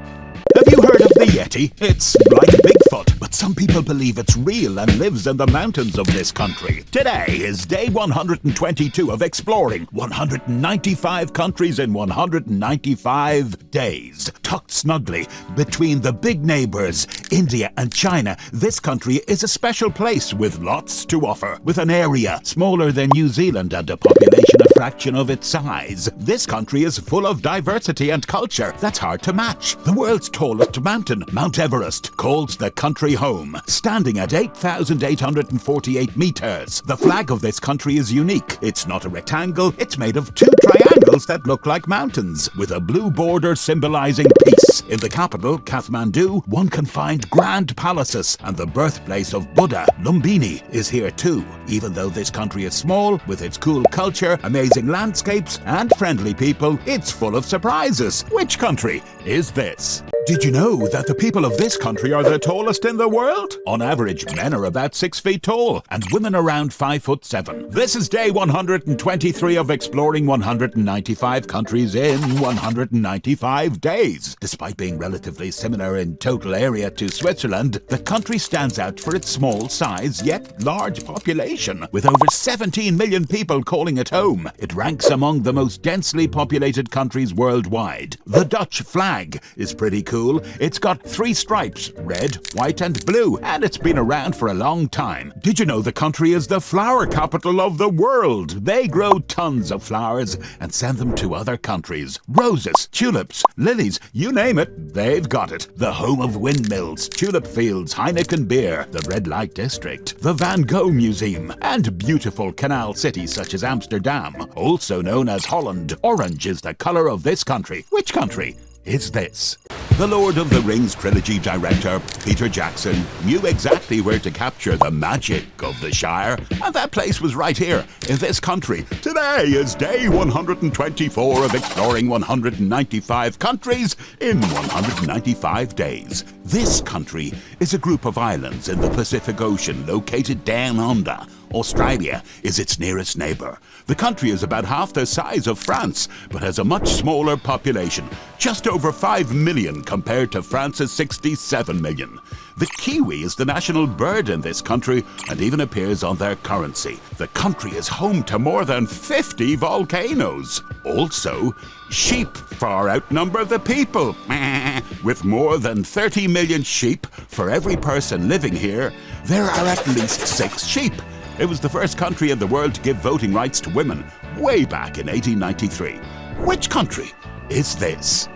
Have you heard of the Yeti? It's like Bigfoot, but some people believe it's real and lives in the mountains of this country. Today is day 122 of exploring 195 countries in 195 days. Tucked snugly between the big neighbors, India and China, this country is a special place with lots to offer. With an area smaller than New Zealand and a population a fraction of its size, this country is full of diversity and culture that's hard to match. The world's tallest mountain, Mount Everest, calls the country home, standing at 8,848 meters. The flag of this country is unique. It's not a rectangle, it's made of 2 triangles that look like mountains, with a blue border symbolizing peace. In the capital, Kathmandu, one can find grand palaces, and the birthplace of Buddha, Lumbini, is here too. Even though this country is small, with its cool culture, amazing landscapes, and friendly people, it's full of surprises. Which country is this? Did you know that the people of this country are the tallest in the world? On average, men are about 6 feet tall and women around 5'7". This is day 123 of exploring 195 countries in 195 days. Despite being relatively similar in total area to Switzerland, the country stands out for its small size yet large population, with over 17 million people calling it home. It ranks among the most densely populated countries worldwide. The Dutch flag is pretty cool. It's got 3 stripes, red, white and blue, and it's been around for a long time. Did you know the country is the flower capital of the world? They grow tons of flowers and send them to other countries. Roses, tulips, lilies, you name it, they've got it. The home of windmills, tulip fields, Heineken beer, the Red Light District, the Van Gogh Museum, and beautiful canal cities such as Amsterdam, also known as Holland. Orange is the color of this country. Which country is this? The Lord of the Rings trilogy director, Peter Jackson, knew exactly where to capture the magic of the Shire, and that place was right here, in this country. Today is day 124 of exploring 195 countries in 195 days. This country is a group of islands in the Pacific Ocean located down under. Australia is its nearest neighbour. The country is about half the size of France, but has a much smaller population, just over 5 million compared to France's 67 million. The kiwi is the national bird in this country and even appears on their currency. The country is home to more than 50 volcanoes. Also, sheep far outnumber the people. With more than 30 million sheep for every person living here, there are at least 6 sheep. It was the first country in the world to give voting rights to women way back in 1893. Which country is this?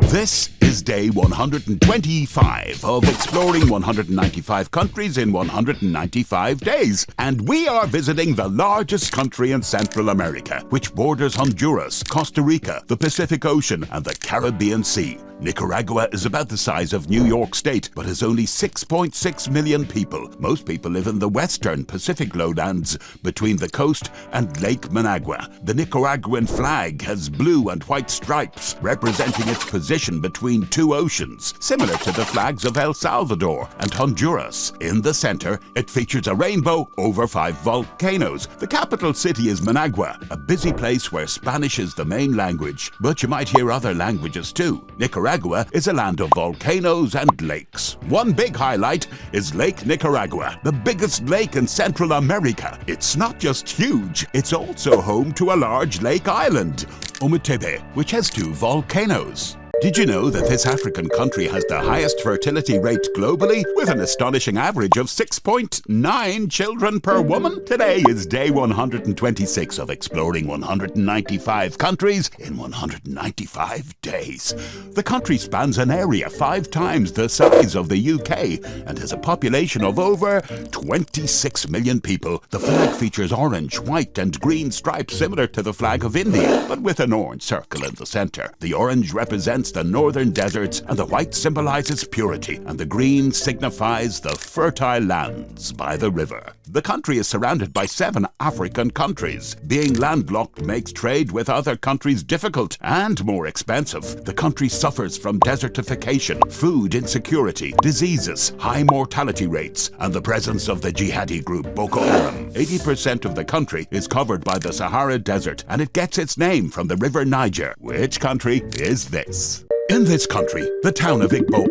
This is day 125 of exploring 195 countries in 195 days, and we are visiting the largest country in Central America, which borders Honduras, Costa Rica, the Pacific Ocean, and the Caribbean Sea. Nicaragua is about the size of New York State, but has only 6.6 million people. Most people live in the western Pacific lowlands between the coast and Lake Managua. The Nicaraguan flag has blue and white stripes, representing its position between two oceans, similar to the flags of El Salvador and Honduras. In the center, it features a rainbow over 5 volcanoes. The capital city is Managua, a busy place where Spanish is the main language, but you might hear other languages too. Nicaragua is a land of volcanoes and lakes. One big highlight is Lake Nicaragua, the biggest lake in Central America. It's not just huge, it's also home to a large lake island, Ometepe, which has 2 volcanoes. Did you know that this African country has the highest fertility rate globally, with an astonishing average of 6.9 children per woman? Today is day 126 of exploring 195 countries in 195 days. The country spans an area 5 times the size of the UK and has a population of over 26 million people. The flag features orange, white and green stripes similar to the flag of India, but with an orange circle in the center. The orange represents the northern deserts, and the white symbolizes purity, and the green signifies the fertile lands by the river. The country is surrounded by 7 African countries. Being landlocked makes trade with other countries difficult and more expensive. The country suffers from desertification, food insecurity, diseases, high mortality rates, and the presence of the jihadi group Boko Haram. 80% of the country is covered by the Sahara Desert, and it gets its name from the river Niger. Which country is this? In this country, the town of Igbo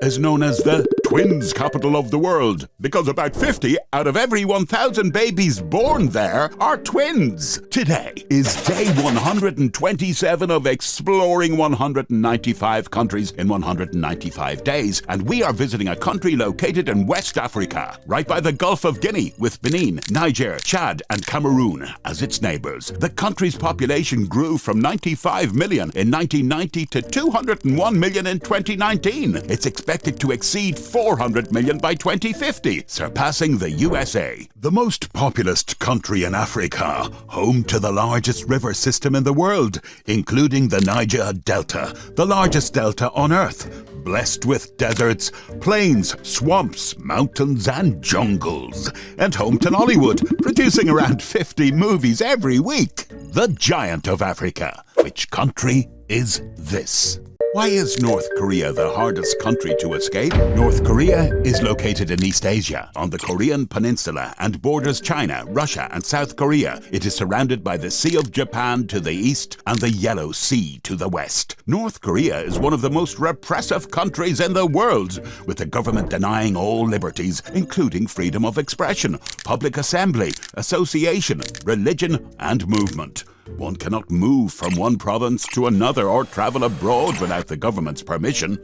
is known as the twins capital of the world, because about 50 out of every 1,000 babies born there are twins. Today is day 127 of exploring 195 countries in 195 days, and we are visiting a country located in West Africa, right by the Gulf of Guinea, with Benin, Niger, Chad, and Cameroon as its neighbors. The country's population grew from 95 million in 1990 to 201 million in 2019. It's expected to exceed 400 million by 2050, surpassing the USA. The most populous country in Africa, home to the largest river system in the world, including the Niger Delta, the largest delta on Earth, blessed with deserts, plains, swamps, mountains, and jungles, and home to Hollywood, producing around 50 movies every week. The giant of Africa. Which country is this? Why is North Korea the hardest country to escape? North Korea is located in East Asia, on the Korean peninsula, and borders China, Russia, and South Korea. It is surrounded by the Sea of Japan to the east and the Yellow Sea to the west. North Korea is one of the most repressive countries in the world, with the government denying all liberties, including freedom of expression, public assembly, association, religion, and movement. One cannot move from one province to another or travel abroad without the government's permission.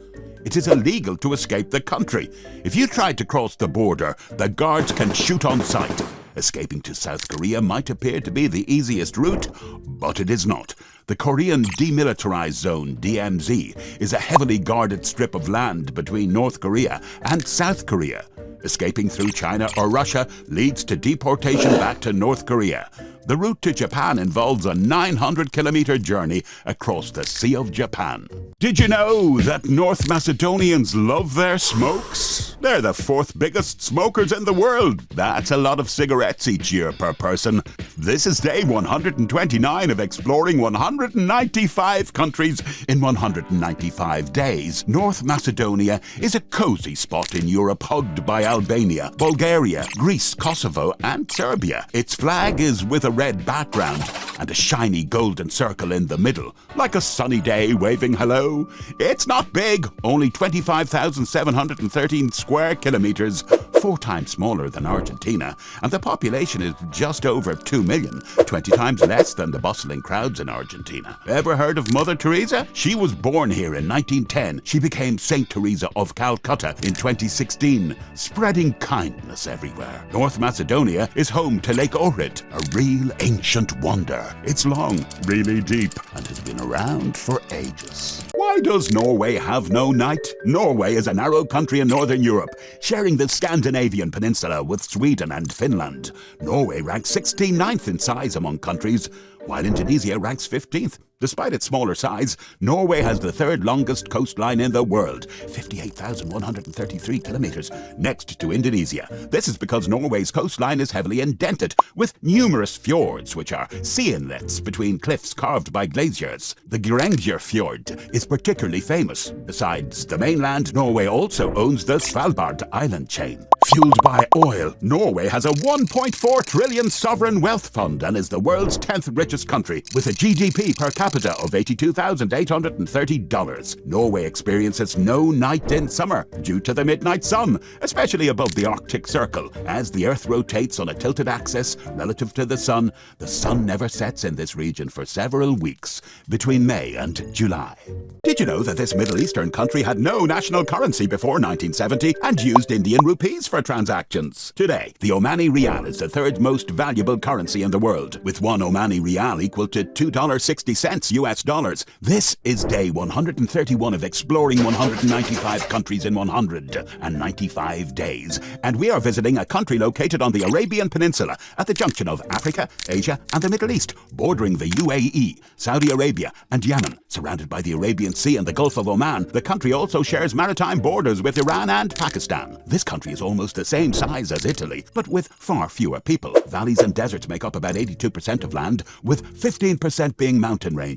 It is illegal to escape the country. If you try to cross the border, the guards can shoot on sight. Escaping to South Korea might appear to be the easiest route, but it is not. The Korean Demilitarized Zone, DMZ, is a heavily guarded strip of land between North Korea and South Korea. Escaping through China or Russia leads to deportation back to North Korea. The route to Japan involves a 900-kilometer journey across the Sea of Japan. Did you know that North Macedonians love their smokes? They're the 4th biggest smokers in the world. That's a lot of cigarettes each year per person. This is day 129 of exploring 195 countries in 195 days. North Macedonia is a cozy spot in Europe, hugged by Albania, Bulgaria, Greece, Kosovo, and Serbia. Its flag is with a red background and a shiny golden circle in the middle, like a sunny day waving hello. It's not big, only 25,713 square kilometers, 4 times smaller than Argentina, and the population is just over 2 million, 20 times less than the bustling crowds in Argentina. Ever heard of Mother Teresa? She was born here in 1910. She became Saint Teresa of Calcutta in 2016, spreading kindness everywhere. North Macedonia is home to Lake Ohrid, a real ancient wonder. It's long, really deep, and has been around for ages. Why does Norway have no night? Norway is a narrow country in northern Europe, sharing the Scandinavian peninsula with Sweden and Finland. Norway ranks 69th in size among countries, while Indonesia ranks 15th. Despite its smaller size, Norway has the 3rd longest coastline in the world, 58,133 kilometers, next to Indonesia. This is because Norway's coastline is heavily indented, with numerous fjords, which are sea inlets between cliffs carved by glaciers. The Geiranger Fjord is particularly famous. Besides the mainland, Norway also owns the Svalbard island chain. Fueled by oil, Norway has a 1.4 trillion sovereign wealth fund and is the world's 10th richest country, with a GDP per capita of $82,830. Norway experiences no night in summer due to the midnight sun, especially above the Arctic Circle. As the Earth rotates on a tilted axis relative to the sun never sets in this region for several weeks, between May and July. Did you know that this Middle Eastern country had no national currency before 1970 and used Indian rupees for transactions? Today, the Omani Rial is the 3rd most valuable currency in the world, with 1 Omani Rial equal to $2.60 US dollars. This is day 131 of exploring 195 countries in 195 days, and we are visiting a country located on the Arabian Peninsula at the junction of Africa, Asia, and the Middle East, bordering the UAE, Saudi Arabia, and Yemen. Surrounded by the Arabian Sea and the Gulf of Oman, the country also shares maritime borders with Iran and Pakistan. This country is almost the same size as Italy, but with far fewer people. Valleys and deserts make up about 82% of land, with 15% being mountain ranges.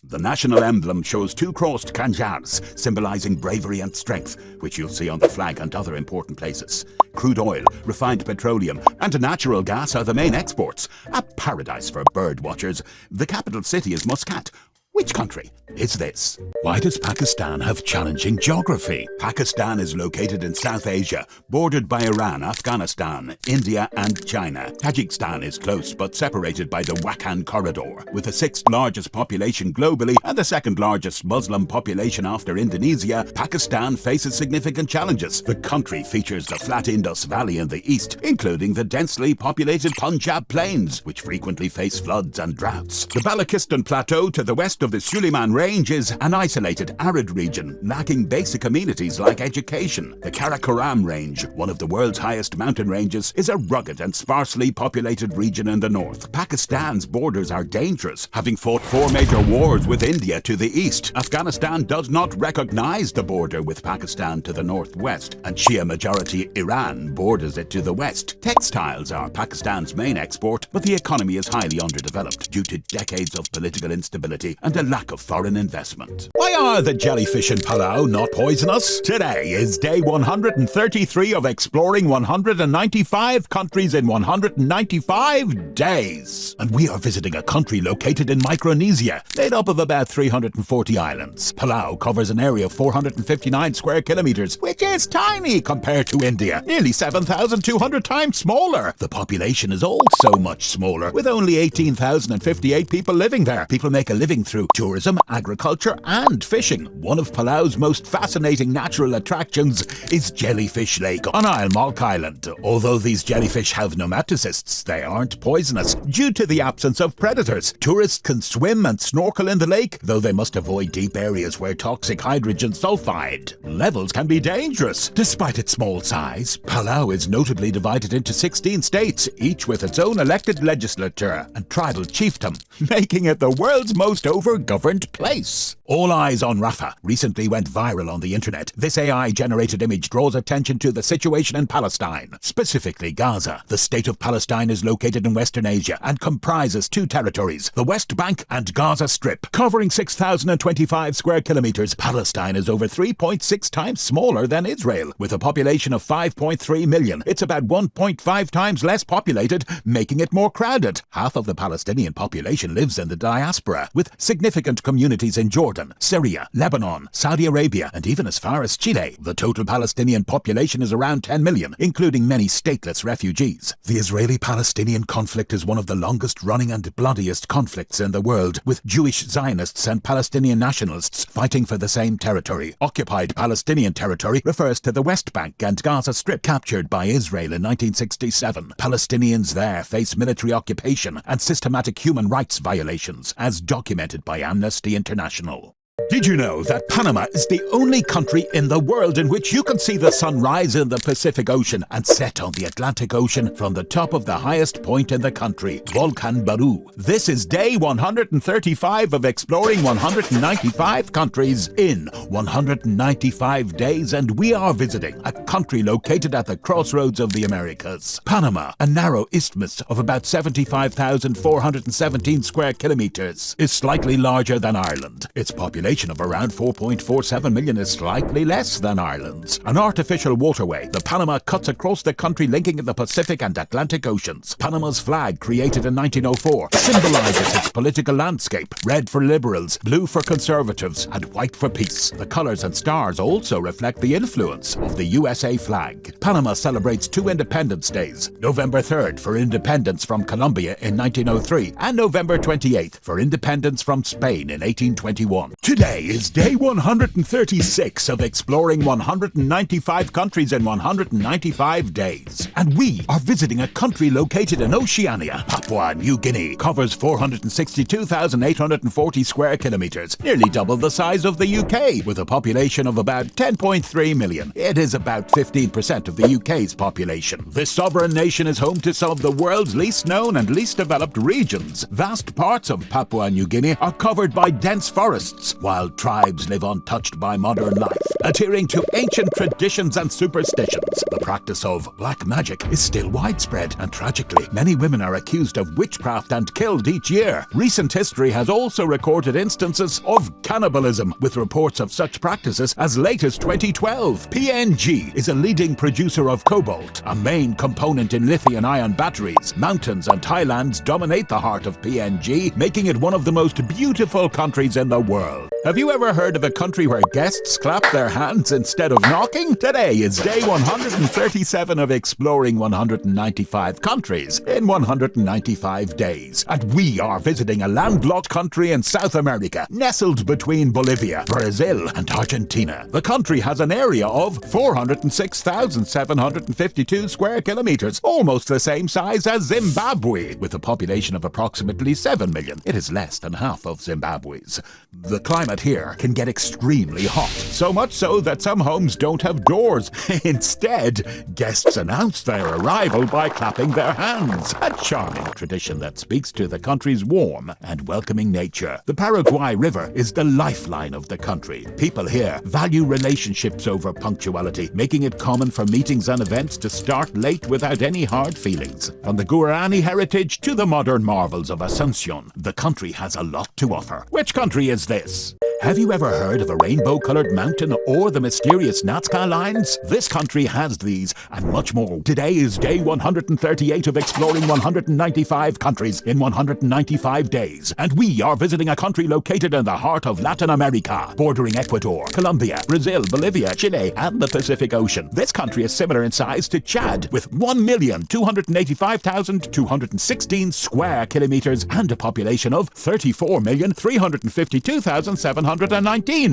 The national emblem shows 2 crossed khanjars, symbolizing bravery and strength, which you'll see on the flag and other important places. Crude oil, refined petroleum, and natural gas are the main exports, a paradise for bird watchers. The capital city is Muscat. Which country is this? Why does Pakistan have challenging geography? Pakistan is located in South Asia, bordered by Iran, Afghanistan, India, and China. Tajikistan is close, but separated by the Wakhan Corridor. With the 6th largest population globally and the 2nd largest Muslim population after Indonesia, Pakistan faces significant challenges. The country features the flat Indus Valley in the east, including the densely populated Punjab Plains, which frequently face floods and droughts. The Balochistan Plateau to the west of the Suleiman Range is an isolated, arid region, lacking basic amenities like education. The Karakoram Range, one of the world's highest mountain ranges, is a rugged and sparsely populated region in the north. Pakistan's borders are dangerous, having fought 4 major wars with India to the east. Afghanistan does not recognize the border with Pakistan to the northwest, and Shia-majority Iran borders it to the west. Textiles are Pakistan's main export, but the economy is highly underdeveloped due to decades of political instability and a lack of foreign investment. Why are the jellyfish in Palau not poisonous? Today is day 133 of exploring 195 countries in 195 days. And we are visiting a country located in Micronesia, made up of about 340 islands. Palau covers an area of 459 square kilometers, which is tiny compared to India, nearly 7,200 times smaller. The population is also much smaller, with only 18,058 people living there. People make a living through through tourism, agriculture and fishing. One of Palau's most fascinating natural attractions is Jellyfish Lake on Ailmalk Island. Although these jellyfish have nematocysts, they aren't poisonous due to the absence of predators. Tourists can swim and snorkel in the lake, though they must avoid deep areas where toxic hydrogen sulfide levels can be dangerous. Despite its small size, Palau is notably divided into 16 states, each with its own elected legislature and tribal chiefdom, making it the world's most over-governed place. All Eyes on Rafah recently went viral on the internet. This AI-generated image draws attention to the situation in Palestine, specifically Gaza. The state of Palestine is located in Western Asia and comprises two territories, the West Bank and Gaza Strip. Covering 6,025 square kilometers, Palestine is over 3.6 times smaller than Israel, with a population of 5.3 million. It's about 1.5 times less populated, making it more crowded. Half of the Palestinian population lives in the diaspora, with significant communities in Jordan, Syria, Lebanon, Saudi Arabia, and even as far as Chile. The total Palestinian population is around 10 million, including many stateless refugees. The Israeli-Palestinian conflict is one of the longest-running and bloodiest conflicts in the world, with Jewish Zionists and Palestinian nationalists fighting for the same territory. Occupied Palestinian territory refers to the West Bank and Gaza Strip, captured by Israel in 1967. Palestinians there face military occupation and systematic human rights violations, as documented by Amnesty International. Did you know that Panama is the only country in the world in which you can see the sun rise in the Pacific Ocean and set on the Atlantic Ocean from the top of the highest point in the country, Volcan Baru? This is day 135 of exploring 195 countries in 195 days, and we are visiting a country located at the crossroads of the Americas. Panama, a narrow isthmus of about 75,417 square kilometers, is slightly larger than Ireland. Its population of around 4.47 million is slightly less than Ireland's. An artificial waterway, the Panama cuts across the country, linking the Pacific and Atlantic Oceans. Panama's flag, created in 1904, symbolizes its political landscape: red for liberals, blue for conservatives, and white for peace. The colors and stars also reflect the influence of the USA flag. Panama celebrates two Independence Days: November 3rd for independence from Colombia in 1903, and November 28th for independence from Spain in 1821. Today is day 136 of exploring 195 countries in 195 days. And we are visiting a country located in Oceania. Papua New Guinea covers 462,840 square kilometers, nearly double the size of the UK, with a population of about 10.3 million. It is about 15% of the UK's population. This sovereign nation is home to some of the world's least known and least developed regions. Vast parts of Papua New Guinea are covered by dense forests, while tribes live untouched by modern life, adhering to ancient traditions and superstitions. The practice of black magic is still widespread, and tragically, many women are accused of witchcraft and killed each year. Recent history has also recorded instances of cannibalism, with reports of such practices as late as 2012. PNG is a leading producer of cobalt, a main component in lithium-ion batteries. Mountains and highlands dominate the heart of PNG, making it one of the most beautiful countries in the world. Have you ever heard of a country where guests clap their hands instead of knocking? Today is day 137 of exploring 195 countries in 195 days. And we are visiting a landlocked country in South America, nestled between Bolivia, Brazil, and Argentina. The country has an area of 406,752 square kilometers, almost the same size as Zimbabwe. With a population of approximately 7 million, it is less than half of Zimbabwe's. The climate here can get extremely hot, so much so that some homes don't have doors. Instead, guests announce their arrival by clapping their hands, a charming tradition that speaks to the country's warm and welcoming nature. The Paraguay River is the lifeline of the country. People here value relationships over punctuality, making it common for meetings and events to start late without any hard feelings. From the Guarani heritage to the modern marvels of Asuncion, the country has a lot to offer. Which country is this? Have you ever heard of a rainbow-colored mountain or the mysterious Nazca lines? This country has these and much more. Today is day 138 of exploring 195 countries in 195 days. And we are visiting a country located in the heart of Latin America, bordering Ecuador, Colombia, Brazil, Bolivia, Chile, and the Pacific Ocean. This country is similar in size to Chad, with 1,285,216 square kilometers and a population of 34,352,719,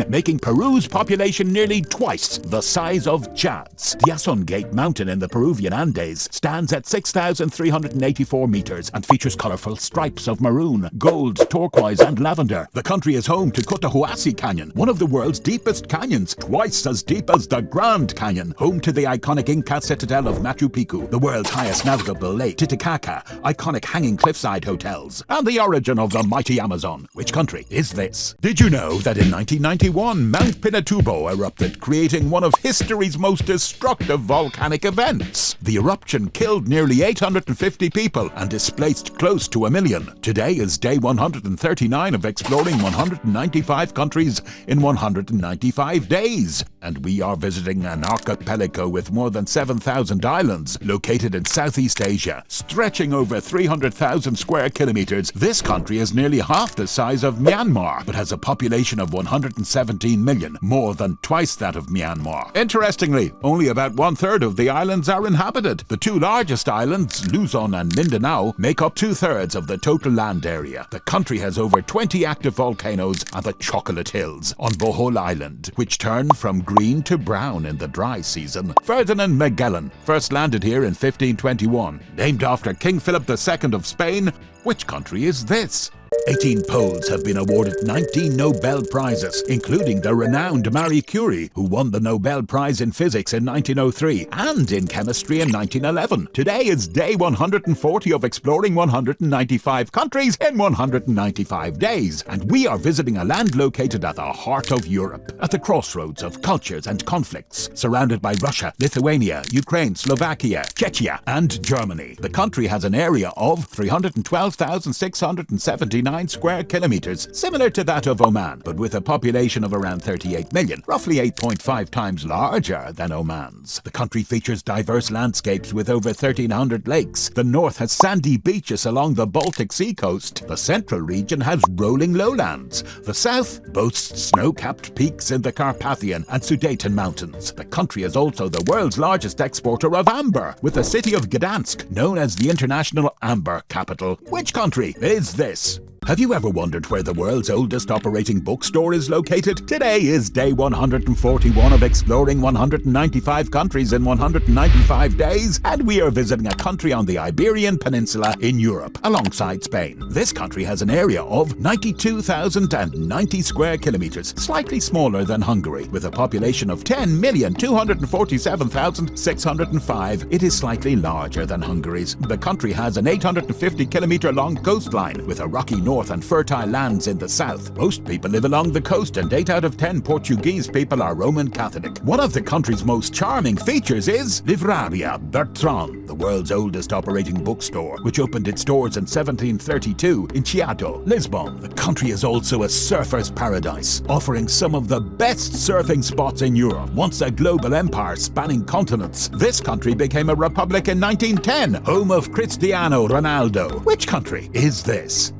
making Peru's population nearly twice the size of Chad's. The Asongate Mountain in the Peruvian Andes stands at 6,384 meters and features colorful stripes of maroon, gold, turquoise, and lavender. The country is home to Cotahuasi Canyon, one of the world's deepest canyons, twice as deep as the Grand Canyon, home to the iconic Inca citadel of Machu Picchu, the world's highest navigable lake, Titicaca, iconic hanging cliffside hotels, and the origin of the mighty Amazon. Which country is this? Did you know that in 1991, Mount Pinatubo erupted, creating one of history's most destructive volcanic events? The eruption killed nearly 850 people and displaced close to 1 million. Today is day 139 of exploring 195 countries in 195 days. And we are visiting an archipelago with more than 7,000 islands, located in Southeast Asia, stretching over 300,000 square kilometers. This country is nearly half the size of Myanmar, but has a population of 117 million, more than twice that of Myanmar. Interestingly, only about 1/3 of the islands are inhabited. The two largest islands, Luzon and Mindanao, make up 2/3 of the total land area. The country has over 20 active volcanoes and the Chocolate Hills on Bohol Island, which turn from green to brown in the dry season. Ferdinand Magellan first landed here in 1521. Named after King Philip II of Spain, which country is this? 18 Poles have been awarded 19 Nobel Prizes, including the renowned Marie Curie, who won the Nobel Prize in Physics in 1903 and in Chemistry in 1911. Today is day 140 of exploring 195 countries in 195 days, and we are visiting a land located at the heart of Europe, at the crossroads of cultures and conflicts, surrounded by Russia, Lithuania, Ukraine, Slovakia, Czechia, and Germany. The country has an area of 312,679 square kilometers, similar to that of Oman, but with a population of around 38 million, roughly 8.5 times larger than Oman's. The country features diverse landscapes with over 1,300 lakes. The north has sandy beaches along the Baltic Sea coast. The central region has rolling lowlands. The south boasts snow-capped peaks in the Carpathian and Sudeten Mountains. The country is also the world's largest exporter of amber, with the city of Gdansk known as the international amber capital. Which country is this? Have you ever wondered where the world's oldest operating bookstore is located? Today is day 141 of exploring 195 countries in 195 days, and we are visiting a country on the Iberian Peninsula in Europe, alongside Spain. This country has an area of 92,090 square kilometers, slightly smaller than Hungary, with a population of 10,247,605. It is slightly larger than Hungary's. The country has an 850-kilometer-long coastline, with a rocky north and fertile lands in the south. Most people live along the coast, and 8 out of 10 Portuguese people are Roman Catholic. One of the country's most charming features is Livraria Bertrand, the world's oldest operating bookstore, which opened its doors in 1732 in Chiado, Lisbon. The country is also a surfer's paradise, offering some of the best surfing spots in Europe. Once a global empire spanning continents, this country became a republic in 1910, home of Cristiano Ronaldo. Which country is this?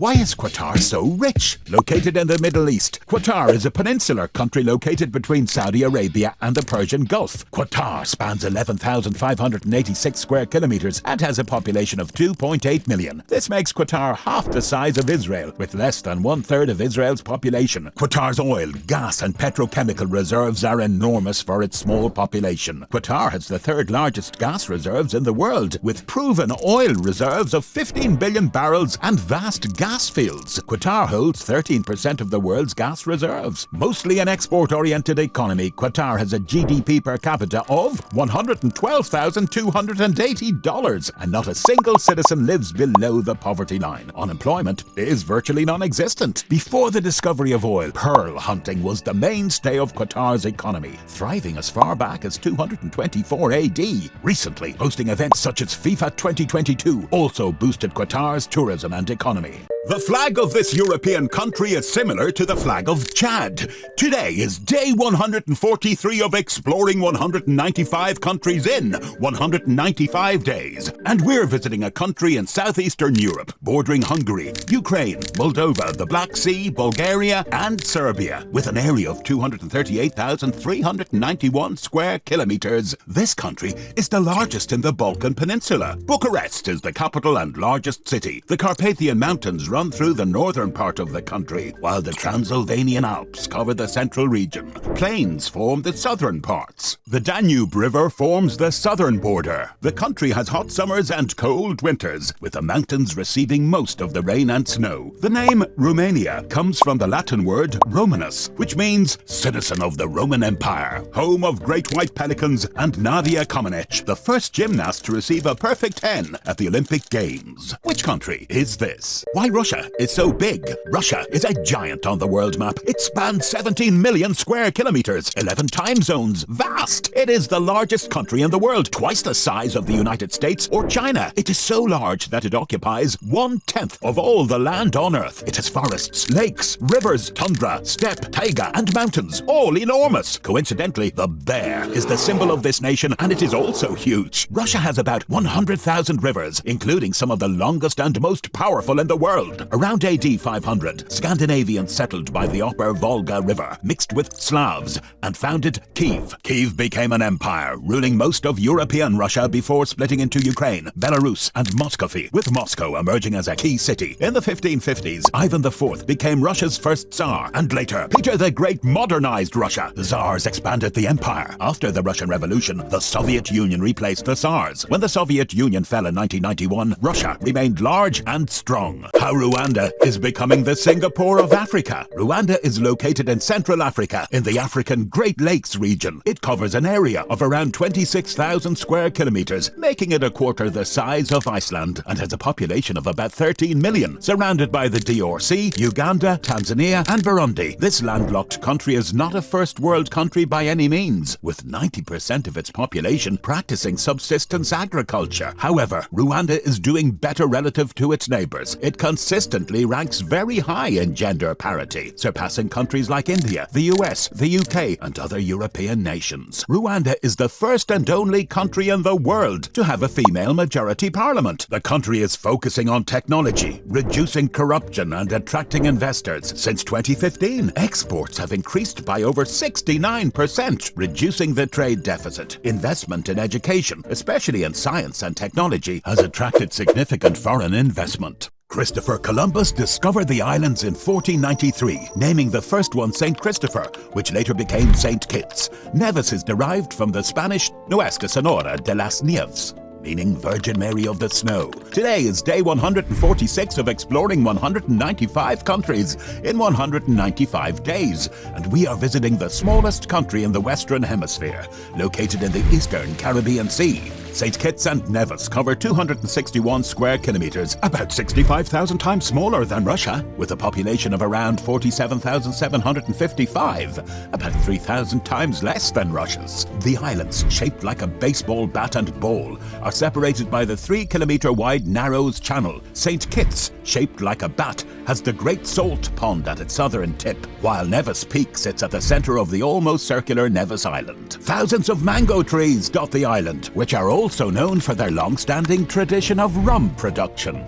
Why is Qatar so rich? Located in the Middle East, Qatar is a peninsular country located between Saudi Arabia and the Persian Gulf. Qatar spans 11,586 square kilometers and has a population of 2.8 million. This makes Qatar half the size of Israel, with less than 1/3 of Israel's population. Qatar's oil, gas, and petrochemical reserves are enormous for its small population. Qatar has the 3rd largest gas reserves in the world, with proven oil reserves of 15 billion barrels and vast gas fields. Qatar holds 13% of the world's gas reserves. Mostly an export-oriented economy, Qatar has a GDP per capita of $112,280, and not a single citizen lives below the poverty line. Unemployment is virtually non-existent. Before the discovery of oil, pearl hunting was the mainstay of Qatar's economy, thriving as far back as 224 AD. Recently, hosting events such as FIFA 2022 also boosted Qatar's tourism and economy. The flag of this European country is similar to the flag of Chad. Today is day 143 of exploring 195 countries in 195 days. And we're visiting a country in southeastern Europe, bordering Hungary, Ukraine, Moldova, the Black Sea, Bulgaria, and Serbia. With an area of 238,391 square kilometers, this country is the largest in the Balkan Peninsula. Bucharest is the capital and largest city. The Carpathian Mountains run through the northern part of the country, while the Transylvanian Alps cover the central region. Plains form the southern parts. The Danube River forms the southern border. The country has hot summers and cold winters, with the mountains receiving most of the rain and snow. The name Romania comes from the Latin word Romanus, which means citizen of the Roman Empire, home of great white pelicans and Nadia Comaneci, the first gymnast to receive a perfect 10 at the Olympic Games. Which country is this? Why Russia is so big? Russia is a giant on the world map. It spans 17 million square kilometers, 11 time zones. Vast! It is the largest country in the world, twice the size of the United States or China. It is so large that it occupies 1/10 of all the land on Earth. It has forests, lakes, rivers, tundra, steppe, taiga, and mountains, all enormous. Coincidentally, the bear is the symbol of this nation, and it is also huge. Russia has about 100,000 rivers, including some of the longest and most powerful in the world. Around AD 500, Scandinavians settled by the upper Volga River, mixed with Slavs, and founded Kiev. Kiev became an empire, ruling most of European Russia before splitting into Ukraine, Belarus, and Muscovy, with Moscow emerging as a key city. In the 1550s, Ivan IV became Russia's first Tsar, and later, Peter the Great modernized Russia. The Tsars expanded the empire. After the Russian Revolution, the Soviet Union replaced the Tsars. When the Soviet Union fell in 1991, Russia remained large and strong. How Rwanda is becoming the Singapore of Africa. Rwanda is located in Central Africa, in the African Great Lakes region. It covers an area of around 26,000 square kilometers, making it a quarter the size of Iceland, and has a population of about 13 million, surrounded by the DRC, Uganda, Tanzania, and Burundi. This landlocked country is not a first world country by any means, with 90% of its population practicing subsistence agriculture. However, Rwanda is doing better relative to its neighbors. It consistently ranks very high in gender parity, surpassing countries like India, the US, the UK, and other European nations. Rwanda is the first and only country in the world to have a female majority parliament. The country is focusing on technology, reducing corruption, and attracting investors. Since 2015, exports have increased by over 69%, reducing the trade deficit. Investment in education, especially in science and technology, has attracted significant foreign investment. Christopher Columbus discovered the islands in 1493, naming the first one St. Christopher, which later became St. Kitts. Nevis is derived from the Spanish Nuestra Senora de las Nieves, meaning Virgin Mary of the Snow. Today is day 146 of exploring 195 countries in 195 days, and we are visiting the smallest country in the Western Hemisphere, located in the Eastern Caribbean Sea. St. Kitts and Nevis cover 261 square kilometers, about 65,000 times smaller than Russia, with a population of around 47,755, about 3,000 times less than Russia's. The islands, shaped like a baseball bat and ball, are separated by the 3-kilometer wide Narrows Channel. St. Kitts, shaped like a bat, has the Great Salt Pond at its southern tip, while Nevis Peak sits at the center of the almost circular Nevis Island. Thousands of mango trees dot the island, which are also known for their long-standing tradition of rum production.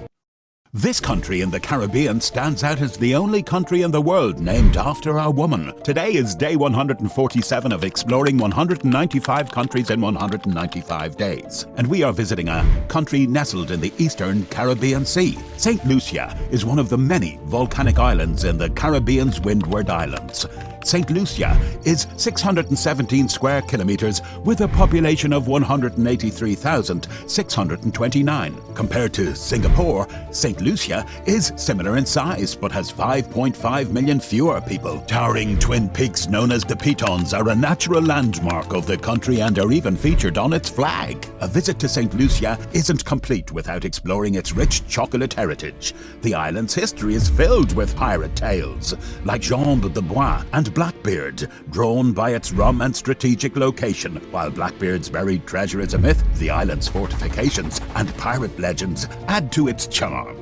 This country in the Caribbean stands out as the only country in the world named after a woman. Today is day 147 of exploring 195 countries in 195 days. And we are visiting a country nestled in the Eastern Caribbean Sea. St. Lucia is one of the many volcanic islands in the Caribbean's Windward Islands. St. Lucia is 617 square kilometers with a population of 183,629. Compared to Singapore, St. Lucia is similar in size but has 5.5 million fewer people. Towering twin peaks known as the Pitons are a natural landmark of the country and are even featured on its flag. A visit to St. Lucia isn't complete without exploring its rich chocolate heritage. The island's history is filled with pirate tales, like Jambe de Bois and Blackbeard, drawn by its rum and strategic location. While Blackbeard's buried treasure is a myth, the island's fortifications and pirate legends add to its charm.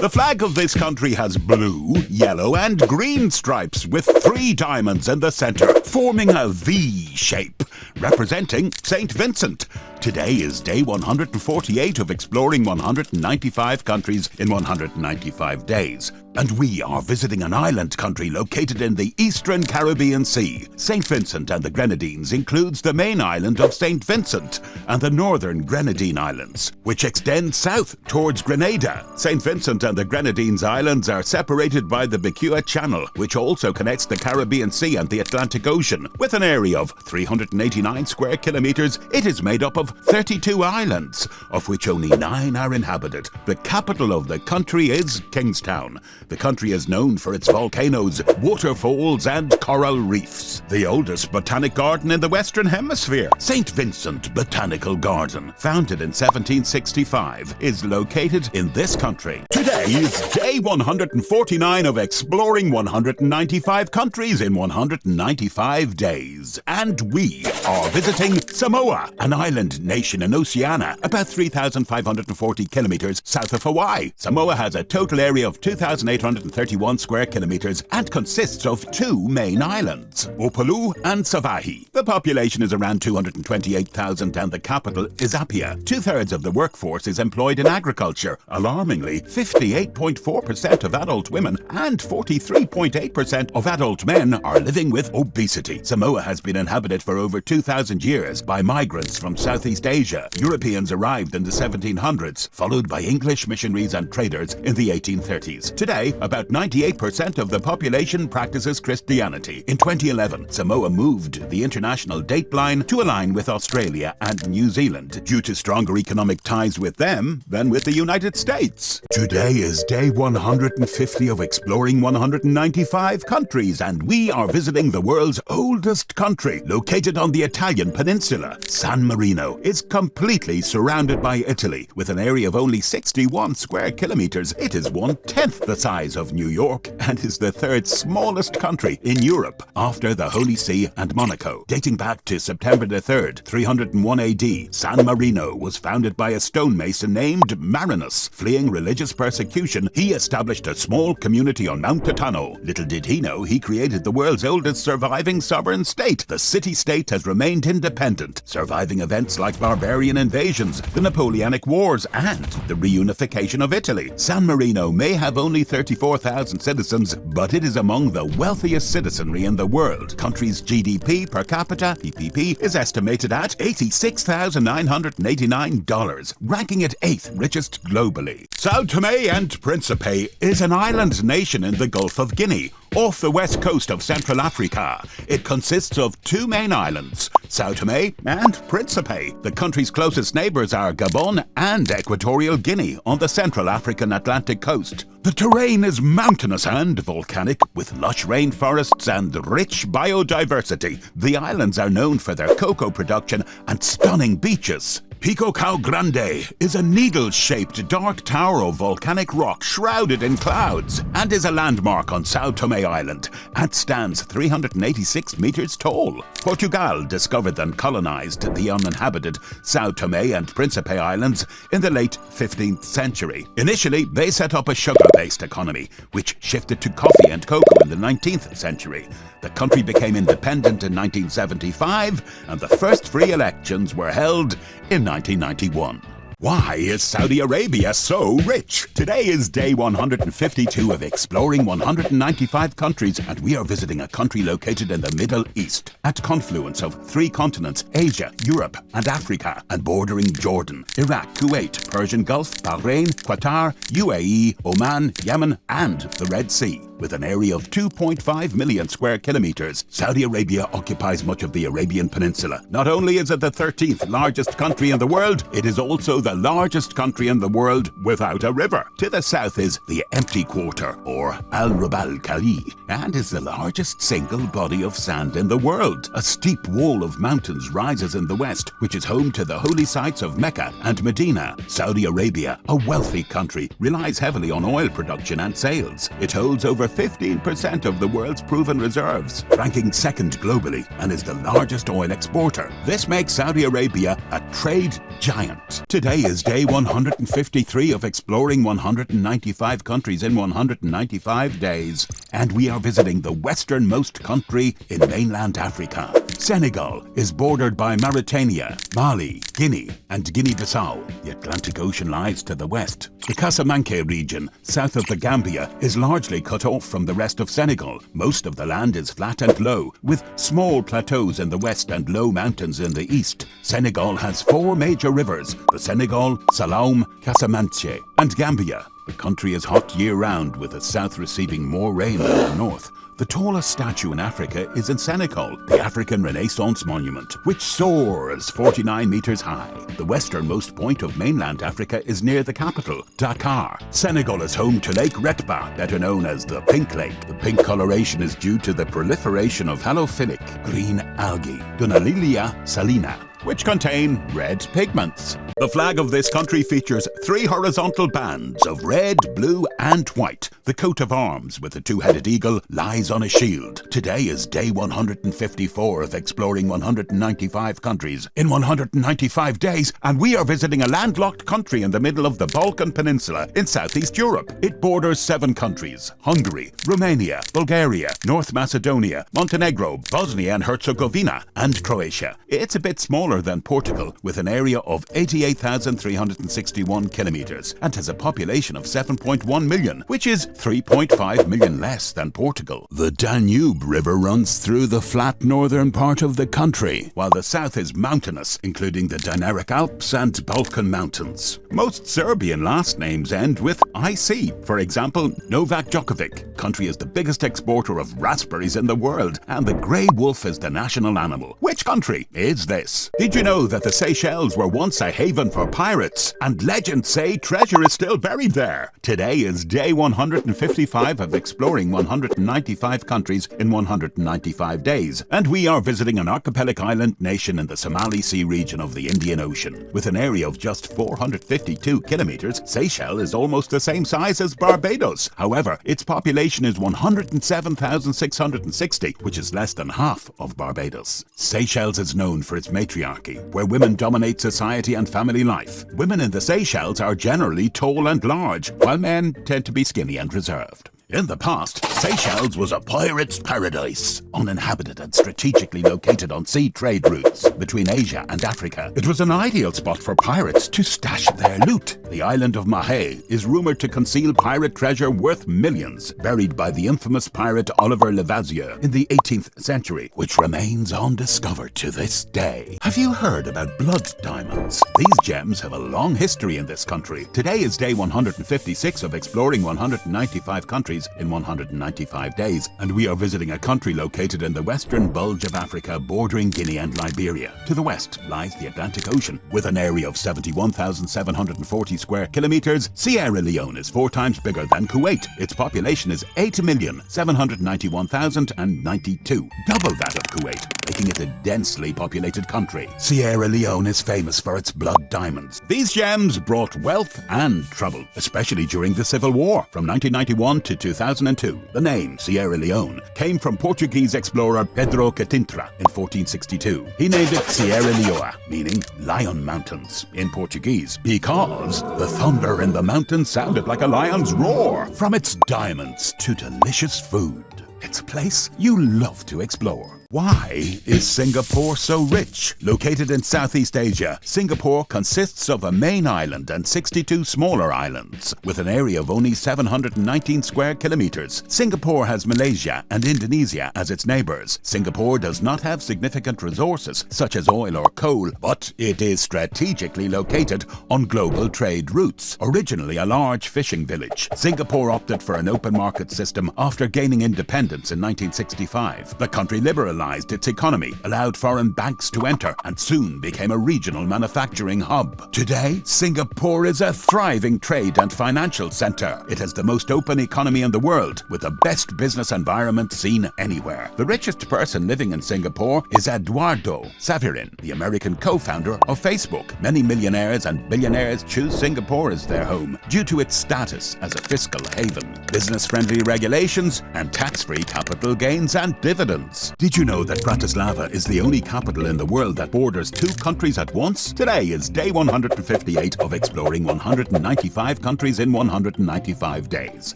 The flag of this country has blue, yellow and green stripes with 3 diamonds in the center, forming a V shape, representing St. Vincent. Today is day 148 of exploring 195 countries in 195 days. And we are visiting an island country located in the Eastern Caribbean Sea. St. Vincent and the Grenadines includes the main island of St. Vincent and the Northern Grenadine Islands, which extend south towards Grenada. St. Vincent and the Grenadines Islands are separated by the Bequia Channel, which also connects the Caribbean Sea and the Atlantic Ocean. With an area of 389 square kilometers, it is made up of 32 islands, of which only 9 are inhabited. The capital of the country is Kingstown. The country is known for its volcanoes, waterfalls and coral reefs. The oldest botanic garden in the Western Hemisphere, St. Vincent Botanical Garden, founded in 1765, is located in this country. Today is day 149 of exploring 195 countries in 195 days. And we are visiting Samoa, an island nation in Oceania, about 3,540 kilometers south of Hawaii. Samoa has a total area of 2,831 square kilometers and consists of 2 main islands, Upolu and Savaii. The population is around 228,000 and the capital is Apia. 2/3 of the workforce is employed in agriculture. Alarmingly, 58.4% of adult women and 43.8% of adult men are living with obesity. Samoa has been inhabited for over 2,000 years by migrants from Southeast Asia. Europeans arrived in the 1700s, followed by English missionaries and traders in the 1830s. Today, about 98% of the population practices Christianity. In 2011, Samoa moved the international dateline to align with Australia and New Zealand due to stronger economic ties with them than with the United States. Today is day 150 of exploring 195 countries, and we are visiting the world's oldest country, located on the Italian peninsula. San Marino is completely surrounded by Italy, with an area of only 61 square kilometers. It is 1/10 the size of New York and is the 3rd smallest country in Europe after the Holy See and Monaco. Dating back to September the 3rd, 301 AD, San Marino was founded by a stonemason named Marinus. Fleeing religious persecution, he established a small community on Mount Titano. Little did he know he created the world's oldest surviving sovereign state. The city-state has remained independent, surviving events like barbarian invasions, the Napoleonic Wars, and the reunification of Italy. San Marino may have only 34,000 citizens, but it is among the wealthiest citizenry in the world. Country's GDP per capita, PPP, is estimated at $86,989, ranking it 8th richest globally. São Tomé and Príncipe is an island nation in the Gulf of Guinea, off the west coast of Central Africa. It consists of 2 main islands, São Tomé and Príncipe. The country's closest neighbors are Gabon and Equatorial Guinea on the Central African Atlantic coast. The terrain is mountainous and volcanic, with lush rainforests and rich biodiversity. The islands are known for their cocoa production and stunning beaches. Pico Cao Grande is a needle-shaped dark tower of volcanic rock shrouded in clouds and is a landmark on São Tomé Island and stands 386 meters tall. Portugal discovered and colonized the uninhabited São Tomé and Príncipe Islands in the late 15th century. Initially, they set up a sugar-based economy, which shifted to coffee and cocoa in the 19th century. The country became independent in 1975, and the first free elections were held in 1991. Why is Saudi Arabia so rich? Today is day 152 of exploring 195 countries, and we are visiting a country located in the Middle East, at confluence of 3 continents, Asia, Europe, and Africa, and bordering Jordan, Iraq, Kuwait, Persian Gulf, Bahrain, Qatar, UAE, Oman, Yemen, and the Red Sea. With an area of 2.5 million square kilometers, Saudi Arabia occupies much of the Arabian Peninsula. Not only is it the 13th largest country in the world, it is also the largest country in the world without a river. To the south is the Empty Quarter, or Al-Rub al-Khali, and is the largest single body of sand in the world. A steep wall of mountains rises in the west, which is home to the holy sites of Mecca and Medina. Saudi Arabia, a wealthy country, relies heavily on oil production and sales. It holds over over 15% of the world's proven reserves, ranking second globally, and is the largest oil exporter. This makes Saudi Arabia a trade giant. Today is day 153 of exploring 195 countries in 195 days, and we are visiting the westernmost country in mainland Africa. Senegal is bordered by Mauritania, Mali, Guinea, and Guinea Bissau. The Atlantic Ocean lies to the west. The Casamanque region, south of the Gambia, is largely cut off from the rest of Senegal. Most of the land is flat and low, with small plateaus in the west and low mountains in the east. Senegal has 4 major rivers: the Senegal, Saloum, Casamanque, and Gambia. The country is hot year-round, with the south receiving more rain than the north. The tallest statue in Africa is in Senegal, the African Renaissance Monument, which soars 49 meters high. The westernmost point of mainland Africa is near the capital, Dakar. Senegal is home to Lake Retba, better known as the Pink Lake. The pink coloration is due to the proliferation of halophilic green algae, Dunalilia salina, which contain red pigments. The flag of this country features 3 horizontal bands of red, blue, and white. The coat of arms with the 2-headed eagle lies on a shield. Today is day 154 of exploring 195 countries in 195 days, and we are visiting a landlocked country in the middle of the Balkan Peninsula in Southeast Europe. It borders 7 countries: Hungary, Romania, Bulgaria, North Macedonia, Montenegro, Bosnia and Herzegovina, and Croatia. It's a bit smaller than Portugal, with an area of 88,361 kilometers, and has a population of 7.1 million, which is 3.5 million less than Portugal. The Danube River runs through the flat northern part of the country, while the south is mountainous, including the Dinaric Alps and Balkan Mountains. Most Serbian last names end with IC. For example, Novak Djokovic. Country is the biggest exporter of raspberries in the world, and the grey wolf is the national animal. Which country is this? Did you know that the Seychelles were once a haven for pirates, and legends say treasure is still buried there? Today is day 155 of exploring 195 countries in 195 days, and we are visiting an archipelago island nation in the Somali Sea region of the Indian Ocean. With an area of just 452 kilometers, Seychelles is almost the same size as Barbados. However, its population is 107,660, which is less than half of Barbados. Seychelles is known for its matriarchy, where women dominate society and family life. Women in the Seychelles are generally tall and large, while men tend to be skinny and reserved. In the past, Seychelles was a pirate's paradise, uninhabited and strategically located on sea trade routes between Asia and Africa. It was an ideal spot for pirates to stash their loot. The island of Mahé is rumored to conceal pirate treasure worth millions, buried by the infamous pirate Oliver Levasseur in the 18th century, which remains undiscovered to this day. Have you heard about blood diamonds? These gems have a long history in this country. Today is day 156 of exploring 195 countries in 195 days, and we are visiting a country located in the western bulge of Africa, bordering Guinea and Liberia. To the west lies the Atlantic Ocean. With an area of 71,740 square kilometers, Sierra Leone is 4 times bigger than Kuwait. Its population is 8,791,092, double that of Kuwait, making it a densely populated country. Sierra Leone is famous for its blood diamonds. These gems brought wealth and trouble, especially during the Civil War from 1991 to 2002. The name Sierra Leone came from Portuguese explorer Pedro Catintra in 1462. He named it Sierra Leoa, meaning Lion Mountains in Portuguese, because the thunder in the mountains sounded like a lion's roar. From its diamonds to delicious food, it's a place you love to explore. Why is Singapore so rich? Located in Southeast Asia, Singapore consists of a main island and 62 smaller islands, with an area of only 719 square kilometers. Singapore has Malaysia and Indonesia as its neighbors. Singapore does not have significant resources such as oil or coal, but it is strategically located on global trade routes. Originally a large fishing village, Singapore opted for an open market system after gaining independence in 1965. The country liberalized liberalized its economy, allowed foreign banks to enter, and soon became a regional manufacturing hub. Today, Singapore is a thriving trade and financial center. It has the most open economy in the world, with the best business environment seen anywhere. The richest person living in Singapore is Eduardo Saverin, the American co-founder of Facebook. Many millionaires and billionaires choose Singapore as their home due to its status as a fiscal haven, business-friendly regulations, and tax-free capital gains and dividends. Did you know that Bratislava is the only capital in the world that borders 2 countries at once? Today is day 158 of exploring 195 countries in 195 days,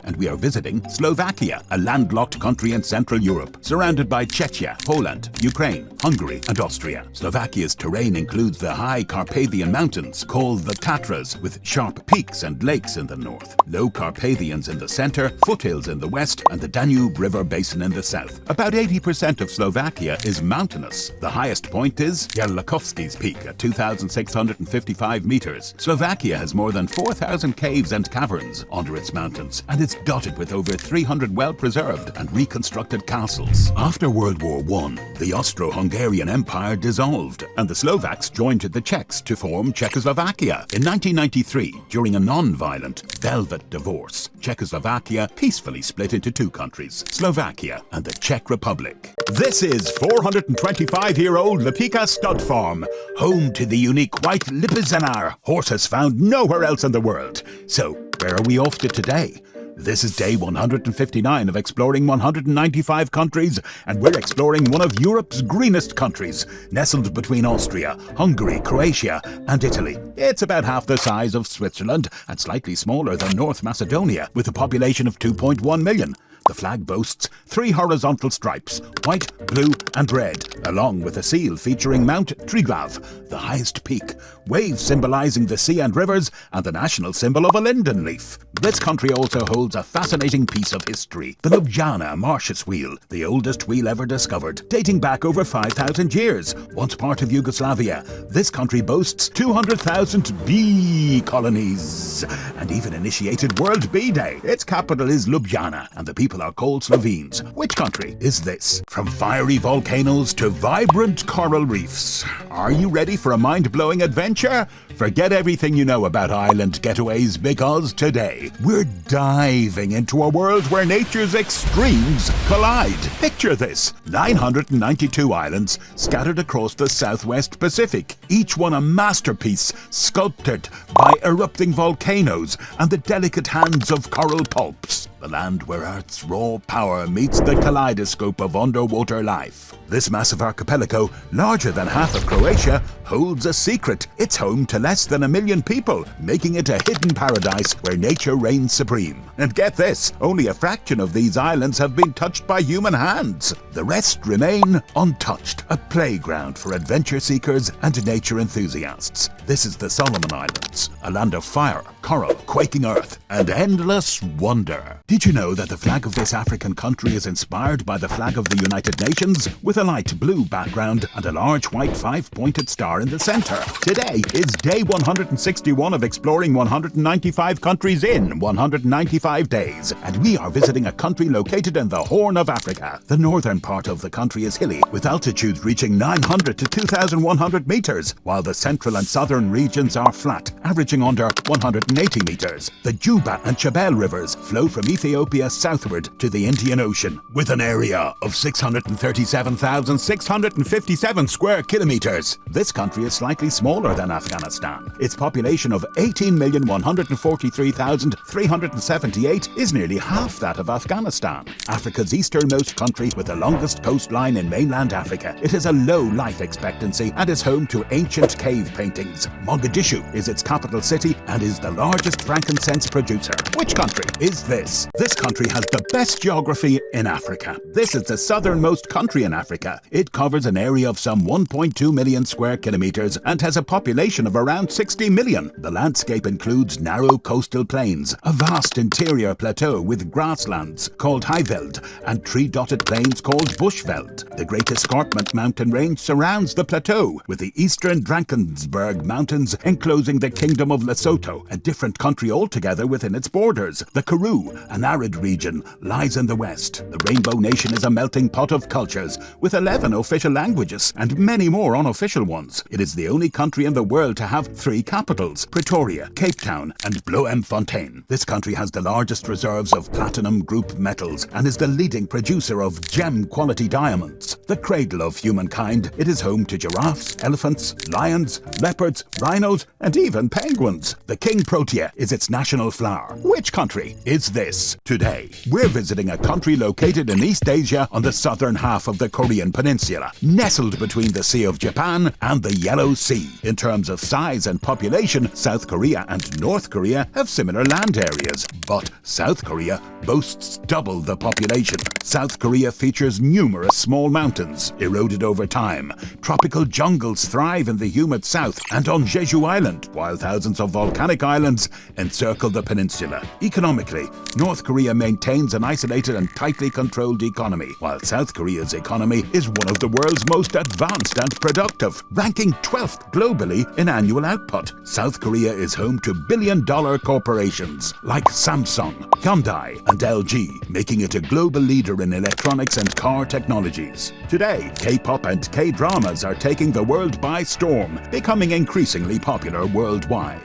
and we are visiting Slovakia, a landlocked country in Central Europe, surrounded by Czechia, Poland, Ukraine, Hungary, and Austria. Slovakia's terrain includes the high Carpathian Mountains, called the Tatras, with sharp peaks and lakes in the north, low Carpathians in the center, foothills in the west, and the Danube River basin in the south. About 80% of Slovakia is mountainous. The highest point is Yerlakovsky's Peak at 2,655 meters. Slovakia has more than 4,000 caves and caverns under its mountains, and it's dotted with over 300 well-preserved and reconstructed castles. After World War I, the Austro-Hungarian Empire dissolved, and the Slovaks joined the Czechs to form Czechoslovakia. In 1993, during a non-violent velvet divorce, Czechoslovakia peacefully split into 2 countries, Slovakia and the Czech Republic. This is 425-year-old Lipika Stud Farm, home to the unique white Lipizzanar, horses found nowhere else in the world. So, where are we off to today? This is day 159 of exploring 195 countries, and we're exploring one of Europe's greenest countries, nestled between Austria, Hungary, Croatia, and Italy. It's about half the size of Switzerland and slightly smaller than North Macedonia, with a population of 2.1 million. The flag boasts 3 horizontal stripes, white, blue, and red, along with a seal featuring Mount Triglav, the highest peak, waves symbolizing the sea and rivers, and the national symbol of a linden leaf. This country also holds a fascinating piece of history, the Ljubljana Marshes Wheel, the oldest wheel ever discovered, dating back over 5,000 years. Once part of Yugoslavia, this country boasts 200,000 bee colonies, and even initiated World Bee Day. Its capital is Ljubljana, and the people are called Slovenes. Which country is this? From fiery volcanoes to vibrant coral reefs. Are you ready for a mind-blowing adventure? Forget everything you know about island getaways, because today we're diving into a world where nature's extremes collide. Picture this: 992 islands scattered across the Southwest Pacific, each one a masterpiece sculpted by erupting volcanoes and the delicate hands of coral pulps. The land where Earth's raw power meets the kaleidoscope of underwater life. This massive archipelago, larger than half of Croatia, holds a secret. It's home to less than 1 million people, making it a hidden paradise where nature reigns supreme. And get this, only a fraction of these islands have been touched by human hands. The rest remain untouched, a playground for adventure seekers and nature enthusiasts. This is the Solomon Islands, a land of fire, coral, quaking earth, and endless wonder. Did you know that the flag of this African country is inspired by the flag of the United Nations, with a light blue background and a large white 5-pointed star in the center? Today is day 161 of exploring 195 countries in 195 days, and we are visiting a country located in the Horn of Africa. The northern part of the country is hilly, with altitudes reaching 900 to 2,100 meters, while the central and southern regions are flat, averaging under 180 meters. The Juba and Chabelle rivers flow from Ethiopia southward to the Indian Ocean, with an area of 637,657 square kilometers. This country is slightly smaller than Afghanistan. Its population of 18,143,378 is nearly half that of Afghanistan. Africa's easternmost country with the longest coastline in mainland Africa. It has a low life expectancy and is home to ancient cave paintings. Mogadishu is its capital city and is the largest frankincense producer. Which country is this? This country has the best geography in Africa. This is the southernmost country in Africa. It covers an area of some 1.2 million square kilometers and has a population of around 60 million. The landscape includes narrow coastal plains, a vast interior plateau with grasslands called Highveld and tree-dotted plains called Bushveld. The Great Escarpment mountain range surrounds the plateau, with the eastern Drakensberg Mountains enclosing the Kingdom of Lesotho, a different country altogether within its borders. The Karoo, an arid region, lies in the west. The Rainbow Nation is a melting pot of cultures, with 11 official languages and many more unofficial ones. It is the only country in the world to have 3 capitals: Pretoria, Cape Town and Bloemfontein. This country has the largest reserves of platinum group metals and is the leading producer of gem-quality diamonds. The cradle of humankind, it is home to giraffes, elephants, lions, leopards, rhinos and even penguins. The king protea is its national flower. Which country is this? Today, we're visiting a country located in East Asia on the southern half of the Korean peninsula, nestled between the Sea of Japan and the Yellow Sea. In terms of size and population, South Korea and North Korea have similar land areas, but South Korea boasts double the population. South Korea features numerous small mountains, eroded over time. Tropical jungles thrive in the humid south and on Jeju Island, while thousands of volcanic islands encircle the peninsula. Economically, North Korea maintains an isolated and tightly controlled economy, while South Korea's economy is one of the world's most advanced and productive, ranking 12th globally in annual output. South Korea is home to billion-dollar corporations like Samsung, Hyundai and LG, making it a global leader in electronics and car technologies. Today, K-pop and K-dramas are taking the world by storm, becoming increasingly popular worldwide.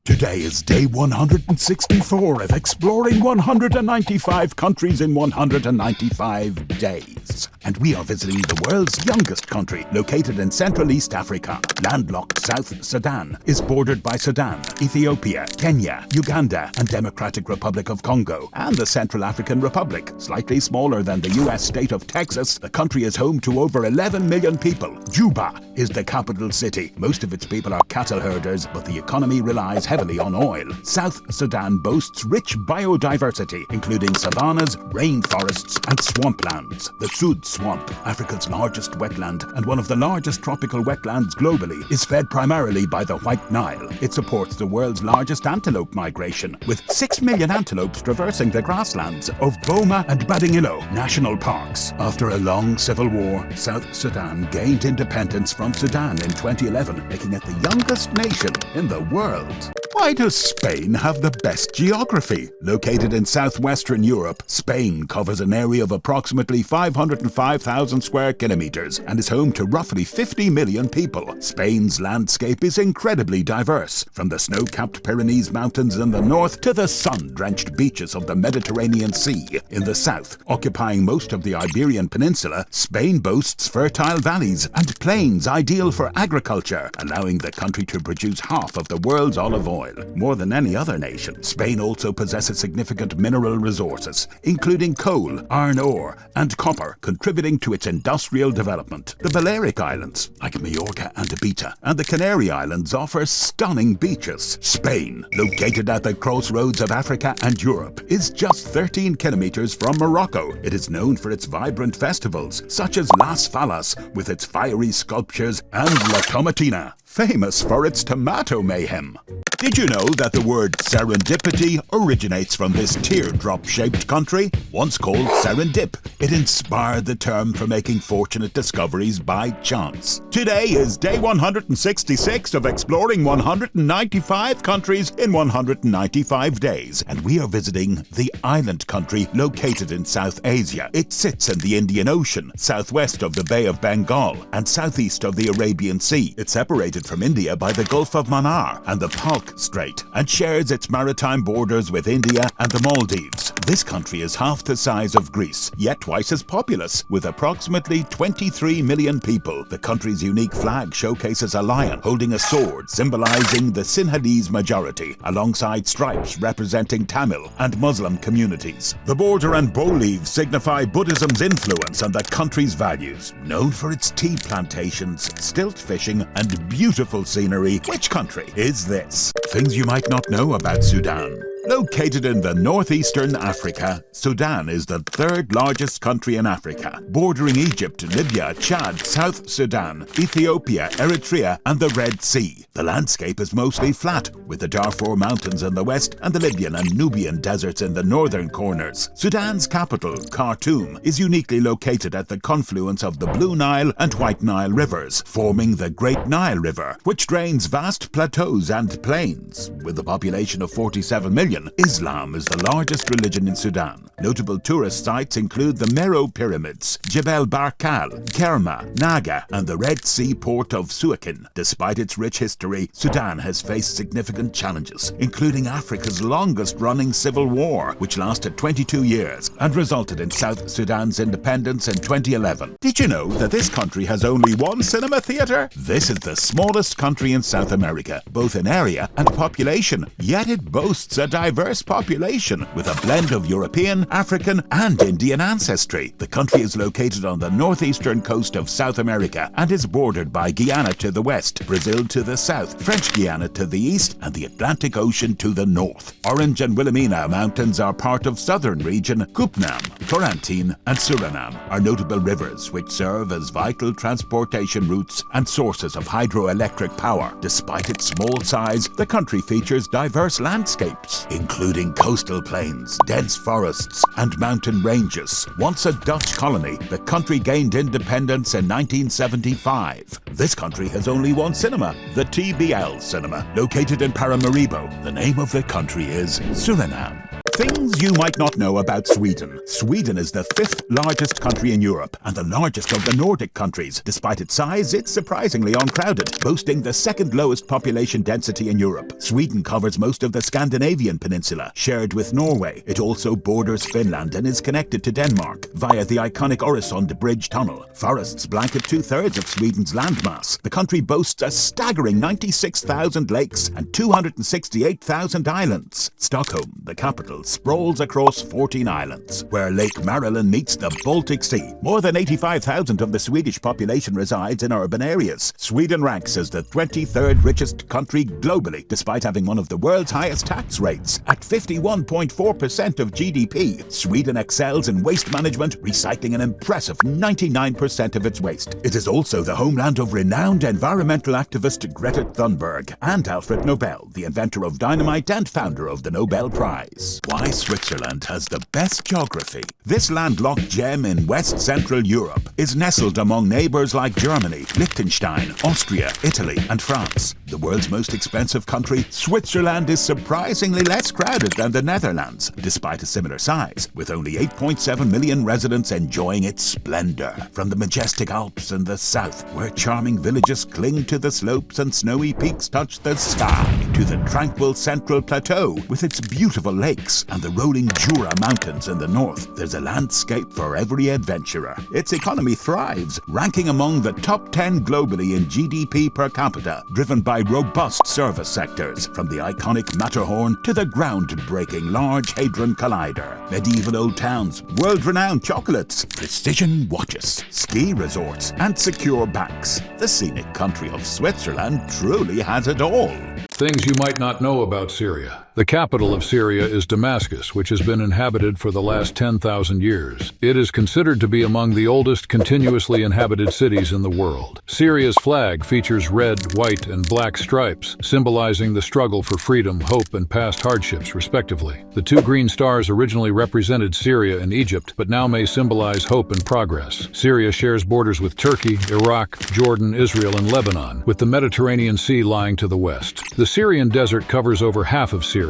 Today is day 164 of exploring 195 countries in 195 days. And we are visiting the world's youngest country, located in Central East Africa. Landlocked South Sudan is bordered by Sudan, Ethiopia, Kenya, Uganda, and Democratic Republic of Congo, and the Central African Republic. Slightly smaller than the US state of Texas, the country is home to over 11 million people. Juba is the capital city. Most of its people are cattle herders, but the economy relies heavily on oil. South Sudan boasts rich biodiversity, including savannas, rainforests, and swamplands. The Sud Swamp, Africa's largest wetland and one of the largest tropical wetlands globally, is fed primarily by the White Nile. It supports the world's largest antelope migration, with 6 million antelopes traversing the grasslands of Boma and Badingilo National Parks. After a long civil war, South Sudan gained independence from Sudan in 2011, making it the youngest nation in the world. Why does Spain have the best geography? Located in southwestern Europe, Spain covers an area of approximately 505,000 square kilometers and is home to roughly 50 million people. Spain's landscape is incredibly diverse, from the snow-capped Pyrenees Mountains in the north to the sun-drenched beaches of the Mediterranean Sea in the south. Occupying most of the Iberian Peninsula, Spain boasts fertile valleys and plains ideal for agriculture, allowing the country to produce half of the world's olive oil. More than any other nation, Spain also possesses significant mineral resources, including coal, iron ore, and copper, contributing to its industrial development. The Balearic Islands, like Majorca and Ibiza, and the Canary Islands offer stunning beaches. Spain, located at the crossroads of Africa and Europe, is just 13 kilometers from Morocco. It is known for its vibrant festivals, such as Las Fallas, with its fiery sculptures, and La Tomatina, famous for its tomato mayhem. Did you know that the word serendipity originates from this teardrop-shaped country? Once called Serendip, it inspired the term for making fortunate discoveries by chance. Today is day 166 of exploring 195 countries in 195 days, and we are visiting the island country located in South Asia. It sits in the Indian Ocean, southwest of the Bay of Bengal, and southeast of the Arabian Sea. It's separated from India by the Gulf of Mannar and the Palk Strait, and shares its maritime borders with India and the Maldives. This country is half the size of Greece, yet twice as populous, with approximately 23 million people. The country's unique flag showcases a lion holding a sword, symbolizing the Sinhalese majority, alongside stripes representing Tamil and Muslim communities. The border and bow leaves signify Buddhism's influence on the country's values. Known for its tea plantations, stilt fishing, and beautiful scenery, which country is this? Things you might not know about Sudan. Located in the northeastern Africa, Sudan is the third largest country in Africa, bordering Egypt, Libya, Chad, South Sudan, Ethiopia, Eritrea, and the Red Sea. The landscape is mostly flat, with the Darfur Mountains in the west and the Libyan and Nubian deserts in the northern corners. Sudan's capital, Khartoum, is uniquely located at the confluence of the Blue Nile and White Nile rivers, forming the Great Nile River, which drains vast plateaus and plains. With a population of 47 million, Islam is the largest religion in Sudan. Notable tourist sites include the Meroe Pyramids, Jebel Barkal, Kerma, Naga, and the Red Sea port of Suakin. Despite its rich history, Sudan has faced significant challenges, including Africa's longest-running civil war, which lasted 22 years and resulted in South Sudan's independence in 2011. Did you know that this country has only one cinema theater? This is the smallest country in South America, both in area and population, yet it boasts a diverse population with a blend of European, African, and Indian ancestry. The country is located on the northeastern coast of South America and is bordered by Guyana to the west, Brazil to the south, French Guiana to the east, and the Atlantic Ocean to the north. Orange and Wilhelmina mountains are part of southern region. Kupnam, Torrentine, and Suriname are notable rivers which serve as vital transportation routes and sources of hydroelectric power. Despite its small size, the country features diverse landscapes, including coastal plains, dense forests, and mountain ranges. Once a Dutch colony, the country gained independence in 1975. This country has only one cinema, the TBL Cinema, located in Paramaribo. The name of the country is Suriname. Things you might not know about Sweden. Sweden is the fifth largest country in Europe and the largest of the Nordic countries. Despite its size, it's surprisingly uncrowded, boasting the second lowest population density in Europe. Sweden covers most of the Scandinavian peninsula, shared with Norway. It also borders Finland and is connected to Denmark via the iconic Öresund Bridge tunnel. Forests blanket two-thirds of Sweden's landmass. The country boasts a staggering 96,000 lakes and 268,000 islands. Stockholm, the capital, sprawls across 14 islands, where Lake Marilyn meets the Baltic Sea. More than 85,000 of the Swedish population resides in urban areas. Sweden ranks as the 23rd richest country globally, despite having one of the world's highest tax rates. At 51.4% of GDP, Sweden excels in waste management, recycling an impressive 99% of its waste. It is also the homeland of renowned environmental activist Greta Thunberg and Alfred Nobel, the inventor of dynamite and founder of the Nobel Prize. Why Switzerland has the best geography. This landlocked gem in west-central Europe is nestled among neighbors like Germany, Liechtenstein, Austria, Italy, and France. The world's most expensive country, Switzerland is surprisingly less crowded than the Netherlands, despite a similar size, with only 8.7 million residents enjoying its splendor. From the majestic Alps in the south, where charming villages cling to the slopes and snowy peaks touch the sky, to the tranquil central plateau with its beautiful lakes, and the rolling Jura Mountains in the north, there's a landscape for every adventurer. Its economy thrives, ranking among the top 10 globally in GDP per capita, driven by robust service sectors, from the iconic Matterhorn to the groundbreaking Large Hadron Collider. Medieval old towns, world-renowned chocolates, precision watches, ski resorts, and secure banks. The scenic country of Switzerland truly has it all. Things you might not know about Syria. The capital of Syria is Damascus, which has been inhabited for the last 10,000 years. It is considered to be among the oldest continuously inhabited cities in the world. Syria's flag features red, white, and black stripes, symbolizing the struggle for freedom, hope, and past hardships, respectively. The two green stars originally represented Syria and Egypt, but now may symbolize hope and progress. Syria shares borders with Turkey, Iraq, Jordan, Israel, and Lebanon, with the Mediterranean Sea lying to the west. The Syrian desert covers over half of Syria.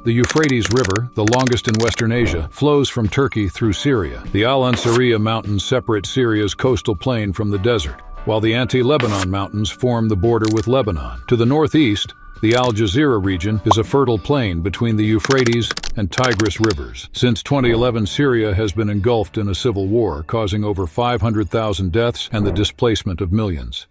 The Euphrates River, the longest in Western Asia, flows from Turkey through Syria. The Al Ansariya Mountains separate Syria's coastal plain from the desert, while the Anti-Lebanon Mountains form the border with Lebanon. To the northeast, the Al Jazeera region is a fertile plain between the Euphrates and Tigris rivers. Since 2011, Syria has been engulfed in a civil war, causing over 500,000 deaths and the displacement of millions.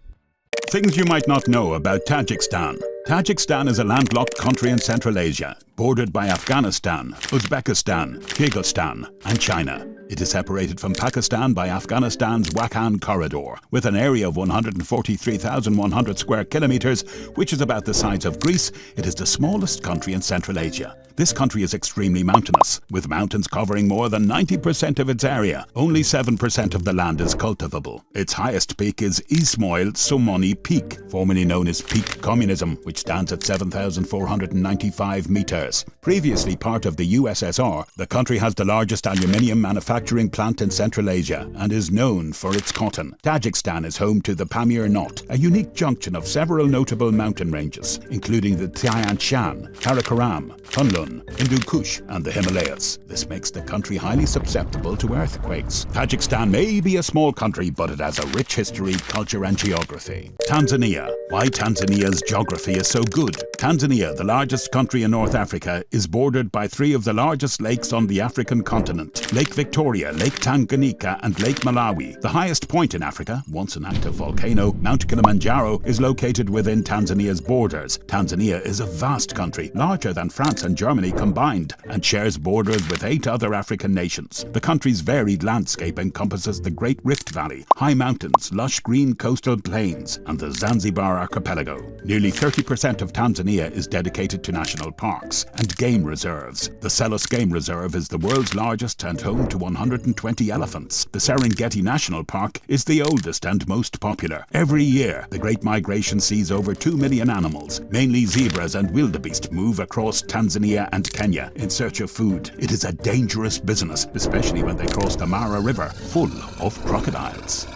Things you might not know about Tajikistan. Tajikistan is a landlocked country in Central Asia, bordered by Afghanistan, Uzbekistan, Kyrgyzstan, and China. It is separated from Pakistan by Afghanistan's Wakhan corridor, with an area of 143,100 square kilometers, which is about the size of Greece. It is the smallest country in Central Asia. This country is extremely mountainous, with mountains covering more than 90% of its area. Only 7% of the land is cultivable. Its highest peak is Ismail Somoni Peak, formerly known as Peak Communism, which stands at 7,495 meters. Previously part of the USSR, the country has the largest aluminium manufacturing plant in Central Asia and is known for its cotton. Tajikistan is home to the Pamir Knot, a unique junction of several notable mountain ranges, including the Tian Shan, Karakoram, Kunlun, Hindu Kush and the Himalayas. This makes the country highly susceptible to earthquakes. Tajikistan may be a small country, but it has a rich history, culture and geography. Tanzania. Why Tanzania's geography is so good? Tanzania, the largest country in North Africa, is bordered by three of the largest lakes on the African continent: Lake Victoria, Lake Tanganyika and Lake Malawi. The highest point in Africa, once an active volcano, Mount Kilimanjaro, is located within Tanzania's borders. Tanzania is a vast country, larger than France and Germany combined, and shares borders with 8 other African nations. The country's varied landscape encompasses the Great Rift Valley, high mountains, lush green coastal plains, and the Zanzibar archipelago. Nearly 30% of Tanzania is dedicated to national parks and game reserves. The Selous Game Reserve is the world's largest and home to 120 elephants. The Serengeti National Park is the oldest and most popular. Every year, the Great Migration sees over 2 million animals, mainly zebras and wildebeest, move across Tanzania and Kenya in search of food. It is a dangerous business, especially when they cross the Mara River, full of crocodiles.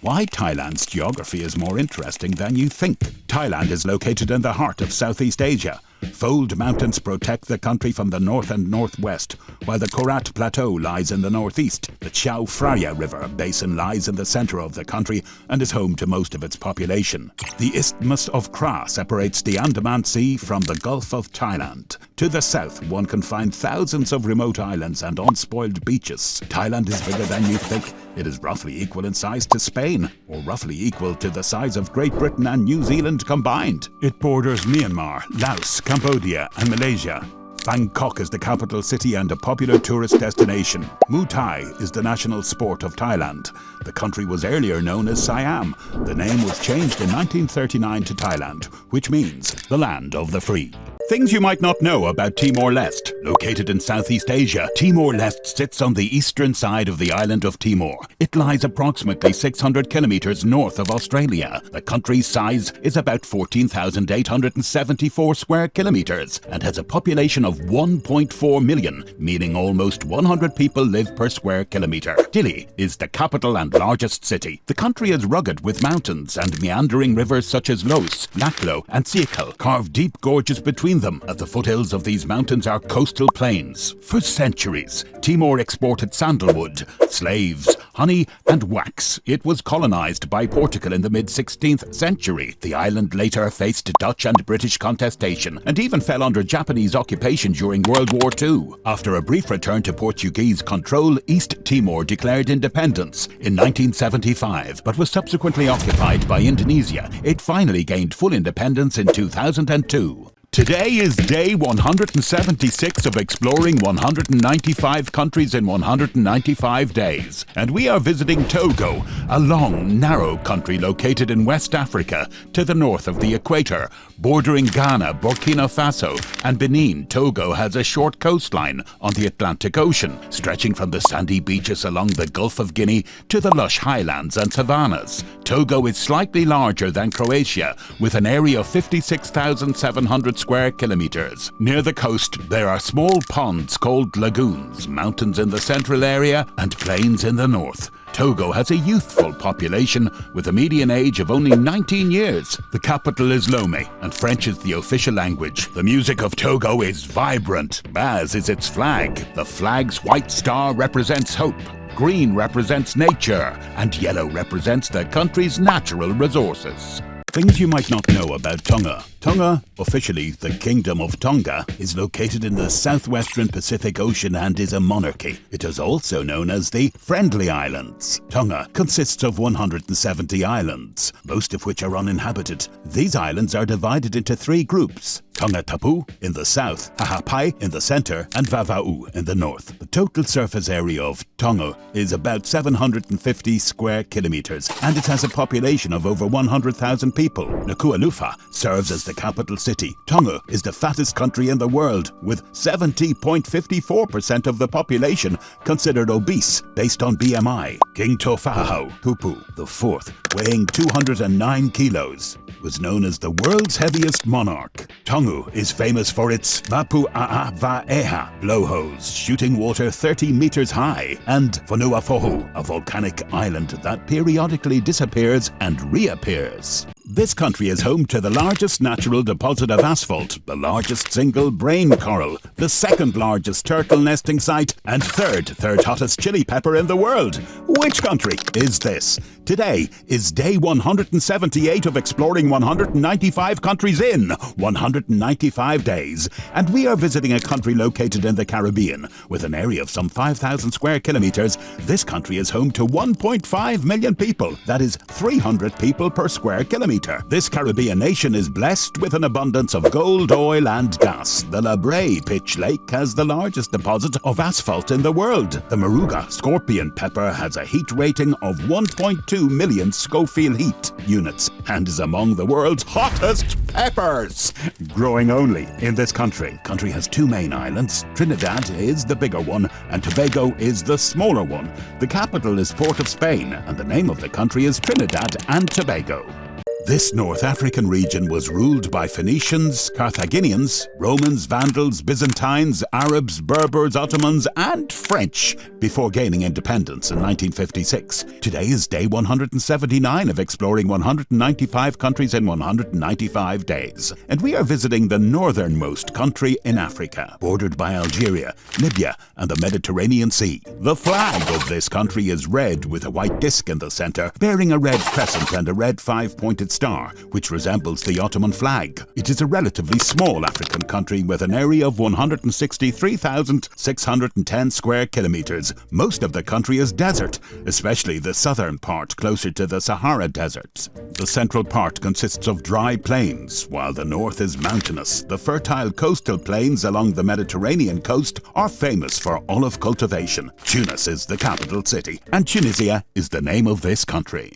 Why Thailand's geography is more interesting than you think. Thailand is located in the heart of Southeast Asia. Fold mountains protect the country from the north and northwest, while the Korat Plateau lies in the northeast. The Chao Phraya River basin lies in the center of the country and is home to most of its population. The Isthmus of Kra separates the Andaman Sea from the Gulf of Thailand. To the south, one can find thousands of remote islands and unspoiled beaches. Thailand is bigger than you think. It is roughly equal in size to Spain, or roughly equal to the size of Great Britain and New Zealand combined. It borders Myanmar, Laos, Cambodia and Malaysia. Bangkok is the capital city and a popular tourist destination. Muay Thai is the national sport of Thailand. The country was earlier known as Siam. The name was changed in 1939 to Thailand, which means the land of the free. Things you might not know about Timor-Leste. Located in Southeast Asia, Timor-Leste sits on the eastern side of the island of Timor. It lies approximately 600 kilometers north of Australia. The country's size is about 14,874 square kilometers and has a population of 1.4 million, meaning almost 100 people live per square kilometer. Dili is the capital and largest city. The country is rugged with mountains and meandering rivers such as Los, Naklo and Siakal carve deep gorges between them. At the foothills of these mountains are coastal plains. For centuries, Timor exported sandalwood, slaves, honey and wax. It was colonized by Portugal in the mid-16th century. The island later faced Dutch and British contestation and even fell under Japanese occupation during World War II. After a brief return to Portuguese control, East Timor declared independence in 1975, but was subsequently occupied by Indonesia. It finally gained full independence in 2002. Today is day 176 of exploring 195 countries in 195 days, and we are visiting Togo, a long, narrow country located in West Africa to the north of the equator. Bordering Ghana, Burkina Faso and Benin, Togo has a short coastline on the Atlantic Ocean, stretching from the sandy beaches along the Gulf of Guinea to the lush highlands and savannas. Togo is slightly larger than Croatia, with an area of 56,700 square kilometers. Near the coast, there are small ponds called lagoons, mountains in the central area, and plains in the north. Togo has a youthful population with a median age of only 19 years. The capital is Lomé, and French is the official language. The music of Togo is vibrant. Baz is its flag. The flag's white star represents hope. Green represents nature, and yellow represents the country's natural resources. Things you might not know about Tonga. Tonga, officially the Kingdom of Tonga, is located in the southwestern Pacific Ocean and is a monarchy. It is also known as the Friendly Islands. Tonga consists of 170 islands, most of which are uninhabited. These islands are divided into three groups: Tonga Tapu in the south, Hahapai in the center, and Vava'u in the north. The total surface area of Tonga is about 750 square kilometers, and it has a population of over 100,000 people. Nuku'alofa serves as the capital city. Tonga is the fattest country in the world, with 70.54% of the population considered obese based on BMI. King Tofahau Pupu IV, weighing 209 kilos, was known as the world's heaviest monarch. Tonga is famous for its Mapu'a'avaeha blowholes shooting water 30 meters high, and Vanuatu, a volcanic island that periodically disappears and reappears. This country is home to the largest natural deposit of asphalt, the largest single brain coral, the second largest turtle nesting site, and third hottest chili pepper in the world. Which country is this? Today is day 178 of exploring 195 countries in 195 days, and we are visiting a country located in the Caribbean. With an area of some 5,000 square kilometers, this country is home to 1.5 million people. That is 300 people per square kilometer. This Caribbean nation is blessed with an abundance of gold, oil, and gas. The La Brea Pitch Lake has the largest deposit of asphalt in the world. The Moruga scorpion pepper has a heat rating of 1.2 million Scoville heat units and is among the world's hottest peppers. Growing only in this country. The country has two main islands. Trinidad is the bigger one, and Tobago is the smaller one. The capital is Port of Spain, and the name of the country is Trinidad and Tobago. This North African region was ruled by Phoenicians, Carthaginians, Romans, Vandals, Byzantines, Arabs, Berbers, Ottomans, and French before gaining independence in 1956. Today is day 179 of exploring 195 countries in 195 days. And we are visiting the northernmost country in Africa, bordered by Algeria, Libya, and the Mediterranean Sea. The flag of this country is red with a white disc in the center, bearing a red crescent and a red five-pointed star, which resembles the Ottoman flag. It is a relatively small African country with an area of 163,610 square kilometers. Most of the country is desert, especially the southern part closer to the Sahara Desert. The central part consists of dry plains, while the north is mountainous. The fertile coastal plains along the Mediterranean coast are famous for olive cultivation. Tunis is the capital city, and Tunisia is the name of this country.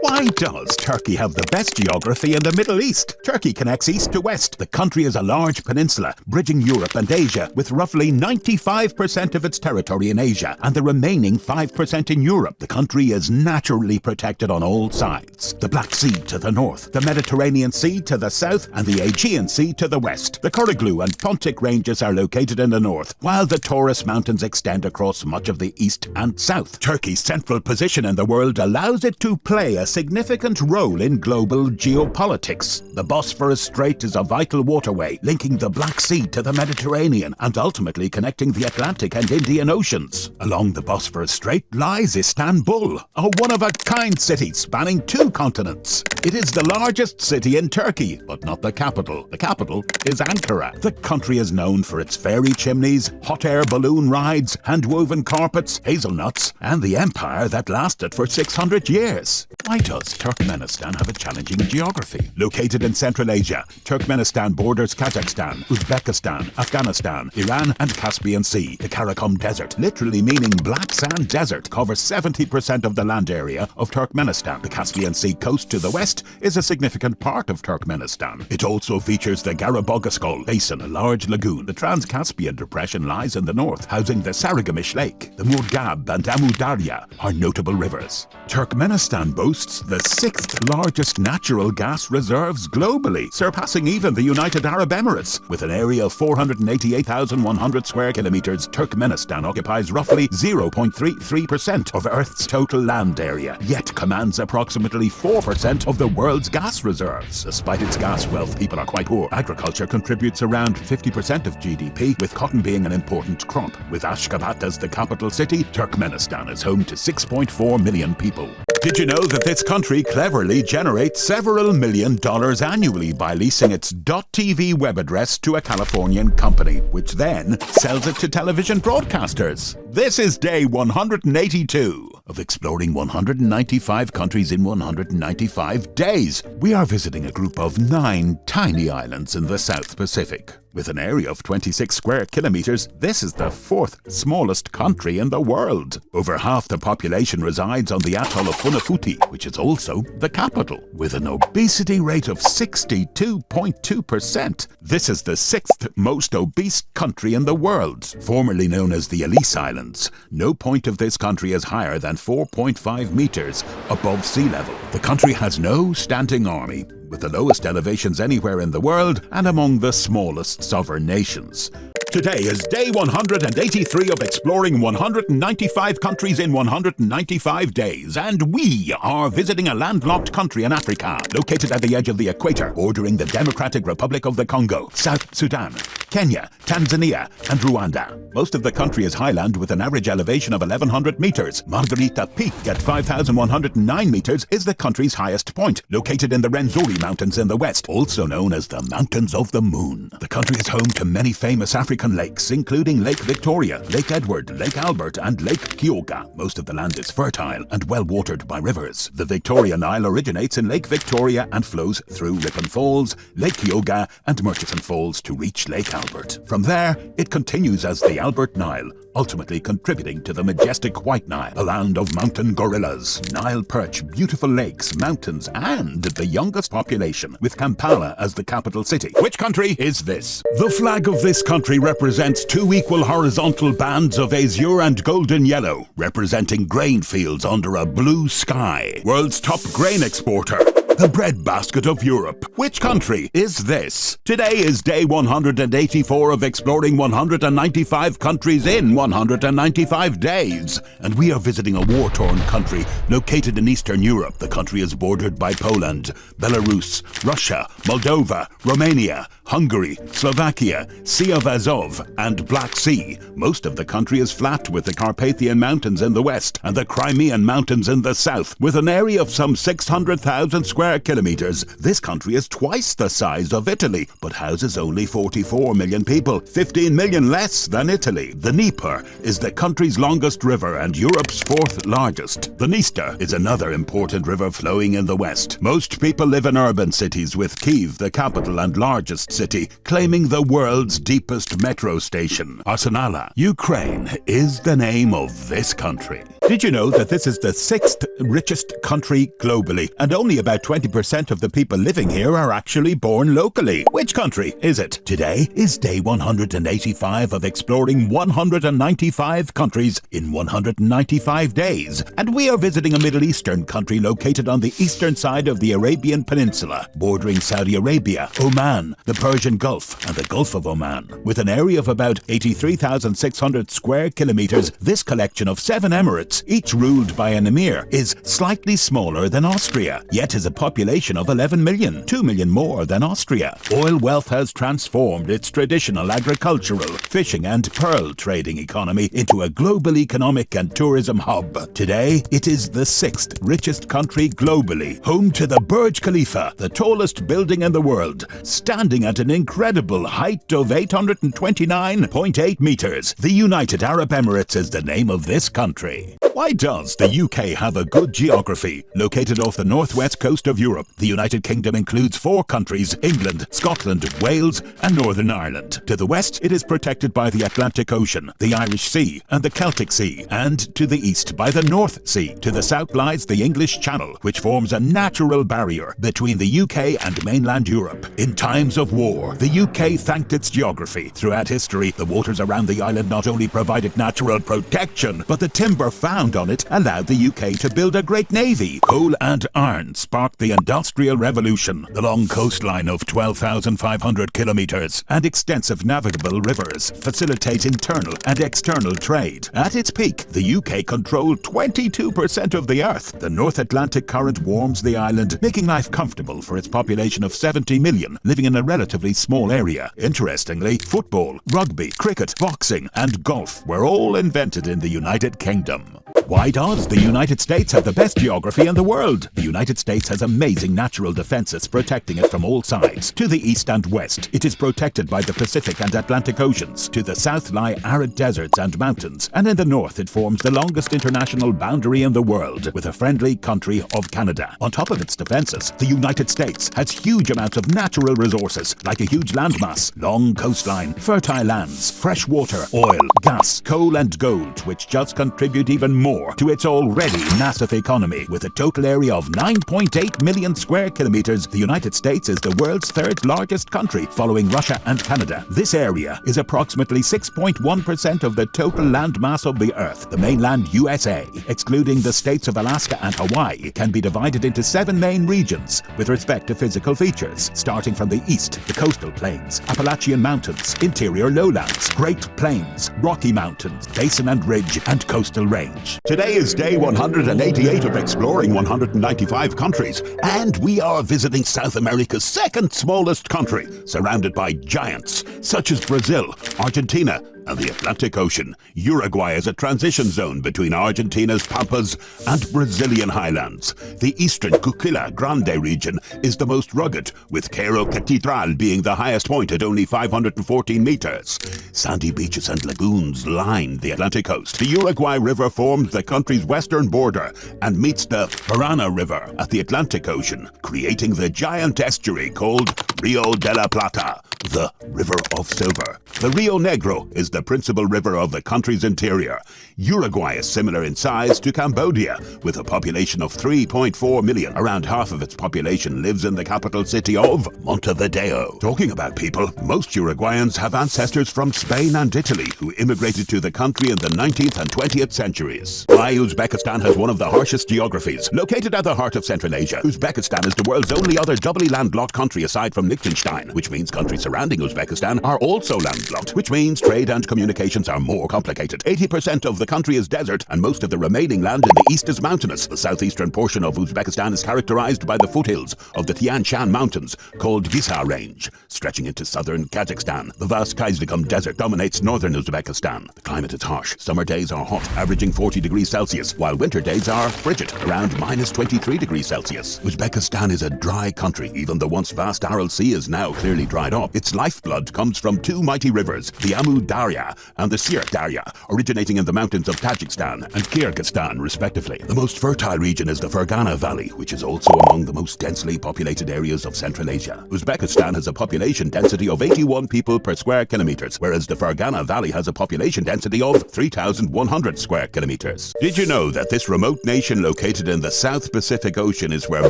Why does Turkey have the best geography in the Middle East? Turkey connects east to west. The country is a large peninsula, bridging Europe and Asia, with roughly 95% of its territory in Asia and the remaining 5% in Europe. The country is naturally protected on all sides. The Black Sea to the north, the Mediterranean Sea to the south, and the Aegean Sea to the west. The Koroglu and Pontic ranges are located in the north, while the Taurus Mountains extend across much of the east and south. Turkey's central position in the world allows it to play a significant role in global geopolitics. The Bosphorus Strait is a vital waterway linking the Black Sea to the Mediterranean and ultimately connecting the Atlantic and Indian Oceans. Along the Bosphorus Strait lies Istanbul, a one-of-a-kind city spanning two continents. It is the largest city in Turkey, but not the capital. The capital is Ankara. The country is known for its fairy chimneys, hot air balloon rides, hand-woven carpets, hazelnuts, and the empire that lasted for 600 years. Why does Turkmenistan have a challenging geography? Located in Central Asia, Turkmenistan borders Kazakhstan, Uzbekistan, Afghanistan, Iran, and Caspian Sea. The Karakum Desert, literally meaning black sand desert, covers 70% of the land area of Turkmenistan. The Caspian Sea coast to the west is a significant part of Turkmenistan. It also features the Garabogaskol Basin, a large lagoon. The Trans-Caspian Depression lies in the north, housing the Sarıgımış Lake. The Murgab and Amudarya are notable rivers. Turkmenistan boasts the sixth largest natural gas reserves globally, surpassing even the United Arab Emirates. With an area of 488,100 square kilometers, Turkmenistan occupies roughly 0.33% of Earth's total land area, yet commands approximately 4% of the world's gas reserves. Despite its gas wealth, people are quite poor. Agriculture contributes around 50% of GDP, with cotton being an important crop. With Ashgabat as the capital city, Turkmenistan is home to 6.4 million people. Did you know that this country cleverly generates several $1 million annually by leasing its .tv web address to a Californian company, which then sells it to television broadcasters? This is day 182 of exploring 195 countries in 195 days. We are visiting a group of 9 tiny islands in the South Pacific. With an area of 26 square kilometers, this is the 4th smallest country in the world. Over half the population resides on the atoll of Funafuti, which is also the capital, with an obesity rate of 62.2%. This is the 6th most obese country in the world, formerly known as the Ellice Islands. No point of this country is higher than 4.5 meters above sea level. The country has no standing army, with the lowest elevations anywhere in the world and among the smallest sovereign nations. Today is day 183 of exploring 195 countries in 195 days, and we are visiting a landlocked country in Africa, located at the edge of the equator, bordering the Democratic Republic of the Congo, South Sudan, Kenya, Tanzania, and Rwanda. Most of the country is highland with an average elevation of 1,100 meters. Margarita Peak at 5,109 meters is the country's highest point, located in the Rwenzori Mountains in the west, also known as the Mountains of the Moon. The country is home to many famous African lakes, including Lake Victoria, Lake Edward, Lake Albert, and Lake Kyoga. Most of the land is fertile and well watered by rivers. The Victoria Nile originates in Lake Victoria and flows through Ripon Falls, Lake Kyoga, and Murchison Falls to reach Lake Albert. From there, it continues as the Albert Nile, ultimately contributing to the majestic White Nile, a land of mountain gorillas, Nile perch, beautiful lakes, mountains, and the youngest population, with Kampala as the capital city. Which country is this? The flag of this country represents 2 equal horizontal bands of azure and golden yellow, representing grain fields under a blue sky. World's top grain exporter. The breadbasket of Europe. Which country is this? Today is day 184 of exploring 195 countries in 195 days. And we are visiting a war-torn country located in Eastern Europe. The country is bordered by Poland, Belarus, Russia, Moldova, Romania, Hungary, Slovakia, Sea of Azov, and Black Sea. Most of the country is flat, with the Carpathian Mountains in the west and the Crimean Mountains in the south. With an area of some 600,000 square kilometers, this country is twice the size of Italy, but houses only 44 million people, 15 million less than Italy. The Dnieper is the country's longest river and Europe's 4th largest. The Dniester is another important river flowing in the west. Most people live in urban cities, with Kyiv, the capital and largest city, claiming the world's deepest metro station. Arsenala, Ukraine, is the name of this country. Did you know that this is the 6th richest country globally, and only about 20% of the people living here are actually born locally? Which country is it? Today is day 185 of exploring 195 countries in 195 days, and we are visiting a Middle Eastern country located on the eastern side of the Arabian Peninsula, bordering Saudi Arabia, Oman, the Persian Gulf, and the Gulf of Oman. With an area of about 83,600 square kilometers, this collection of 7 emirates, each ruled by an emir, is slightly smaller than Austria, yet has a population of 11 million, 2 million more than Austria. Oil wealth has transformed its traditional agricultural, fishing and pearl trading economy into a global economic and tourism hub. Today, it is the 6th richest country globally, home to the Burj Khalifa, the tallest building in the world, standing at an incredible height of 829.8 meters. The United Arab Emirates is the name of this country. Why does the UK have a good geography? Located off the northwest coast of Europe, the United Kingdom includes 4 countries: England, Scotland, Wales, and Northern Ireland. To the west, it is protected by the Atlantic Ocean, the Irish Sea, and the Celtic Sea, and to the east by the North Sea. To the south lies the English Channel, which forms a natural barrier between the UK and mainland Europe. In times of war, the UK thanked its geography. Throughout history, the waters around the island not only provided natural protection, but the timber found on it allowed the UK to build a great navy. Coal and iron sparked the Industrial Revolution. The long coastline of 12,500 kilometers and extensive navigable rivers facilitate internal and external trade. At its peak, the UK controlled 22% of the Earth. The North Atlantic current warms the island, making life comfortable for its population of 70 million, living in a relatively small area. Interestingly, football, rugby, cricket, boxing, and golf were all invented in the United Kingdom. Wide odds the United States have the best geography in the world. The United States has amazing natural defenses protecting it from all sides. To the east and west, it is protected by the Pacific and Atlantic Oceans. To the south lie arid deserts and mountains. And in the north, it forms the longest international boundary in the world with a friendly country of Canada. On top of its defenses, the United States has huge amounts of natural resources like a huge landmass, long coastline, fertile lands, fresh water, oil, gas, coal and gold, which just contribute even more to its already massive economy. With a total area of 9.8 million square kilometers, the United States is the world's third largest country, following Russia and Canada. This area is approximately 6.1% of the total land mass of the Earth. The mainland USA, excluding the states of Alaska and Hawaii, can be divided into 7 main regions with respect to physical features, starting from the east, the coastal plains, Appalachian Mountains, interior lowlands, Great Plains, Rocky Mountains, Basin and Ridge, and Coastal Range. Today is day 188 of exploring 195 countries, and we are visiting South America's second smallest country, surrounded by giants such as Brazil, Argentina, and the Atlantic Ocean. Uruguay is a transition zone between Argentina's Pampas and Brazilian highlands. The eastern Cuquila Grande region is the most rugged, with Cerro Catedral being the highest point at only 514 meters. Sandy beaches and lagoons line the Atlantic coast. The Uruguay River forms the country's western border and meets the Parana River at the Atlantic Ocean, creating the giant estuary called Rio de la Plata, the River of Silver. The Rio Negro is the principal river of the country's interior. Uruguay is similar in size to Cambodia, with a population of 3.4 million. Around half of its population lives in the capital city of Montevideo. Talking about people, most Uruguayans have ancestors from Spain and Italy who immigrated to the country in the 19th and 20th centuries. Why Uzbekistan has one of the harshest geographies. Located at the heart of Central Asia, Uzbekistan is the world's only other doubly landlocked country aside from Liechtenstein, which means countries surrounding Uzbekistan are also landlocked, which means trade and communications are more complicated. 80% of the country is desert, and most of the remaining land in the east is mountainous. The southeastern portion of Uzbekistan is characterized by the foothills of the Tian Shan Mountains, called Gisa Range. Stretching into southern Kazakhstan, the vast Kizilkum Desert dominates northern Uzbekistan. The climate is harsh. Summer days are hot, averaging 40 degrees Celsius, while winter days are frigid, around minus 23 degrees Celsius. Uzbekistan is a dry country. Even the once vast Aral Sea is now clearly dried up. Its lifeblood comes from 2 mighty rivers, the Amu Darya and the Sir Darya, originating in the mountains of Tajikistan and Kyrgyzstan, respectively. The most fertile region is the Fergana Valley, which is also among the most densely populated areas of Central Asia. Uzbekistan has a population density of 81 people per square kilometers, whereas the Fergana Valley has a population density of 3,100 square kilometers. Did you know that this remote nation located in the South Pacific Ocean is where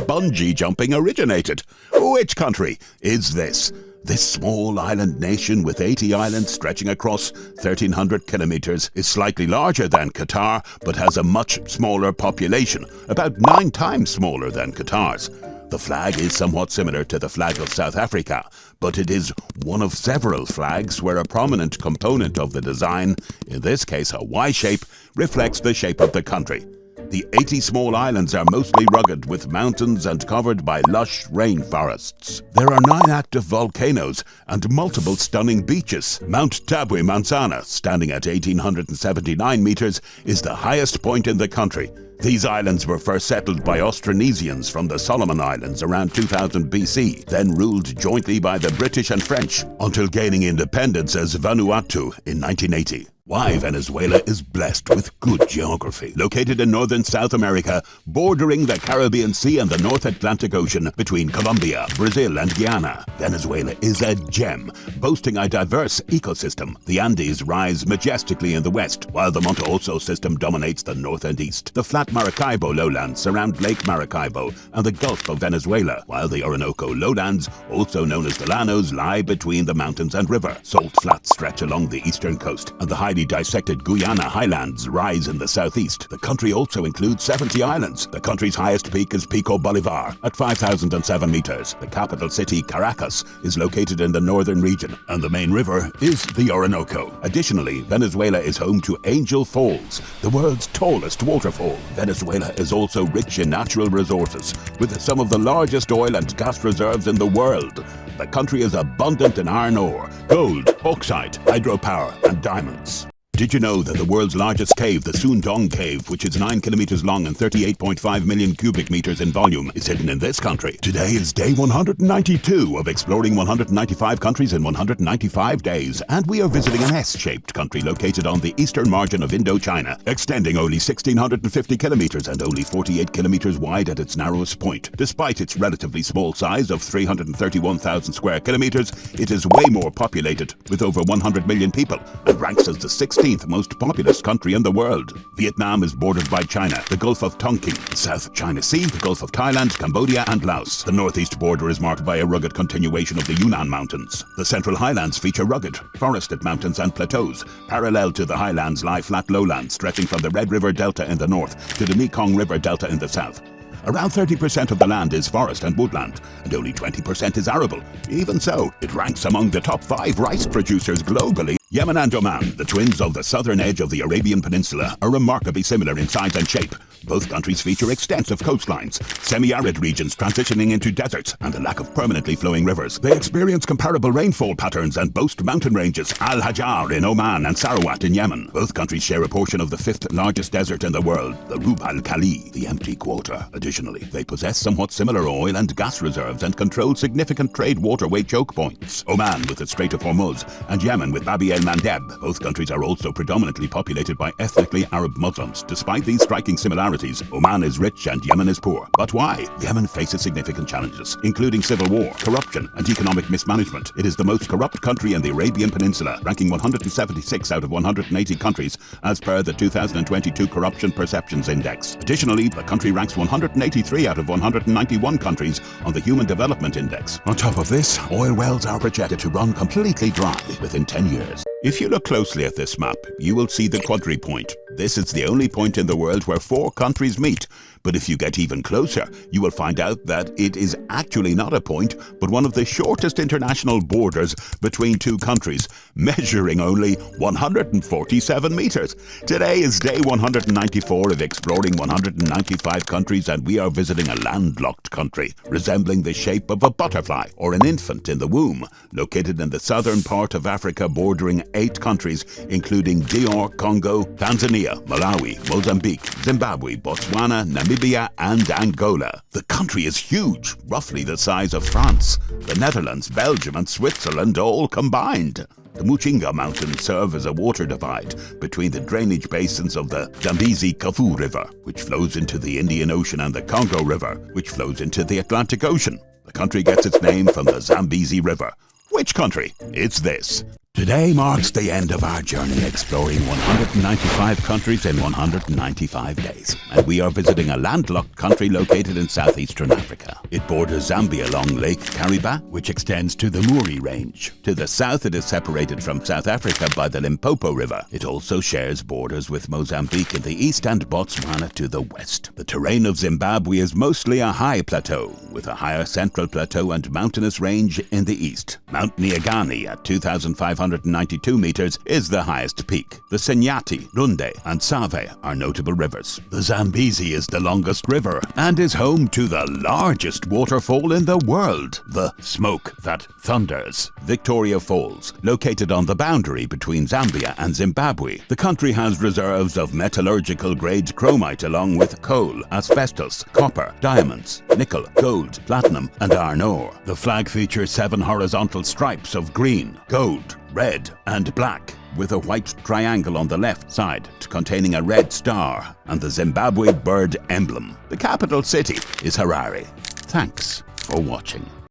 bungee jumping originated? Which country is this? This small island nation with 80 islands stretching across 1,300 kilometers is slightly larger than Qatar, but has a much smaller population, about 9 times smaller than Qatar's. The flag is somewhat similar to the flag of South Africa, but it is one of several flags where a prominent component of the design, in this case a Y shape, reflects the shape of the country. The 80 small islands are mostly rugged with mountains and covered by lush rainforests. There are 9 active volcanoes and multiple stunning beaches. Mount Tabui Manzana, standing at 1,879 meters, is the highest point in the country. These islands were first settled by Austronesians from the Solomon Islands around 2000 BC, then ruled jointly by the British and French, until gaining independence as Vanuatu in 1980. Why Venezuela is blessed with good geography. Located in northern South America, bordering the Caribbean Sea and the North Atlantic Ocean between Colombia, Brazil and Guyana, Venezuela is a gem, boasting a diverse ecosystem. The Andes rise majestically in the west, while the Monte Oso system dominates the north and east. The flat Maracaibo lowlands surround Lake Maracaibo and the Gulf of Venezuela, while the Orinoco lowlands, also known as the Llanos, lie between the mountains and river. Salt flats stretch along the eastern coast, and the highly dissected Guyana highlands rise in the southeast. The country also includes 70 islands. The country's highest peak is Pico Bolivar at 5,007 meters. The capital city, Caracas, is located in the northern region, and the main river is the Orinoco. Additionally, Venezuela is home to Angel Falls, the world's tallest waterfall. Venezuela is also rich in natural resources, with some of the largest oil and gas reserves in the world. The country is abundant in iron ore, gold, bauxite, hydropower, and diamonds. Did you know that the world's largest cave, the Sundong Cave, which is 9 kilometers long and 38.5 million cubic meters in volume, is hidden in this country? Today is day 192 of exploring 195 countries in 195 days, and we are visiting an S-shaped country located on the eastern margin of Indochina, extending only 1,650 kilometers and only 48 kilometers wide at its narrowest point. Despite its relatively small size of 331,000 square kilometers, it is way more populated, with over 100 million people, and ranks as the 16th most populous country in the world. Vietnam is bordered by China, the Gulf of Tonkin, the South China Sea, the Gulf of Thailand, Cambodia and Laos. The northeast border is marked by a rugged continuation of the Yunnan Mountains. The central highlands feature rugged, forested mountains and plateaus. Parallel to the highlands lie flat lowlands stretching from the Red River Delta in the north to the Mekong River Delta in the south. Around 30% of the land is forest and woodland, and only 20% is arable. Even so, it ranks among the top 5 rice producers globally. Yemen and Oman, the twins of the southern edge of the Arabian Peninsula, are remarkably similar in size and shape. Both countries feature extensive coastlines, semi-arid regions transitioning into deserts, and a lack of permanently flowing rivers. They experience comparable rainfall patterns and boast mountain ranges, Al-Hajar in Oman and Sarawat in Yemen. Both countries share a portion of the 5th largest desert in the world, the Rub al-Khali, the empty quarter. Additionally, they possess somewhat similar oil and gas reserves and control significant trade waterway choke points. Oman with the Strait of Hormuz and Yemen with Bab el-Mandeb. Both countries are also predominantly populated by ethnically Arab Muslims. Despite these striking similarities, Oman is rich and Yemen is poor. But why? Yemen faces significant challenges, including civil war, corruption, and economic mismanagement. It is the most corrupt country in the Arabian Peninsula, ranking 176 out of 180 countries as per the 2022 Corruption Perceptions Index. Additionally, the country ranks 183 out of 191 countries on the Human Development Index. On top of this, oil wells are projected to run completely dry within 10 years. If you look closely at this map, you will see the quadripoint. This is the only point in the world where 4 countries meet. But if you get even closer, you will find out that it is actually not a point, but one of the shortest international borders between 2 countries, measuring only 147 meters. Today is day 194 of exploring 195 countries, and we are visiting a landlocked country, resembling the shape of a butterfly or an infant in the womb, located in the southern part of Africa, bordering 8 countries, including DR Congo, Tanzania, Malawi, Mozambique, Zimbabwe, Botswana, Namibia, and Angola. The country is huge, roughly the size of France, the Netherlands, Belgium, and Switzerland all combined. The Muchinga Mountains serve as a water divide between the drainage basins of the Zambezi-Kafu River, which flows into the Indian Ocean, and the Congo River, which flows into the Atlantic Ocean. The country gets its name from the Zambezi River. Which country? It's this. Today marks the end of our journey exploring 195 countries in 195 days, and we are visiting a landlocked country located in southeastern Africa. It borders Zambia along Lake Kariba, which extends to the Muri Range. To the south, it is separated from South Africa by the Limpopo River. It also shares borders with Mozambique in the east and Botswana to the west. The terrain of Zimbabwe is mostly a high plateau, with a higher central plateau and mountainous range in the east. Mount Nyagani at 2,592 meters is the highest peak. The Senyati, Runde, and Save are notable rivers. The Zambezi is the longest river and is home to the largest waterfall in the world, the Smoke That Thunders. Victoria Falls, located on the boundary between Zambia and Zimbabwe. The country has reserves of metallurgical grade chromite along with coal, asbestos, copper, diamonds, nickel, gold, platinum, and iron ore. The flag features 7 horizontal stripes of green, gold, red, and black, with a white triangle on the left side containing a red star and the Zimbabwe bird emblem. The capital city is Harare. Thanks for watching.